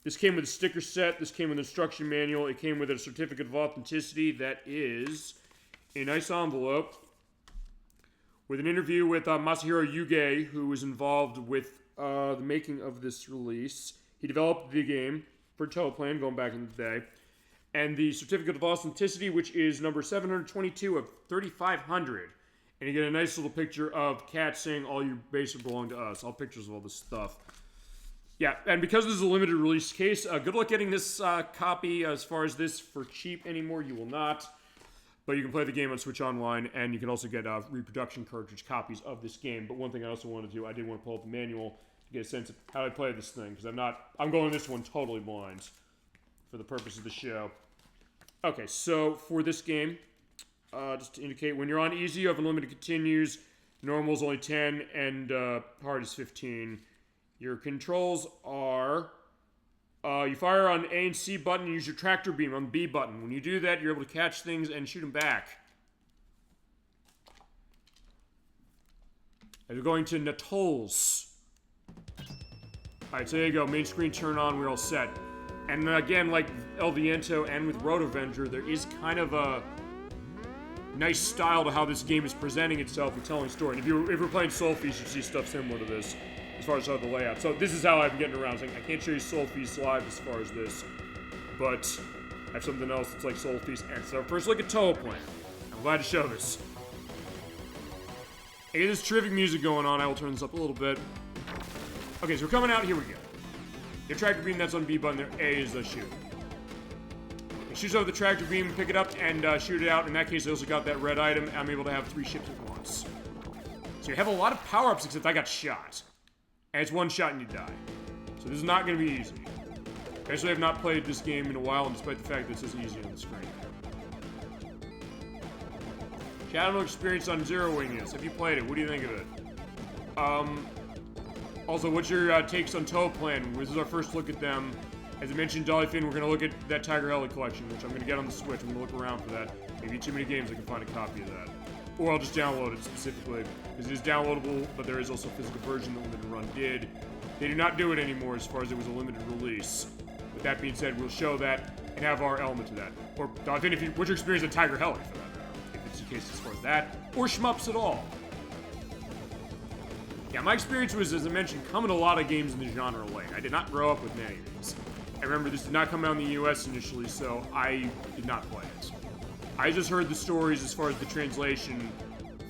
[SPEAKER 1] This came with a sticker set. This came with an instruction manual. It came with a certificate of authenticity that is a nice envelope with an interview with Masahiro Yuge, who was involved with the making of this release. He developed the game for Toaplan going back in the day. And the certificate of authenticity, which is number 722 of 3500. And you get a nice little picture of Cat saying all your bases belong to us. All pictures of all this stuff. Yeah, and because this is a limited release case, good luck getting this copy as far as this for cheap anymore. You will not. But you can play the game on Switch Online, and you can also get reproduction cartridge copies of this game. But one thing I also wanted to do, I did want to pull up the manual to get a sense of how I play this thing, because I'm going this one totally blind for the purpose of the show. Okay, so for this game, just to indicate, when you're on easy, you have unlimited continues, normal is only 10, and hard is 15. Your controls are, you fire on A and C button, and use your tractor beam on the B button. When you do that, you're able to catch things and shoot them back. And we're going to Natolls. Alright, so there you go, main screen turn on, we're all set. And again, like El Viento and with Road Avenger, there is kind of a nice style to how this game is presenting itself and telling a story. And if you're playing Sol-Feace, you see stuff similar to this, as far as how the layout. So this is how I've been getting around. I can't show you Sol-Feace live as far as this, but I have something else that's like Sol-Feace. And so first look at Toaplan. I'm glad to show this. I get this terrific music going on. I will turn this up a little bit. Okay, so we're coming out. Here we go. Your tractor beam, that's on B button there. A is the shoot. It shoots over the tractor beam, pick it up, and shoot it out. In that case, I also got that red item. I'm able to have 3 ships at once. So you have a lot of power-ups, except I got shot. And it's one shot and you die. So this is not going to be easy. Actually, I have not played this game in a while, and despite the fact that this is easy on the screen. Shadow experience on Zero-Wing is. Have you played it? What do you think of it? Also, what's your takes on Toaplan? This is our first look at them. As I mentioned, Dollyfin, we're going to look at that Tiger Heli collection, which I'm going to get on the Switch. I'm going to look around for that. Maybe too many games I can find a copy of that. Or I'll just download it specifically, because it is downloadable, but there is also a physical version that Limited Run did. They do not do it anymore as far as it was a limited release. With that being said, we'll show that and have our element to that. Or, I think, what's your experience in Tiger Heli, for that matter? If it's the case as far as that, or shmups at all. Yeah, my experience was, as I mentioned, coming to a lot of games in the genre late. I did not grow up with many of these. I remember this did not come out in the US initially, so I did not play it. I just heard the stories as far as the translation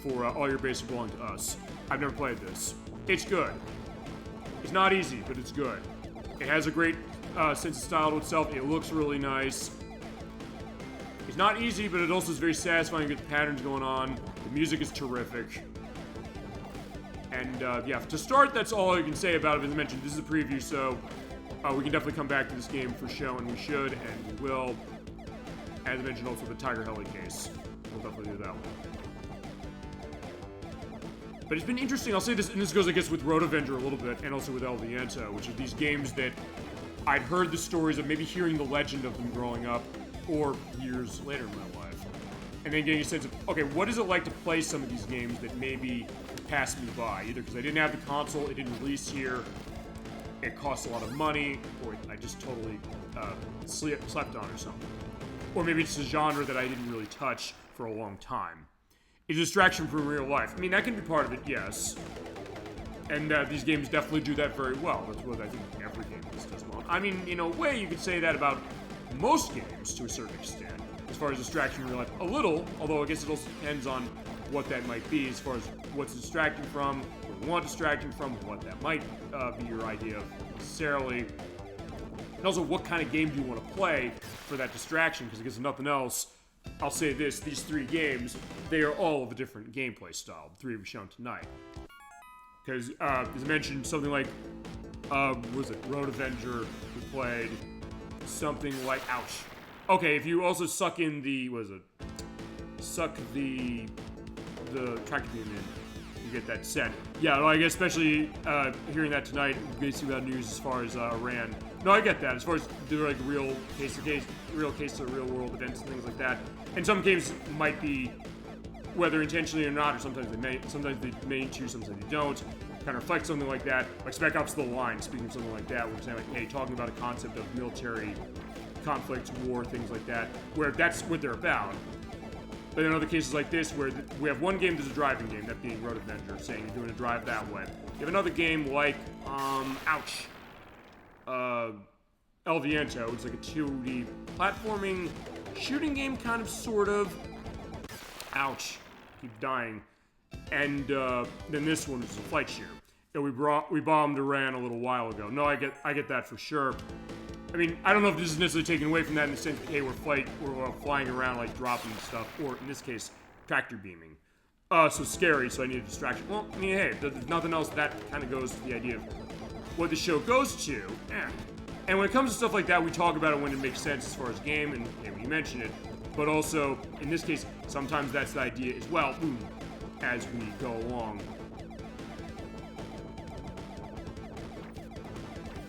[SPEAKER 1] for All Your Basic Belong to Us. I've never played this. It's good. It's not easy, but it's good. It has a great sense of style to itself. It looks really nice. It's not easy, but it also is very satisfying. Good patterns going on. The music is terrific. And yeah, to start, that's all I can say about it. As I mentioned, this is a preview, so we can definitely come back to this game for show, and we should, and we will. As I mentioned, also the Tiger Heli case. We'll definitely do that one. But it's been interesting, I'll say this, and this goes, I guess, with Road Avenger a little bit, and also with Viento, which are these games that I'd heard the stories of, maybe hearing the legend of them growing up, or years later in my life. And then getting a sense of, okay, what is it like to play some of these games that maybe passed me by? Either because I didn't have the console, it didn't release here, it cost a lot of money, or I just totally slept on or something. Or maybe it's a genre that I didn't really touch for a long time. A distraction from real life. I mean, that can be part of it, yes. And these games definitely do that very well. That's what I think every game does well. I mean, in a way, you could say that about most games to a certain extent, as far as distraction from real life. A little, although I guess it also depends on what that might be, as far as what's distracting from, what you want distracting from, what that might be your idea of necessarily. And also, what kind of game do you want to play for that distraction? Because I guess if nothing else, I'll say this, these three games, they are all of a different gameplay style, the three we've shown tonight. Because, as I mentioned, something like, what was it, Road Avenger, we played, something like, ouch. Okay, if you also suck in the, what is it, suck the tractor beam in, you get that set. Yeah, well, I guess especially hearing that tonight, basically about news as far as Iran. No, I get that. As far as the like real case of real world events and things like that. And some games might be, whether intentionally or not, or sometimes they mean to, sometimes they don't. Kind of reflect something like that. Like Spec Ops: The Line, speaking of something like that, we're saying like, hey, talking about a concept of military conflict, war, things like that, where that's what they're about. But in other cases like this, where we have one game that's a driving game, that being Road Avenger, saying you're doing a drive that way. You have another game like, Viento, it's like a 2D platforming shooting game, kind of, sort of. Ouch. Keep dying. And then this one is a flight shooter. And we bombed Iran a little while ago. No, I get that for sure. I mean, I don't know if this is necessarily taken away from that in the sense that, hey, we're flying around, like, dropping stuff, or, in this case, tractor beaming. So scary, so I need a distraction. Well, I mean, hey, if there's nothing else, that kind of goes to the idea of what the show goes to. And when it comes to stuff like that, we talk about it when it makes sense as far as game, and when you mention it. But also, in this case, sometimes that's the idea as well, as we go along.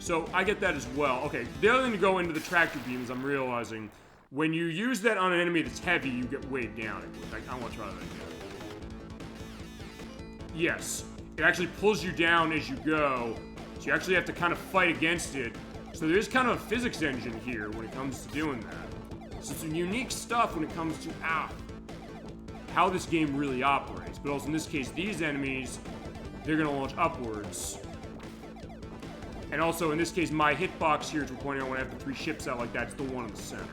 [SPEAKER 1] So, I get that as well. Okay, the other thing to go into the tractor beam is I'm realizing, when you use that on an enemy that's heavy, you get weighed down. Like, I want to try that again. Yes, it actually pulls you down as you go, so you actually have to kind of fight against it. So there's kind of a physics engine here when it comes to doing that. So some unique stuff when it comes to how this game really operates. But also in this case, these enemies, they're going to launch upwards. And also, in this case, my hitbox here, as we're pointing out, when I have the three ships out like that, it's the one in the center.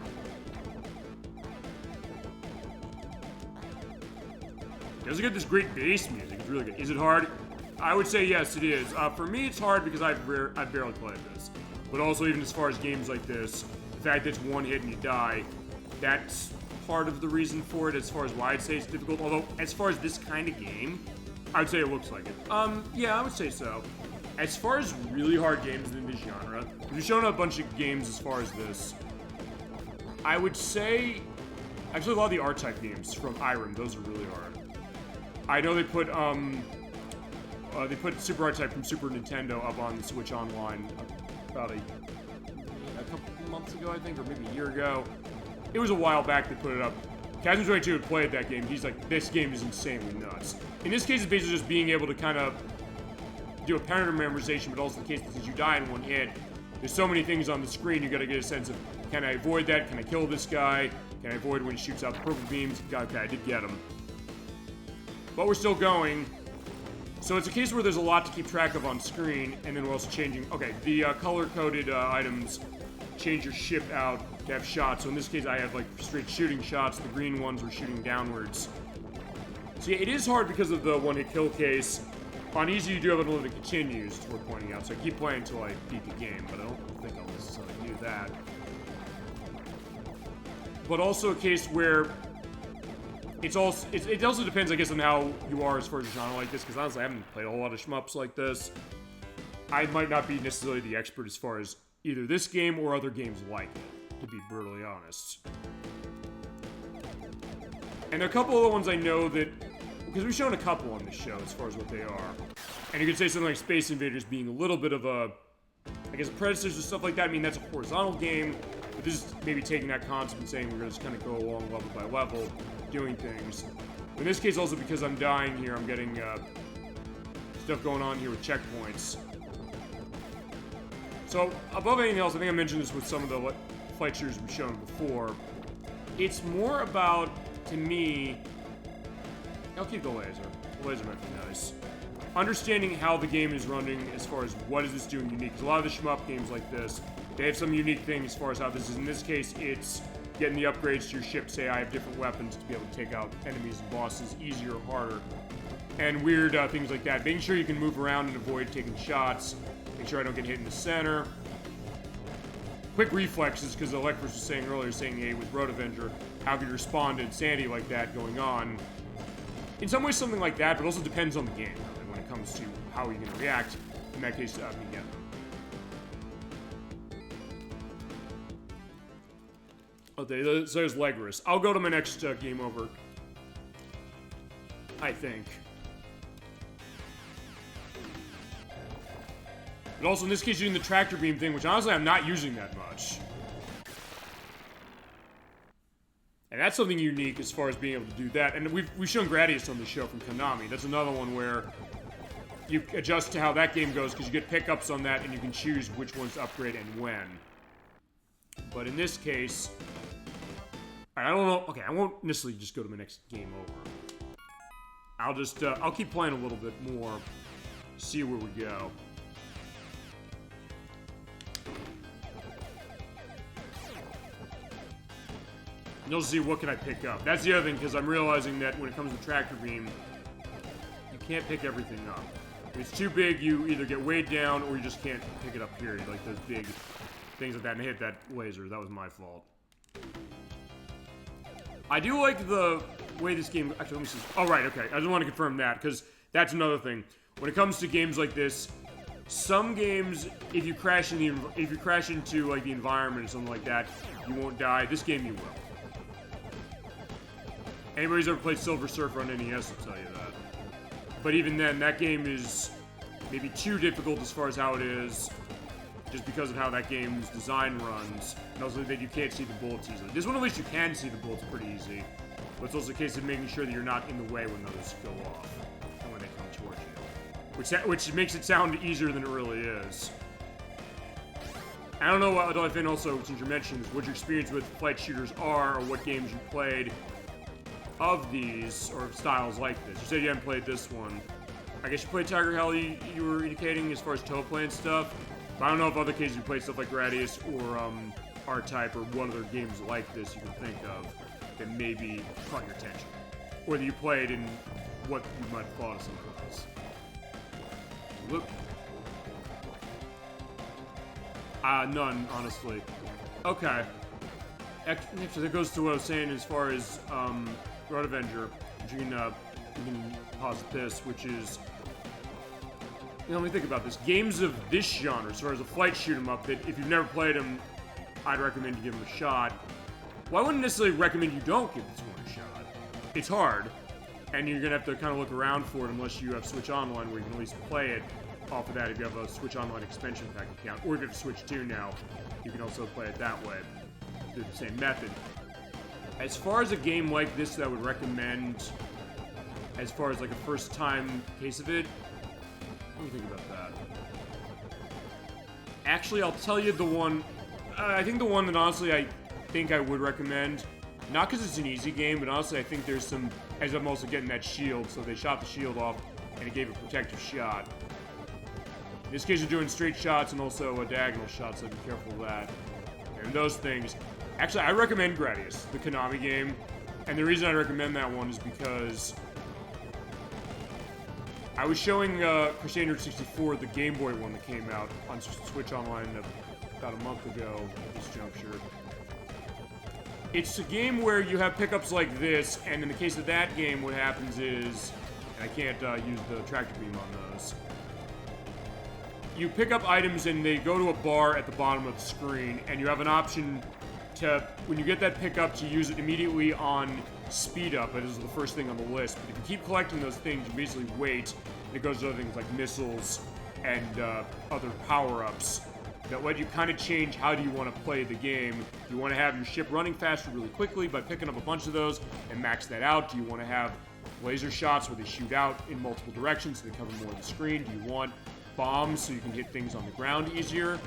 [SPEAKER 1] It doesn't get this great bass music. It's really good. Is it hard? I would say yes, it is. For me, it's hard because I've barely played this. But also, even as far as games like this, the fact that it's one hit and you die, that's part of the reason for it as far as why I'd say it's difficult. Although, as far as this kind of game, I would say it looks like it. Yeah, I would say so. As far as really hard games in this genre, we've shown a bunch of games as far as this. I would say, actually a lot of the R-Type games from Irem, those are really hard. I know they put Super R-Type from Super Nintendo up on the Switch Online about a couple months ago, I think, or maybe a year ago. It was a while back they put it up. Kazim22 had played that game. He's like, this game is insanely nuts. In this case, it's basically just being able to kind of do a pattern memorization, but also the case that since you die in one hit, there's so many things on the screen, you gotta get a sense of, can I avoid that? Can I kill this guy? Can I avoid when he shoots out the purple beams? Okay, I did get him. But we're still going. So it's a case where there's a lot to keep track of on screen, and then we're also changing... Okay, the color-coded items change your ship out to have shots. So in this case, I have, like, straight shooting shots. The green ones were shooting downwards. So yeah, it is hard because of the one-hit kill case. On easy, you do have unlimited continues, it's worth pointing out. So I keep playing until I beat the game, but I don't think I'll necessarily do that. But also a case where it also depends, I guess, on how you are as far as a genre like this, because honestly, I haven't played a whole lot of shmups like this. I might not be necessarily the expert as far as either this game or other games like it, to be brutally honest. And there are a couple of the ones I know that, because we've shown a couple on this show as far as what they are. And you could say something like Space Invaders being a little bit of a, I guess, Predators or stuff like that. I mean, that's a horizontal game, but this is maybe taking that concept and saying we're going to just kind of go along level by level, doing things. In this case, also because I'm dying here, I'm getting stuff going on here with checkpoints. So, above anything else, I think I mentioned this with some of the flight shooters we've shown before. It's more about, to me, I'll keep the laser. The laser might be nice. Understanding how the game is running as far as what is this doing unique. Because a lot of the shmup games like this, they have some unique things as far as how this is. In this case, it's getting the upgrades to your ship. Say I have different weapons to be able to take out enemies and bosses easier or harder. And weird things like that. Making sure you can move around and avoid taking shots. Make sure I don't get hit in the center. Quick reflexes, because Electros was saying earlier, saying, hey, with Road Avenger, how could you respond to insanity like that going on? In some ways, something like that, but also depends on the game, really, when it comes to how you're going to react. In that case, yeah. Okay, so there's Legris. I'll go to my next game over, I think. But also, in this case, using the tractor beam thing, which honestly I'm not using that much. And that's something unique as far as being able to do that. And we've shown Gradius on the show from Konami. That's another one where you adjust to how that game goes, because you get pickups on that, and you can choose which ones to upgrade and when. But in this case, I don't know. Okay, I won't necessarily just go to my next game over. I'll just, I'll keep playing a little bit more, see where we go. And you'll see what can I pick up. That's the other thing, because I'm realizing that when it comes to tractor beam, you can't pick everything up. If it's too big, you either get weighed down or you just can't pick it up, period. Like those big things like that, and hit that laser. That was my fault. I do like the way this game... Actually, let me see. Oh, right, okay. I just want to confirm that, because that's another thing. When it comes to games like this, some games, if you crash into like the environment or something like that, you won't die. This game, you will. Anybody who's ever played Silver Surfer on NES will tell you that. But even then, that game is maybe too difficult as far as how it is, just because of how that game's design runs, and also that you can't see the bullets easily. This one, at least, you can see the bullets pretty easy, but it's also a case of making sure that you're not in the way when those go off, and when they come towards you. Which makes it sound easier than it really is. I don't know what, Adolfin, also, since you mentioned this, what your experience with flight shooters are, or what games you played of these, or styles like this. You said you haven't played this one. I guess you played Tiger Hell, you were indicating, as far as toe play and stuff. But I don't know if other cases you played stuff like Gradius, or R-Type, or what other games like this you can think of that maybe caught your attention. Or that you played and what you might have thought of some of those. Look. None, honestly. Okay. Actually, that goes to what I was saying as far as, Road Avenger, which you can posit this, which is, let me think about this. Games of this genre, as far as a flight shoot 'em up, that if you've never played them, I'd recommend you give them a shot. Well, I wouldn't necessarily recommend you don't give this one a shot. It's hard, and you're gonna have to kind of look around for it unless you have Switch Online, where you can at least play it off of that if you have a Switch Online expansion pack account, or if you have Switch 2 now, you can also play it that way, through the same method. As far as a game like this that I would recommend, as far as like a first time case of it, What do you think about that? Actually, I'll tell you the one... I think the one that honestly I think I would recommend, not because it's an easy game, but honestly I think there's some... As I'm also getting that shield, so they shot the shield off, and it gave a protective shot. In this case, you're doing straight shots and also a diagonal shot, so be careful of that. And those things... Actually, I recommend Gradius, the Konami game. And the reason I recommend that one is because... I was showing Crusader 64, the Game Boy one that came out on Switch Online about a month ago at this juncture. It's a game where you have pickups like this, and in the case of that game, what happens is... And I can't use the tractor beam on those. You pick up items and they go to a bar at the bottom of the screen, and you have an option to, when you get that pickup, to use it immediately on speed up. It is the first thing on the list. But if you keep collecting those things, you basically wait, and it goes to other things like missiles and other power-ups that let you kind of change how do you want to play the game. Do you want to have your ship running faster really quickly by picking up a bunch of those and max that out? Do you want to have laser shots where they shoot out in multiple directions so they cover more of the screen? Do you want bombs so you can hit things on the ground easier?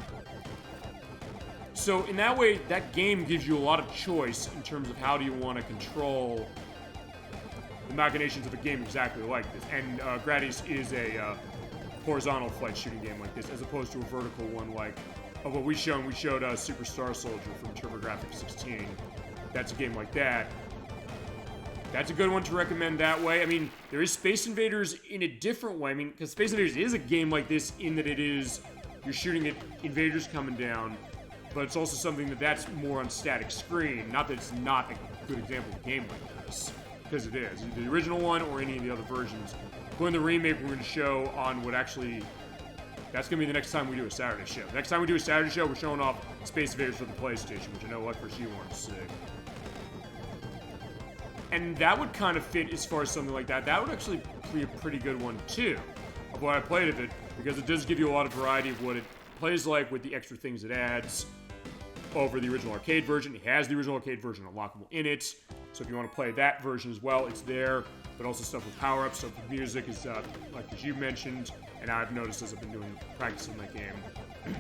[SPEAKER 1] So in that way, that game gives you a lot of choice in terms of how do you want to control the machinations of a game exactly like this. And Gradius is a horizontal flight shooting game like this, as opposed to a vertical one like what we showed. We showed Super Star Soldier from TurboGrafx 16. That's a game like that. That's a good one to recommend that way. I mean, there is Space Invaders in a different way. I mean, because Space Invaders is a game like this in that it is, you're shooting at invaders coming down, but it's also something that's more on static screen. Not that it's not a good example of a game like this, because it is. Either the original one or any of the other versions. Including the remake we're going to show on what actually... That's going to be the next time we do a Saturday show. Next time we do a Saturday show, we're showing off Space Invaders for the PlayStation, which I know Luckfors you want to see. And that would kind of fit as far as something like that. That would actually be a pretty good one, too, of what I played of it, because it does give you a lot of variety of what it plays like with the extra things it adds over the original arcade version. It has the original arcade version unlockable in it, so if you want to play that version as well, it's there, but also stuff with power-ups, stuff with music, is like as you mentioned, and I've noticed as I've been practicing that game.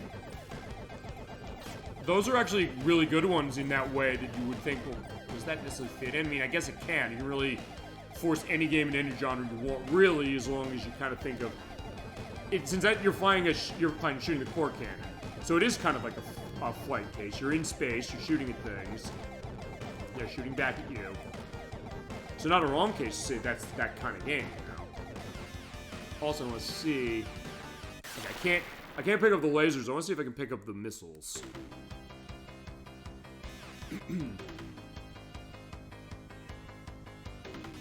[SPEAKER 1] Those are actually really good ones in that way that you would think, well, does that necessarily fit in? I mean, I guess it can. You can really force any game in any genre you want, really, as long as you kind of think of it. Since you're flying shooting the core cannon, so it is kind of like a flight case. You're in space, you're shooting at things, they're shooting back at you. So not a wrong case to say that's that kind of game, you know. Also, let's see. Like, I can't pick up the lasers. I want to see if I can pick up the missiles.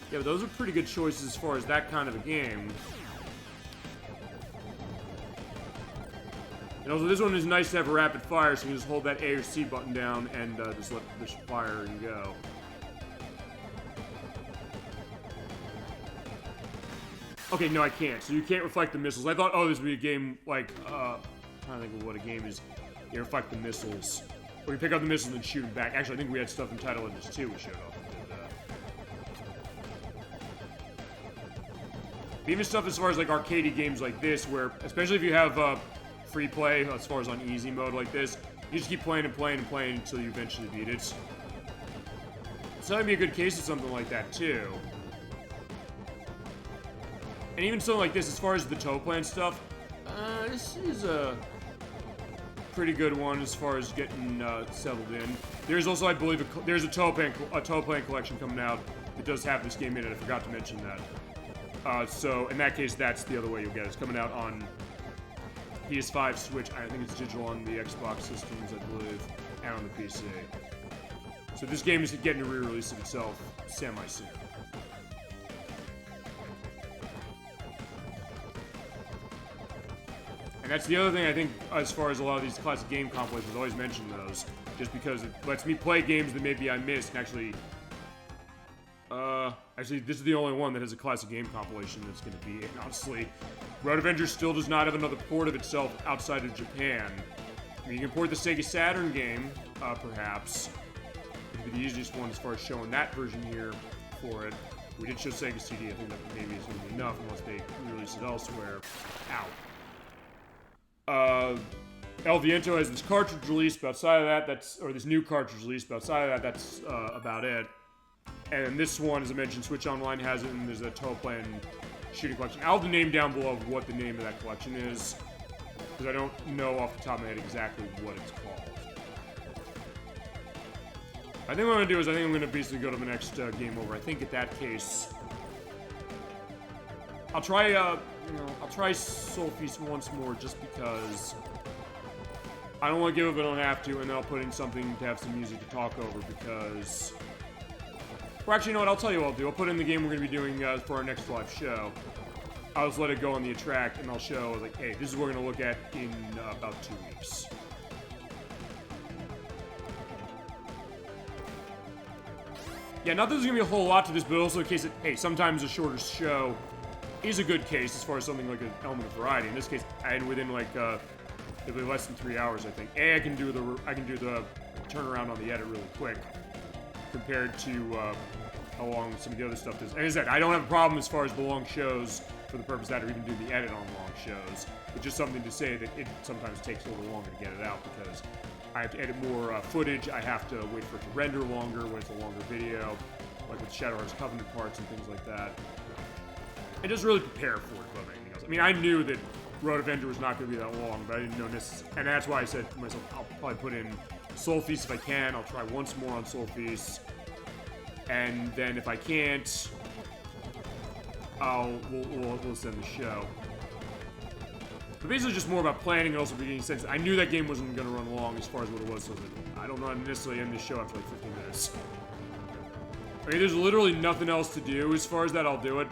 [SPEAKER 1] Yeah, but those are pretty good choices as far as that kind of a game. And also, this one is nice to have a rapid fire, so you can just hold that A or C button down and just let this fire and go. Okay, no, I can't. So you can't reflect the missiles. I thought, oh, this would be a game like, I'm trying to think of what a game is. You reflect the missiles. Or you pick up the missiles and shoot them back. Actually, I think we had stuff in Title Engines 2 we showed off. Even stuff as far as like arcadey games like this, where, especially if you have free play, as far as on easy mode like this, you just keep playing and playing and playing until you eventually beat it. So that'd be a good case of something like that, too. And even something like this, as far as the toe plant stuff, this is a pretty good one as far as getting settled in. There's also, I believe, there's a toe plant collection coming out that does have this game in it. I forgot to mention that. So in that case, that's the other way you'll get it. It's coming out on PS5, Switch, I think it's digital on the Xbox systems, I believe, and on the PC. So this game is getting a re-release of itself semi-soon. And that's the other thing I think, as far as a lot of these classic game compilations, I always mention those, just because it lets me play games that maybe I missed, and actually, this is the only one that has a classic game compilation that's going to be it. Honestly, Road Avenger still does not have another port of itself outside of Japan. I mean, you can port the Sega Saturn game, perhaps. It'd be the easiest one as far as showing that version here for it. We did show Sega CD. I think that maybe is going to be enough unless they release it elsewhere. Ow. El Viento has this cartridge release, but outside of that, or this new cartridge release, but outside of that, that's about it. And this one, as I mentioned, Switch Online has it, and there's a Toe Plan shooting collection. I'll have the name down below of what the name of that collection is, because I don't know off the top of my head exactly what it's called. I think what I'm going to do is I'm going to basically go to the next game over. I think in that case, I'll try, I'll try Sol-Feace once more just because I don't want to give up if I don't have to, and then I'll put in something to have some music to talk over because... Well, actually, you know what? I'll tell you what I'll do. I'll put in the game we're going to be doing for our next live show. I'll just let it go on the attract, and I'll show, like, hey, this is what we're going to look at in about 2 weeks. Yeah, not that there's going to be a whole lot to this, but also in case that, hey, sometimes a shorter show is a good case as far as something like an element of variety. In this case, I had within, like, it'll be less than 3 hours, I think. I can do the turnaround on the edit really quick compared to how long some of the other stuff is. And as I said, I don't have a problem as far as the long shows for the purpose of that, or even do the edit on long shows. It's just something to say that it sometimes takes a little longer to get it out because I have to edit more footage. I have to wait for it to render longer when it's a longer video, like with Shadow Hearts Covenant parts and things like that. And just really prepare for it above anything else. I mean, I knew that Road Avenger was not going to be that long, but I didn't know this, and that's why I said to myself, I'll probably put in Sol-Feace if I can. I'll try once more on Sol-Feace, and then if I can't, we'll send the show. But basically, just more about planning and also beginning sense. I knew that game wasn't going to run long as far as what it was, so I don't know necessarily end the show after like 15 minutes. I mean, there's literally nothing else to do. As far as that, I'll do it.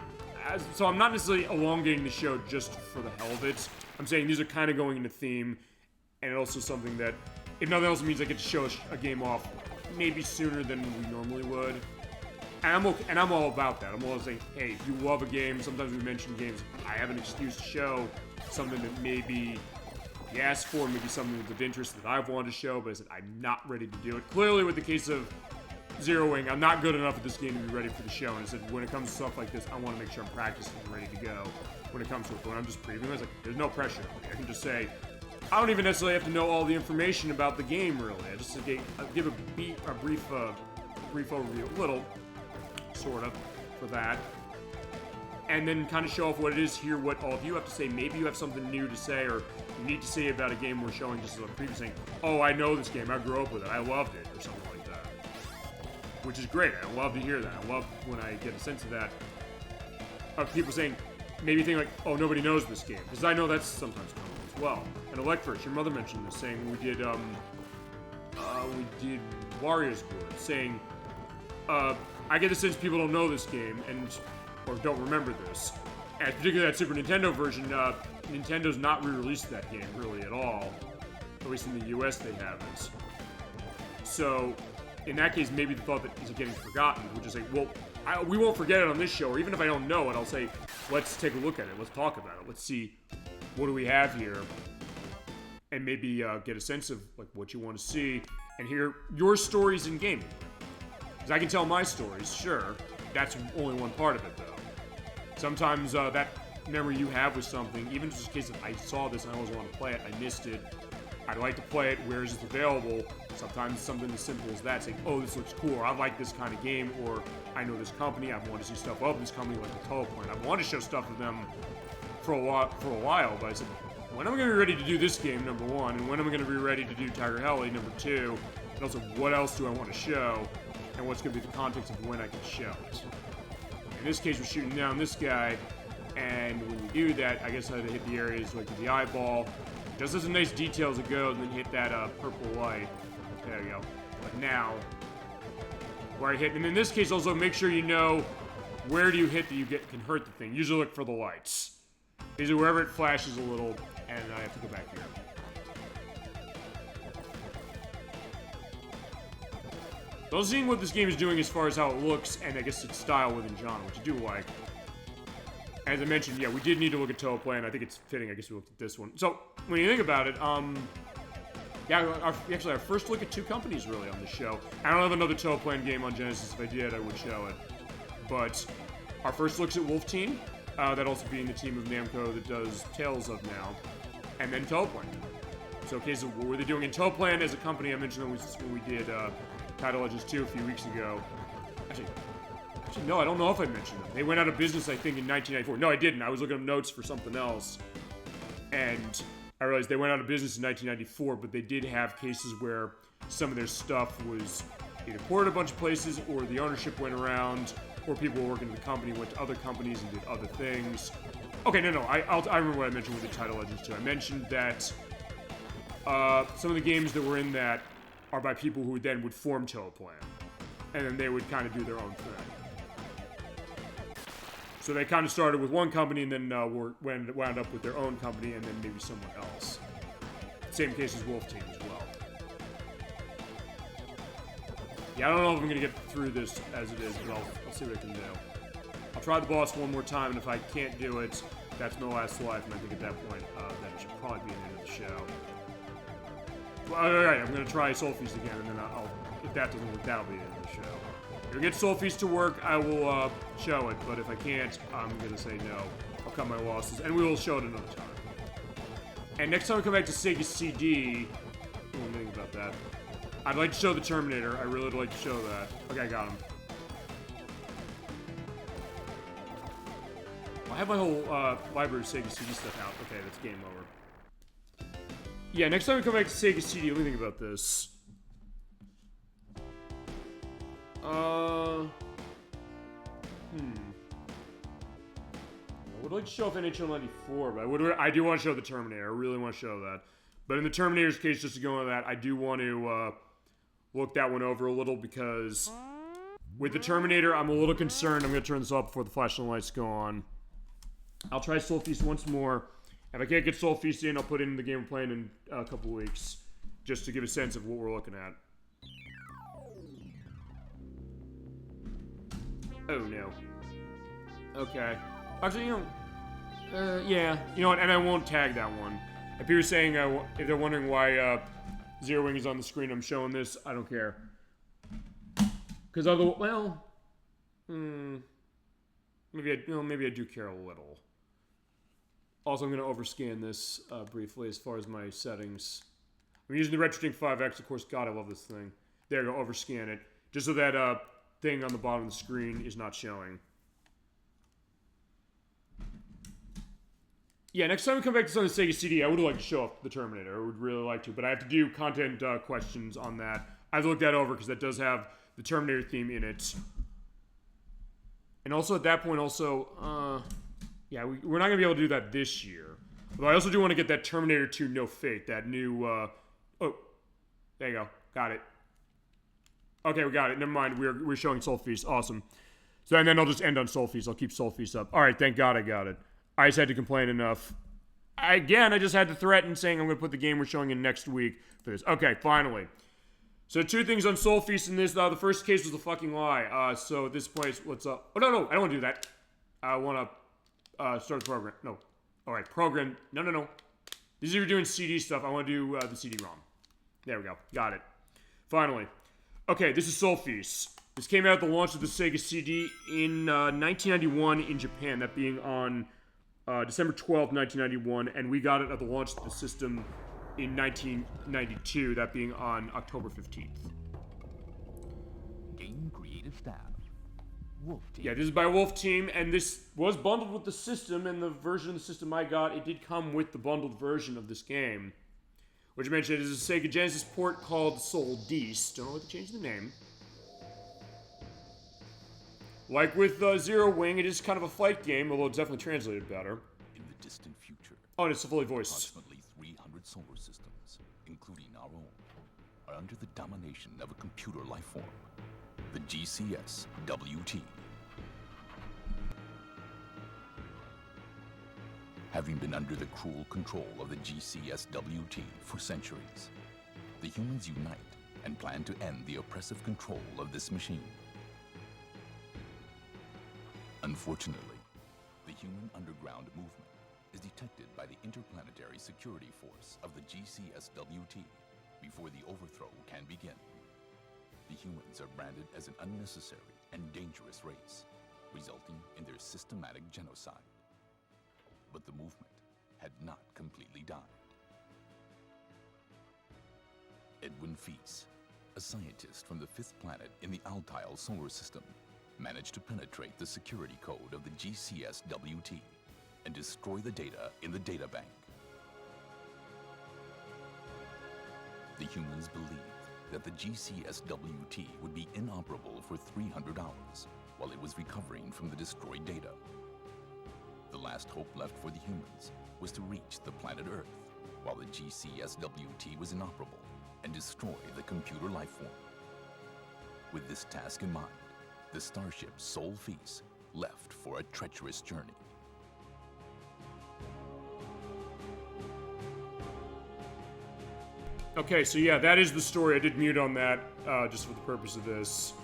[SPEAKER 1] So I'm not necessarily elongating the show just for the hell of it. I'm saying these are kind of going into theme, and also something that, if nothing else, means I get to show a game off maybe sooner than we normally would. And I'm all about that. I'm always saying, hey, if you love a game, sometimes we mention games, I have an excuse to show something that maybe you asked for, maybe something that's of interest that I've wanted to show, but I said I'm not ready to do it. Clearly, with the case of Zeroing, I'm not good enough at this game to be ready for the show, and I said, when it comes to stuff like this, I want to make sure I'm practicing and ready to go when it comes to it. But when I'm just previewing, I was like, there's no pressure on me. I can just say, I don't even necessarily have to know all the information about the game, really. I just give a brief overview, a little, sort of, for that. And then kind of show off what it is, hear what all of you have to say. Maybe you have something new to say, or you need to say about a game we're showing, just as a preview saying, oh, I know this game, I grew up with it, I loved it, or something like that. Which is great. I love to hear that. I love when I get a sense of that. Of people saying, maybe think like, oh, nobody knows this game. Because I know that's sometimes common as well. And Electric, your mother mentioned this, saying we did Warriors Wood, saying, I get the sense people don't know this game, or don't remember this. And particularly that Super Nintendo version, Nintendo's not re-released that game, really, at all. At least in the US they haven't. So, in that case, maybe the thought that is it getting forgotten, would just say, well, we won't forget it on this show, or even if I don't know it, I'll say, let's take a look at it, let's talk about it, let's see what do we have here, and maybe get a sense of like what you want to see, and hear your stories in gaming. Because I can tell my stories, sure, that's only one part of it, though. Sometimes that memory you have with something, even just in case if I saw this and I always want to play it, I missed it, I'd like to play it, where is it available? Sometimes it's something as simple as that, saying, oh, this looks cool, or I like this kind of game, or I know this company, I've wanted to see stuff of this company, like the Toe Plan. I've wanted to show stuff of them for a while, but I said, when am I going to be ready to do this game, number one, and when am I going to be ready to do Tiger Heli, number two, and also, what else do I want to show, and what's going to be the context of when I can show it. In this case, we're shooting down this guy, and when you do that, I guess I had to hit the areas like with the eyeball, just as a nice detail as it goes, and then hit that purple light. There you go. But now, where I hit, and in this case also make sure you know where do you hit that you can hurt the thing. Usually look for the lights. These are wherever it flashes a little, and I have to go back here. So seeing what this game is doing as far as how it looks, and I guess its style within genre, which I do like. As I mentioned, yeah, we did need to look at Toe Plan. I think it's fitting. I guess we looked at this one. So, when you think about it, yeah, our first look at two companies, really, on the show. I don't have another Toe Plan game on Genesis. If I did, I would show it. But our first looks at Wolf Team, that also being the team of Namco that does Tales of now, and then Toplan. So, okay, so what were they doing in Toplan as a company? I mentioned them when we did Title Legends 2 a few weeks ago. Actually, no, I don't know if I mentioned them. They went out of business, I think, in 1994. No, I didn't. I was looking up notes for something else, and I realized they went out of business in 1994, but they did have cases where some of their stuff was either ported a bunch of places, or the ownership went around, or people were working at the company, went to other companies and did other things. Okay, no, I remember what I mentioned with the Title Legends 2. I mentioned that some of the games that were in that are by people who then would form Toplan, and then they would kind of do their own thing. So they kind of started with one company and then wound up with their own company and then maybe someone else. Same case as Wolf Team as well. Yeah, I don't know if I'm going to get through this as it is, but I'll see what I can do. I'll try the boss one more time, and if I can't do it, that's my last life, and I think at that point, that should probably be the end of the show. Well, alright, I'm going to try Sol-Feace again, and then if that doesn't work, that'll be the end of the show. If I get Sol-Feace to work, I will show it, but if I can't, I'm going to say no. I'll cut my losses, and we will show it another time. And next time we come back to Sega CD, what do you think about that? I'd like to show the Terminator. I really would like to show that. Okay, I got him. I have my whole library of Sega CD stuff out. Okay, that's game over. Yeah, next time we come back to Sega CD, what do you think about this? I would like to show off NHL 94, but I do want to show the Terminator. I really want to show that. But in the Terminator's case, just to go into that, I do want to look that one over a little, because with the Terminator, I'm a little concerned. I'm going to turn this off before the flashing lights go on. I'll try Sol-Feace once more. If I can't get Sol-Feace in, I'll put in the game we're playing in a couple weeks, just to give a sense of what we're looking at. Oh, no. Okay. Actually, yeah. You know what, and I won't tag that one. If you're saying, if they're wondering why Zero Wing is on the screen, I'm showing this, I don't care. Because maybe I do care a little. Also, I'm going to overscan this briefly as far as my settings. I'm using the RetroSync 5X, of course. God, I love this thing. There you go, overscan it. Just so that thing on the bottom of the screen is not showing. Yeah, next time we come back to some of the Sega CD, I would like to show off the Terminator. I would really like to, but I have to do content questions on that. I have to look that over because that does have the Terminator theme in it. And also at that point, yeah, we're not going to be able to do that this year. Although I also do want to get that Terminator 2 No Fate, that new, oh, there you go, got it. Okay, we got it, never mind, we're showing Sol-Feace, awesome. So, and then I'll just end on Sol-Feace, I'll keep Sol-Feace up. Alright, thank God I got it. I just had to complain enough. Again, I just had to threaten saying I'm going to put the game we're showing in next week for this. Okay, finally. So two things on Sol-Feace in this. The first case was a fucking lie. So at this place, what's up? Oh, no, I don't want to do that. I want to start the program. No. Alright, program. No. This is if you're doing CD stuff. I want to do the CD-ROM. There we go. Got it. Finally. Okay, this is Sol-Feace. This came out at the launch of the Sega CD in 1991 in Japan, that being on December 12th, 1991, and we got it at the launch of the system in 1992, that being on October 15th.
[SPEAKER 2] Game creative staff. Wolf Team.
[SPEAKER 1] Yeah, this is by Wolf Team, and this was bundled with the system, and the version of the system I got, it did come with the bundled version of this game. Which I mentioned is a Sega Genesis port called Sol-Feace. Don't know what to change the name. Like with Zero Wing, it is kind of a fight game, although it's definitely translated better.
[SPEAKER 2] In the distant future,
[SPEAKER 1] oh, and it's fully voiced.
[SPEAKER 2] Approximately 300 solar systems, including our own, are under the domination of a computer life form, the GCS-WT. Having been under the cruel control of the GCS-WT for centuries, the humans unite and plan to end the oppressive control of this machine. Unfortunately, the human underground movement is detected by the Interplanetary Security Force of the GCS-WT before the overthrow can begin. The humans are branded as an unnecessary and dangerous race, resulting in their their systematic genocide. But the movement had not completely died. Edwin Feace, a scientist from the 5th planet in the Altair solar system, managed to penetrate the security code of the GCS-WT and destroy the data in the databank. The humans believed that the GCS-WT would be inoperable for 300 hours while it was recovering from the destroyed data. The last hope left for the humans was to reach the planet Earth while the GCS-WT was inoperable and destroy the computer lifeform. With this task in mind, the starship Sol-Feace left for a treacherous journey.
[SPEAKER 1] Okay, so yeah, that is the story. I did mute on that, just for the purpose of this.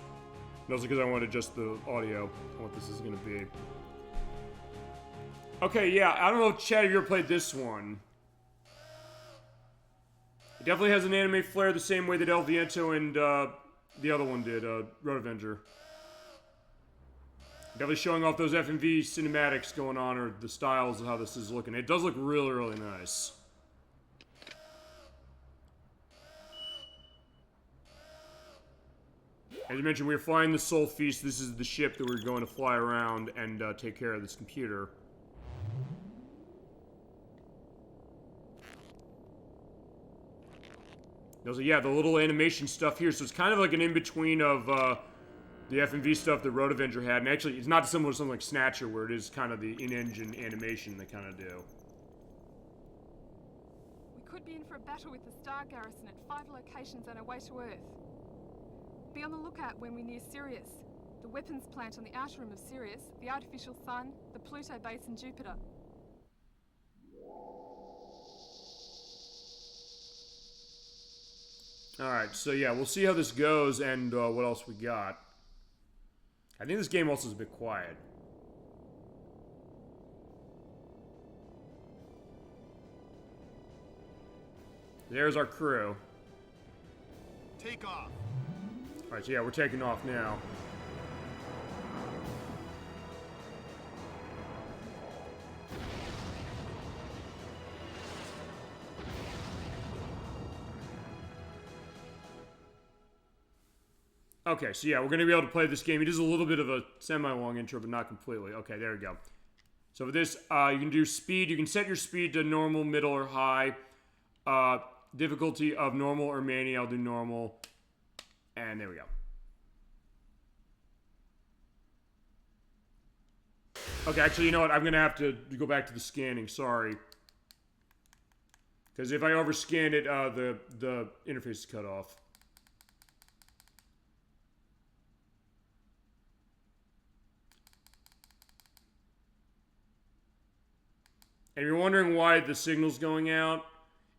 [SPEAKER 1] Mostly because I wanted to adjust the audio on what this is going to be. Okay, yeah, I don't know if Chad, have you ever played this one? It definitely has an anime flair the same way that Viento and the other one did, Road Avenger. Definitely showing off those FMV cinematics going on, or the styles of how this is looking. It does look really, really nice. As you mentioned, we were flying the Sol-Feace. This is the ship that we're going to fly around and take care of this computer. So yeah, the little animation stuff here. So it's kind of like an in-between of the FMV stuff that Road Avenger had. And actually, it's not similar to something like Snatcher, where it is kind of the in-engine animation they kind of do.
[SPEAKER 3] We could be in for a battle with the Star Garrison at 5 locations on our way to Earth. Be on the lookout when we're near Sirius, the weapons plant on the outer rim of Sirius, the artificial sun, the Pluto base, and Jupiter.
[SPEAKER 1] Alright, so yeah, we'll see how this goes and what else we got. I think this game also is a bit quiet. There's our crew.
[SPEAKER 4] Take off.
[SPEAKER 1] Alright, so yeah, we're taking off now. Okay, so yeah, we're going to be able to play this game. It is a little bit of a semi-long intro, but not completely. Okay, there we go. So with this, you can do speed. You can set your speed to normal, middle, or high. Difficulty of normal or mania. I'll do normal. And there we go. Okay, actually, you know what? I'm going to have to go back to the scanning. Sorry. Because if I overscan it, the interface is cut off. And you're wondering why the signal's going out,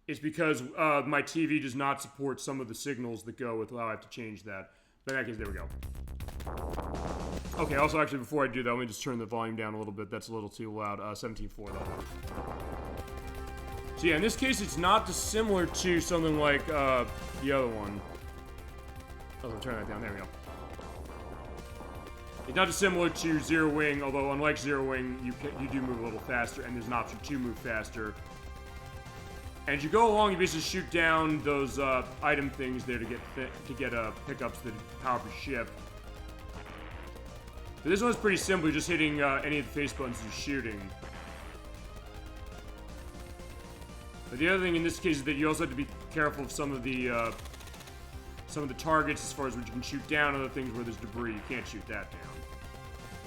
[SPEAKER 1] it's because my TV does not support some of the signals that go with, well, I have to change that. But in that case, there we go. Okay, also, actually, before I do that, let me just turn the volume down a little bit. That's a little too loud. 17.4, though. So yeah, in this case, it's not dissimilar to something like the other one. Oh, I'll turn that down. There we go. It's not dissimilar to Zero Wing, although unlike Zero Wing, you do move a little faster, and there's an option to move faster. And as you go along, you basically shoot down those item things there to get pickups that power up your ship. But this one's pretty simple. You're just hitting any of the face buttons and shooting. But the other thing in this case is that you also have to be careful of some of the targets as far as what you can shoot down, other things where there's debris, you can't shoot that down.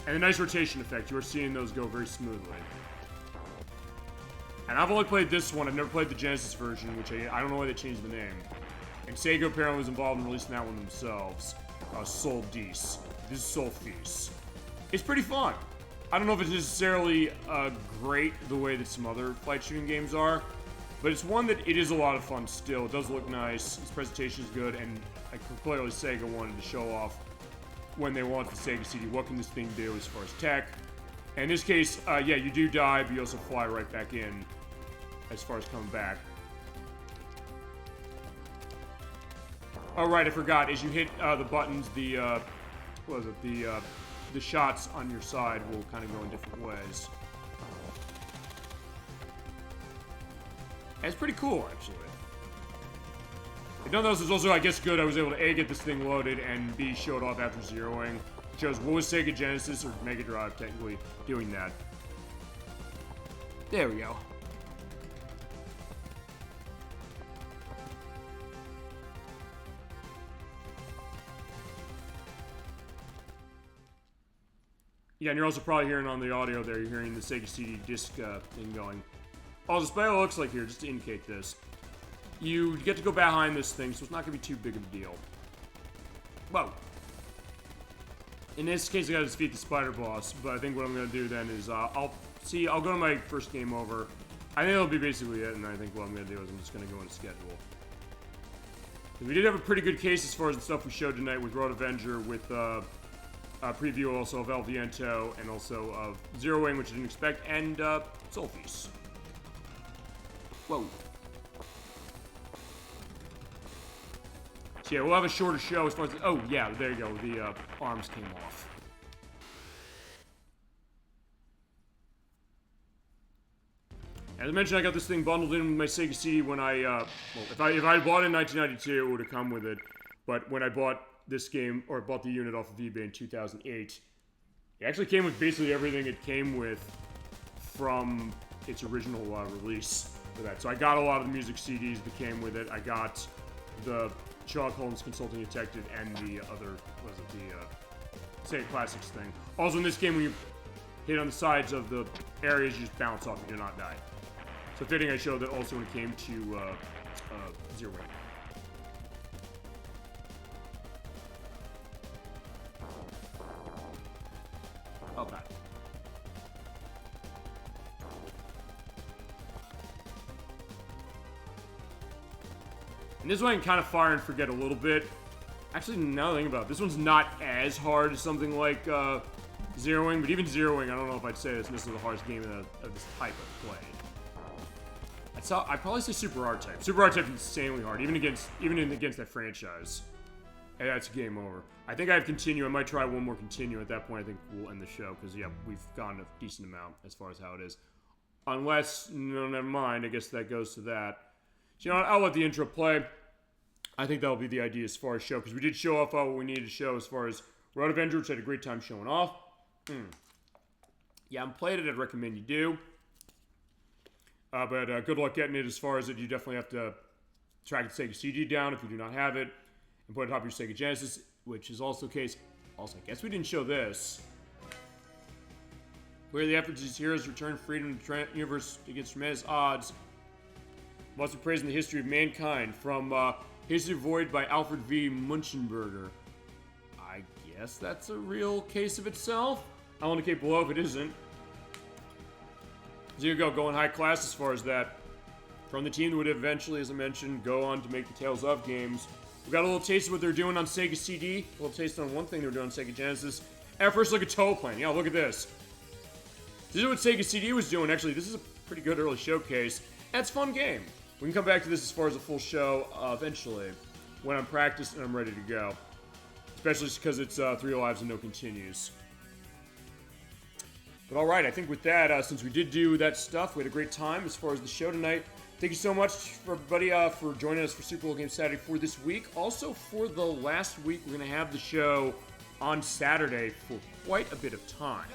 [SPEAKER 1] And a nice rotation effect, you are seeing those go very smoothly. And I've only played this one, I've never played the Genesis version, which I don't know why they changed the name. And Sega apparently was involved in releasing that one themselves. Sol-Feace. This is Sol-Feace. It's pretty fun. I don't know if it's necessarily great the way that some other flight shooting games are, but it's one that it is a lot of fun still. It does look nice, its presentation is good, and clearly Sega wanted to show off when they launched the Sega CD, what can this thing do as far as tech. And in this case, yeah, you do die, but you also fly right back in as far as coming back. Oh, right, I forgot. As you hit the buttons, what was it? The the shots on your side will kind of go in different ways. And it's pretty cool, actually. None of those is also, I guess, good. I was able to A, get this thing loaded, and B, show it off after zeroing. Shows what was Sega Genesis or Mega Drive technically doing that. There we go. Yeah, and you're also probably hearing on the audio there, you're hearing the Sega CD disc thing going. I'll display what it looks like here, just to indicate this. You get to go behind this thing, so it's not going to be too big of a deal. Whoa. In this case, I got to defeat the spider boss, but I think what I'm going to do then is, I'll go to my first game over. I think that'll be basically it, and I think what I'm going to do is I'm just going to go into schedule. We did have a pretty good case as far as the stuff we showed tonight with Road Avenger, with a preview also of Viento, and also of Zeroing, which I didn't expect, and Sol-Feace. Whoa. So yeah, we'll have a shorter show as far as... Oh, yeah, there you go. The arms came off. As I mentioned, I got this thing bundled in with my Sega CD when I... well, if I bought it in 1992, it would have come with it. But when I bought this game, or bought the unit off of eBay in 2008, it actually came with basically everything it came with from its original release for that. So I got a lot of the music CDs that came with it. I got the Sherlock Holmes Consulting Detective and the other, what is it, the Sega Classics thing. Also in this game, when you hit on the sides of the areas, you just bounce off and do not die. So fitting I showed that also when it came to Zero. Okay. And this one I can kind of fire and forget a little bit. Actually, now that I think about it, this one's not as hard as something like Zeroing, but even Zeroing, I don't know if I'd say this is the hardest game of this type I've played. I'd probably say Super R-Type. Super R-Type is insanely hard, even against that franchise. And that's game over. I think I have Continue. I might try one more Continue. At that point, I think we'll end the show, because, yeah, we've gone a decent amount as far as how it is. Unless, no, never mind. I guess that goes to that. So, you know what? I'll let the intro play. I think that'll be the idea as far as show, because we did show off what we needed to show as far as Road Avenger, which I had a great time showing off. Yeah, I haven't played it. I'd recommend you do. But good luck getting it. As far as it, you definitely have to track the Sega CD down if you do not have it, and put it on top of your Sega Genesis, which is also the case. Also, I guess we didn't show this. Where the efforts of these heroes return freedom to the universe against tremendous odds. Must be praised in the history of mankind. From History Void by Alfred V. Munchenberger. I guess that's a real case of itself. I'll indicate below if it isn't. So here you go, going high class as far as that. From the team that would eventually, as I mentioned, go on to make the Tales of games. We got a little taste of what they're doing on Sega CD. A little taste on one thing they were doing on Sega Genesis. And first look at Toe Plane. Yeah, look at this. This is what Sega CD was doing. Actually, this is a pretty good early showcase. And it's a fun game. We can come back to this as far as a full show eventually. When I'm practiced and I'm ready to go. Especially because it's 3 lives and no continues. But alright, I think with that, since we did do that stuff, we had a great time as far as the show tonight. Thank you so much for everybody for joining us for Super Bowl Game Saturday for this week. Also, for the last week, we're going to have the show on Saturday for quite a bit of time.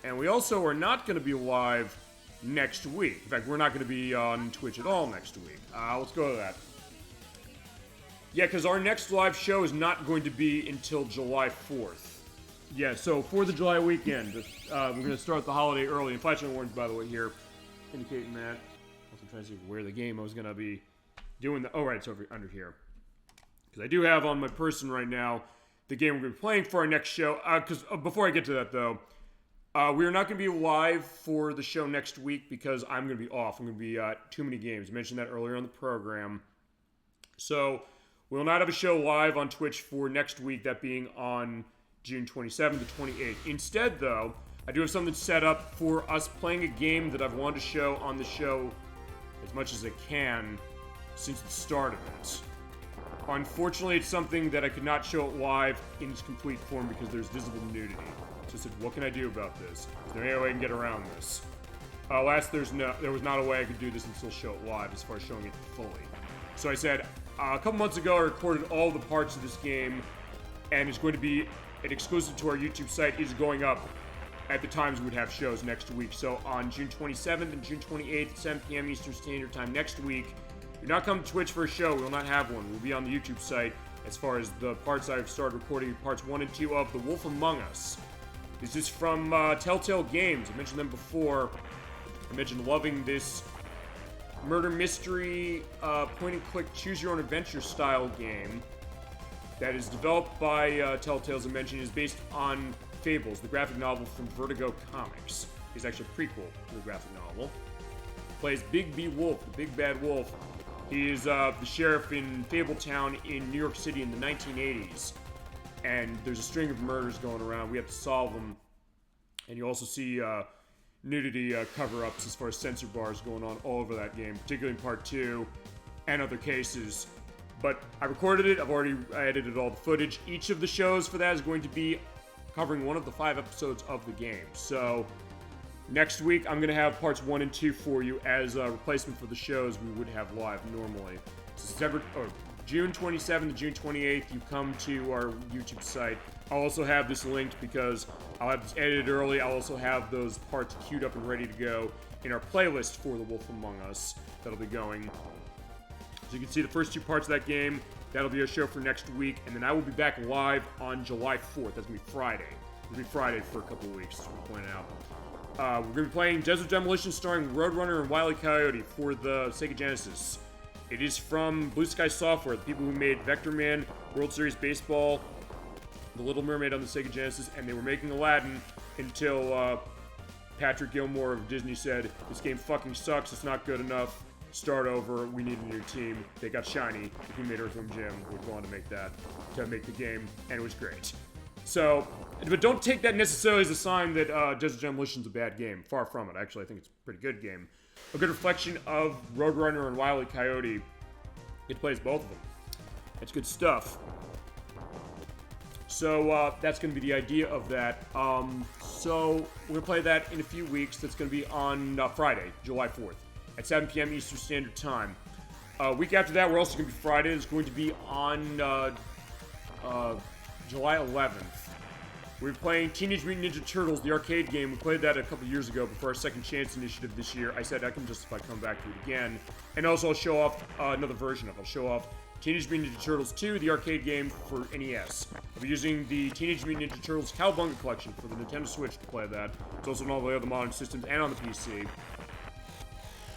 [SPEAKER 1] And we also are not going to be live next week. In fact, we're not going to be on Twitch at all next week. Let's go to that. Yeah, because our next live show is not going to be until July 4th. Yeah, so for the July weekend, we're going to start the holiday early. And flashing warnings, by the way, here, indicating that. Also trying to see where the game I was going to be doing the... Oh, right, it's over under here. Because I do have on my person right now the game we're going to be playing for our next show. Because before I get to that, though, we are not going to be live for the show next week because I'm going to be off. I'm going to be too many games. I mentioned that earlier on the program. So we will not have a show live on Twitch for next week, that being on June 27th to 28th. Instead, though, I do have something set up for us playing a game that I've wanted to show on the show as much as I can since the start of it. Unfortunately, it's something that I could not show it live in its complete form because there's visible nudity. So I said, what can I do about this? Is there any way I can get around this? Last, there was not a way I could do this and still show it live as far as showing it fully. So I said, a couple months ago, I recorded all the parts of this game, and it's going to be an exclusive to our YouTube site. Is going up at the times we would have shows next week. So on June 27th and June 28th at 7 p.m. Eastern Standard Time next week, do not come to Twitch for a show. We will not have one. We'll be on the YouTube site as far as the parts I've started recording, parts 1 and 2 of The Wolf Among Us. This is from Telltale Games. I mentioned them before. I mentioned loving this murder mystery, point-and-click, choose-your-own-adventure style game that is developed by Telltale, as I mentioned, is based on Fables, the graphic novel from Vertigo Comics. It's actually a prequel to the graphic novel. Plays Big B Wolf, the big bad wolf. He is the sheriff in Fabletown in New York City in the 1980s. And there's a string of murders going around. We have to solve them. And you also see nudity cover-ups as far as censor bars going on all over that game, particularly in Part 2 and other cases. But I recorded it. I've already edited all the footage. Each of the shows for that is going to be covering one of the 5 episodes of the game. So next week, I'm going to have parts 1 and 2 for you as a replacement for the shows we would have live normally. So June 27th to June 28th, you come to our YouTube site. I'll also have this linked because I'll have this edited early. I'll also have those parts queued up and ready to go in our playlist for The Wolf Among Us that'll be going. So you can see the first 2 parts of that game. That'll be our show for next week. And then I will be back live on July 4th. That's going to be Friday. It'll be Friday for a couple of weeks, as we're pointing out. We're going to be playing Desert Demolition starring Roadrunner and Wile E. Coyote for the Sega Genesis. It is from Blue Sky Software, the people who made Vector Man, World Series Baseball, The Little Mermaid on the Sega Genesis, and they were making Aladdin until Patrick Gilmore of Disney said, this game fucking sucks, it's not good enough, start over, we need a new team. They got Shiny, who made Earthworm Jim, would go on to make the game, and it was great. So, but don't take that necessarily as a sign that Desert Demolition's a bad game. Far from it. Actually, I think it's a pretty good game. A good reflection of Roadrunner and Wile E. Coyote. It plays both of them. It's good stuff. So, that's going to be the idea of that. So, we're going to play that in a few weeks. That's going to be on Friday, July 4th, at 7 p.m. Eastern Standard Time. Week after that, we're also going to be Friday. It's going to be on July 11th. We're playing Teenage Mutant Ninja Turtles, the arcade game. We played that a couple years ago before our Second Chance initiative this year. I said I can justify coming back to it again. And also I'll show off another version of it. I'll show off Teenage Mutant Ninja Turtles 2, the arcade game for NES. I'll be using the Teenage Mutant Ninja Turtles Cowabunga collection for the Nintendo Switch to play that. It's also on all the other modern systems and on the PC.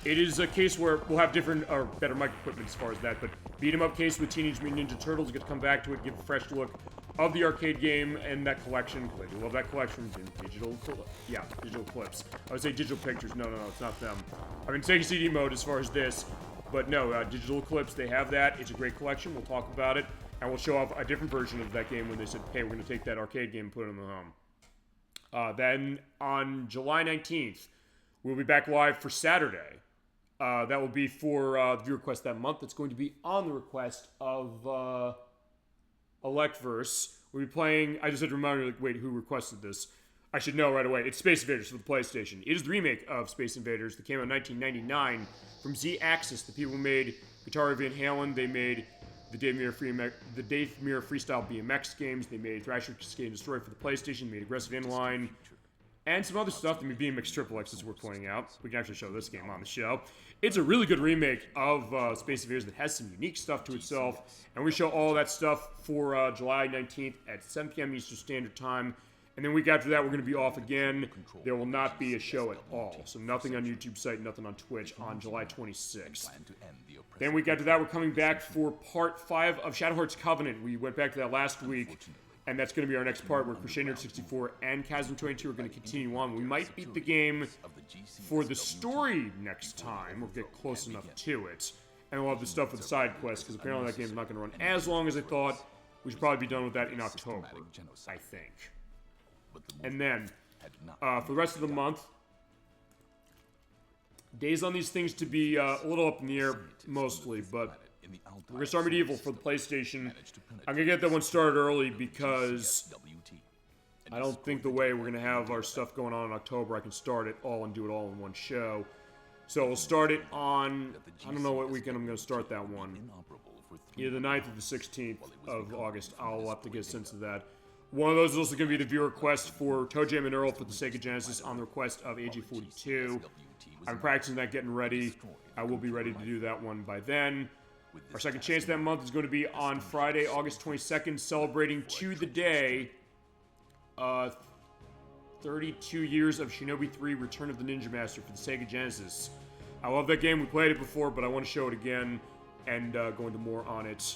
[SPEAKER 1] It is a case where we'll have different, or better mic equipment as far as that, but beat-em-up case with Teenage Mutant Ninja Turtles. Get to come back to it, give a fresh look of the arcade game and that collection, because I do love that collection. Digital clips. I would say digital pictures. No, it's not them. I'm in Sega CD mode as far as this, but no, digital clips, they have that. It's a great collection. We'll talk about it, and we'll show off a different version of that game when they said, hey, we're going to take that arcade game and put it in the home. Then on July 19th, we'll be back live for Saturday. That will be for the viewer request that month. It's going to be on the request of Electverse. We'll be playing, I just had to remind you, wait, who requested this? I should know right away. It's Space Invaders for the PlayStation. It is the remake of Space Invaders that came out in 1999 from Z-Axis, the people who made Guitar Van Halen. They made the Dave Mirra Freestyle BMX games. They made Thrasher Escape and Destroy for the PlayStation. They made Aggressive Inline. And some other stuff. I mean, BMX Triple X is worth pointing out. We can actually show this game on the show. It's a really good remake of Space Invaders that has some unique stuff to itself. And we show all that stuff for July 19th at 7 p.m. Eastern Standard Time. And then week after that, we're going to be off again. There will not be a show at all. So nothing on YouTube site, nothing on Twitch on July 26th. Then week after that, we're coming back for Part 5 of Shadowheart's Covenant. We went back to that last week. And that's going to be our next part, where Crusader 64 and Chasm 22 are going to continue on. We might beat the game for the story next time, or get close enough to it. And we'll have the stuff with the side quests, because apparently that game's not going to run as long as I thought. We should probably be done with that in October, I think. And then, for the rest of the month, days on these things to be a little up in the air, mostly, but
[SPEAKER 2] in the Altai
[SPEAKER 1] We're gonna start Medieval for the PlayStation. I'm gonna get that one started early because
[SPEAKER 2] GCS-WT.
[SPEAKER 1] I don't think the way we're gonna have our stuff going on in October, I can start it all and do it all in one show. So we'll start it on, I don't know what weekend I'm gonna start that one. Either the 9th or the 16th of August. I'll have to get a sense of that. One of those is also going to be the viewer request for Toe Jam and Earl for the Sega Genesis on the request of AG42. I'm practicing that, getting ready. I will be ready to do that one by then. Our second chance that month is going to be on Friday, August 22nd, celebrating to the day 32 years of Shinobi 3 Return of the Ninja Master for the Sega Genesis. I love that game. We played it before, but I want to show it again and go into more on it.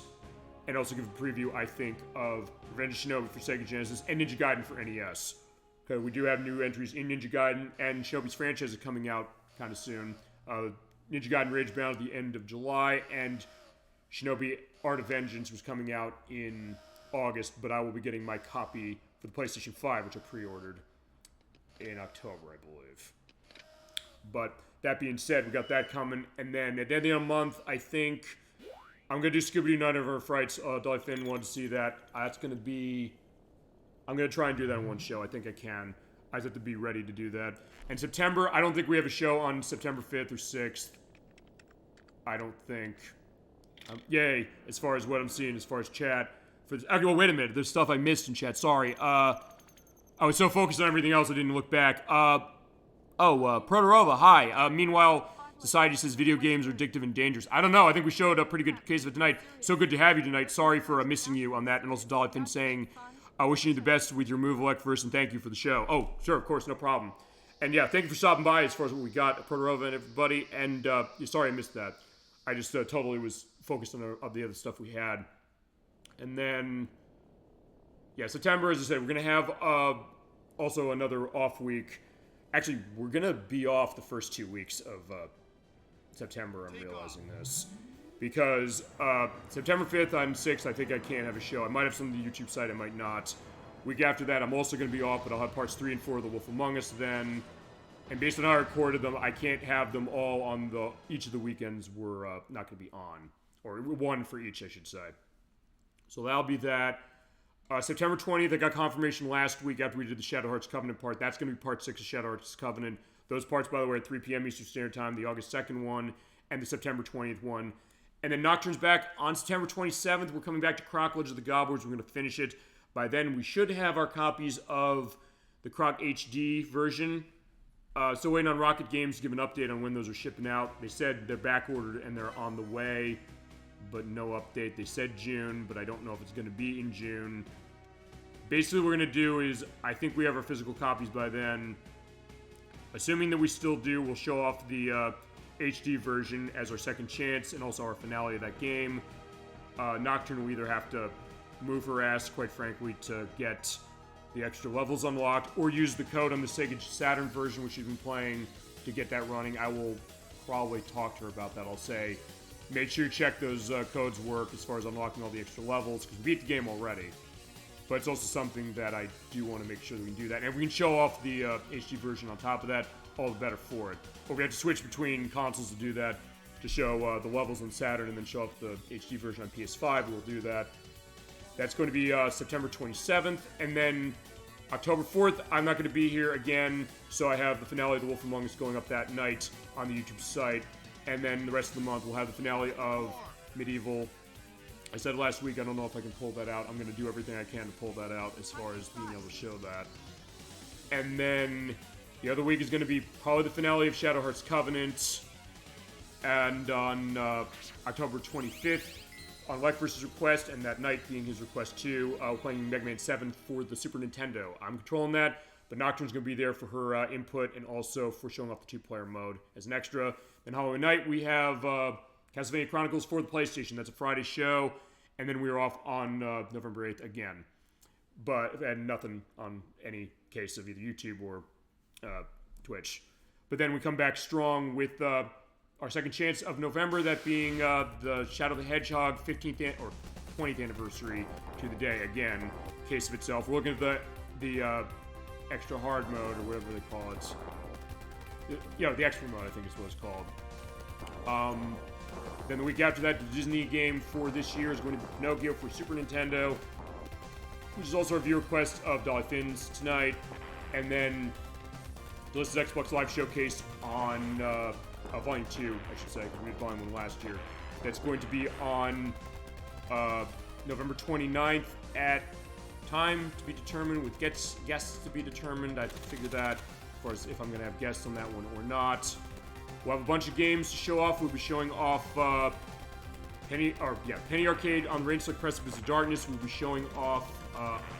[SPEAKER 1] And also give a preview, I think, of Revenge of Shinobi for Sega Genesis and Ninja Gaiden for NES. Okay, we do have new entries in Ninja Gaiden, and Shinobi's franchise is coming out kind of soon. Ninja Gaiden Ragebound at the end of July, and Shinobi Art of Vengeance was coming out in August, but I will be getting my copy for the PlayStation 5, which I pre-ordered in October, I believe. But that being said, we got that coming, and then at the end of the month, I think I'm going to do Scooby-Doo Night of Our Frights. Dolly Finn wanted to see that. That's going to be... I'm going to try and do that in one show. I think I can. I just have to be ready to do that. And September, I don't think we have a show on September 5th or 6th. I don't think. Yay, as far as what I'm seeing, as far as chat. Okay, well, wait a minute. There's stuff I missed in chat. Sorry. I was so focused on everything else, I didn't look back. Protorova, hi. Meanwhile... Society says video games are addictive and dangerous. I don't know. I think we showed a pretty good case of it tonight. So good to have you tonight. Sorry for missing you on that. And also Dolly Finn saying, wishing you the best with your move, Electverse, and thank you for the show. Oh, sure, of course, no problem. And yeah, thank you for stopping by as far as what we got, Protorova and everybody. And sorry I missed that. I just totally was focused on the other stuff we had. And then, yeah, September, as I said, we're going to have also another off week. Actually, we're going to be off the first 2 weeks of September, I'm realizing this. Because September 5th and 6th, I think I can't have a show. I might have some on the YouTube site, I might not. Week after that, I'm also going to be off, but I'll have parts 3 and 4 of The Wolf Among Us then. And based on how I recorded them, I can't have them all on each of the weekends we're not going to be on. Or one for each, I should say. So that'll be that. September 20th, I got confirmation last week after we did the Shadow Hearts Covenant part. That's going to be part 6 of Shadow Hearts Covenant. Those parts, by the way, at 3 p.m. Eastern Standard Time, the August 2nd one, and the September 20th one. And then Nocturne's back on September 27th. We're coming back to Croc Legends of the Gobblers. We're going to finish it. By then, we should have our copies of the Croc HD version. Still waiting on Rocket Games to give an update on when those are shipping out. They said they're back-ordered and they're on the way, but no update. They said June, but I don't know if it's going to be in June. Basically, what we're going to do is, I think we have our physical copies by then. Assuming that we still do, we'll show off the HD version as our second chance and also our finale of that game. Nocturne will either have to move her ass, quite frankly, to get the extra levels unlocked, or use the code on the Sega Saturn version, which she's been playing, to get that running. I will probably talk to her about that. I'll say, make sure you check those codes work as far as unlocking all the extra levels, because we beat the game already. But it's also something that I do want to make sure that we can do that. And if we can show off the HD version on top of that, all the better for it. Or we have to switch between consoles to do that, to show the levels on Saturn and then show off the HD version on PS5. We'll do that. That's going to be September 27th. And then October 4th, I'm not going to be here again. So I have the finale of The Wolf Among Us going up that night on the YouTube site. And then the rest of the month, we'll have the finale of Medieval. I said last week, I don't know if I can pull that out. I'm going to do everything I can to pull that out as far as being able to show that. And then the other week is going to be probably the finale of Shadow Hearts Covenant. And on October 25th, on Electverse's request, and that night being his request too, we're playing Mega Man 7 for the Super Nintendo. I'm controlling that, but Nocturne's going to be there for her input and also for showing off the 2-player mode as an extra. Then Halloween night, we have Castlevania Chronicles for the PlayStation. That's a Friday show. And then we are off on November 8th again. And nothing on any case of either YouTube or Twitch. But then we come back strong with our second chance of November, that being the Shadow the Hedgehog 15th or 20th anniversary to the day again, case of itself. We're looking at the extra hard mode, or whatever they call it. The extra mode, I think is what it's called. Then the week after that, the Disney game for this year is going to be Pinocchio for Super Nintendo, which is also a viewer request of Dolly Finn's tonight. And then the listed Xbox Live Showcase on Volume 2, I should say, because we did Volume 1 last year. That's going to be on November 29th at time to be determined, with guests to be determined. I have to figure that, of course, if I'm going to have guests on that one or not. We'll have a bunch of games to show off. We'll be showing off Penny Arcade on Rain Slick Precipice of Darkness. We'll be showing off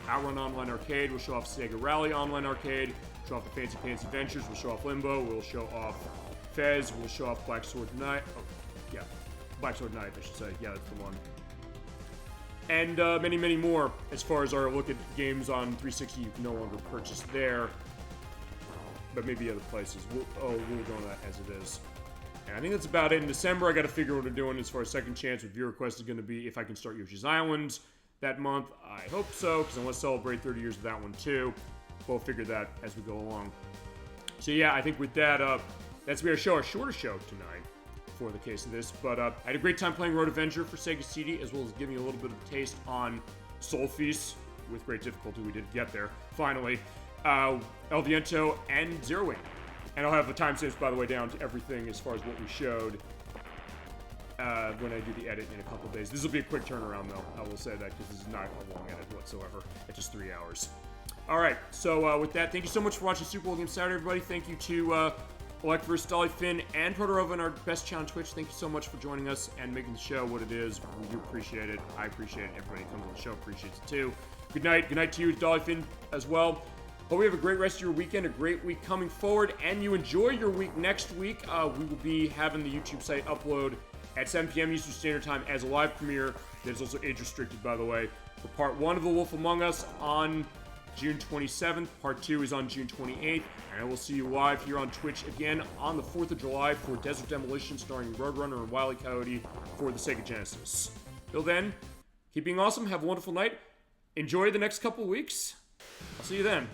[SPEAKER 1] Outrun Online Arcade. We'll show off Sega Rally Online Arcade. We'll show off the Fancy Pants Adventures. We'll show off Limbo. We'll show off Fez. We'll show off Black Sword Knight. Black Sword Knight, I should say. Yeah, that's the one. And many, many more as far as our look at games on 360 you can no longer purchase there. But maybe other places. We'll go on that as it is. And I think that's about it. In December, I got to figure what we're doing as far as Second Chance with viewer request is going to be if I can start Yoshi's Island that month. I hope so, because I want to celebrate 30 years of that one too. We'll figure that as we go along. So yeah, I think with that, that's going to be our shorter show tonight for the case of this. But I had a great time playing Road Avenger for Sega CD, as well as giving you a little bit of a taste on Sol-Feace. With great difficulty, we did get there, finally. El Viento and Zeroing. And I'll have the timestamps, by the way, down to everything as far as what we showed when I do the edit in a couple of days. This will be a quick turnaround, though. I will say that, because this is not a long edit whatsoever. It's just 3 hours. All right, so with that, thank you so much for watching Super Bowl Game Saturday, everybody. Thank you to Elect vs. Dolly Finn and Protorova, our best channel on Twitch. Thank you so much for joining us and making the show what it is. We do appreciate it. I appreciate it. Everybody who comes on the show appreciates it, too. Good night. Good night to you, Dolly Finn, as well. Hope you have a great rest of your weekend, a great week coming forward, and you enjoy your week next week. We will be having the YouTube site upload at 7 p.m. Eastern Standard Time as a live premiere. That is also age-restricted, by the way, for Part 1 of The Wolf Among Us on June 27th. Part 2 is on June 28th, and I will see you live here on Twitch again on the 4th of July for Desert Demolition, starring Roadrunner and Wile E. Coyote for the Sega Genesis. Till then, keep being awesome, have a wonderful night, enjoy the next couple weeks. I'll see you then.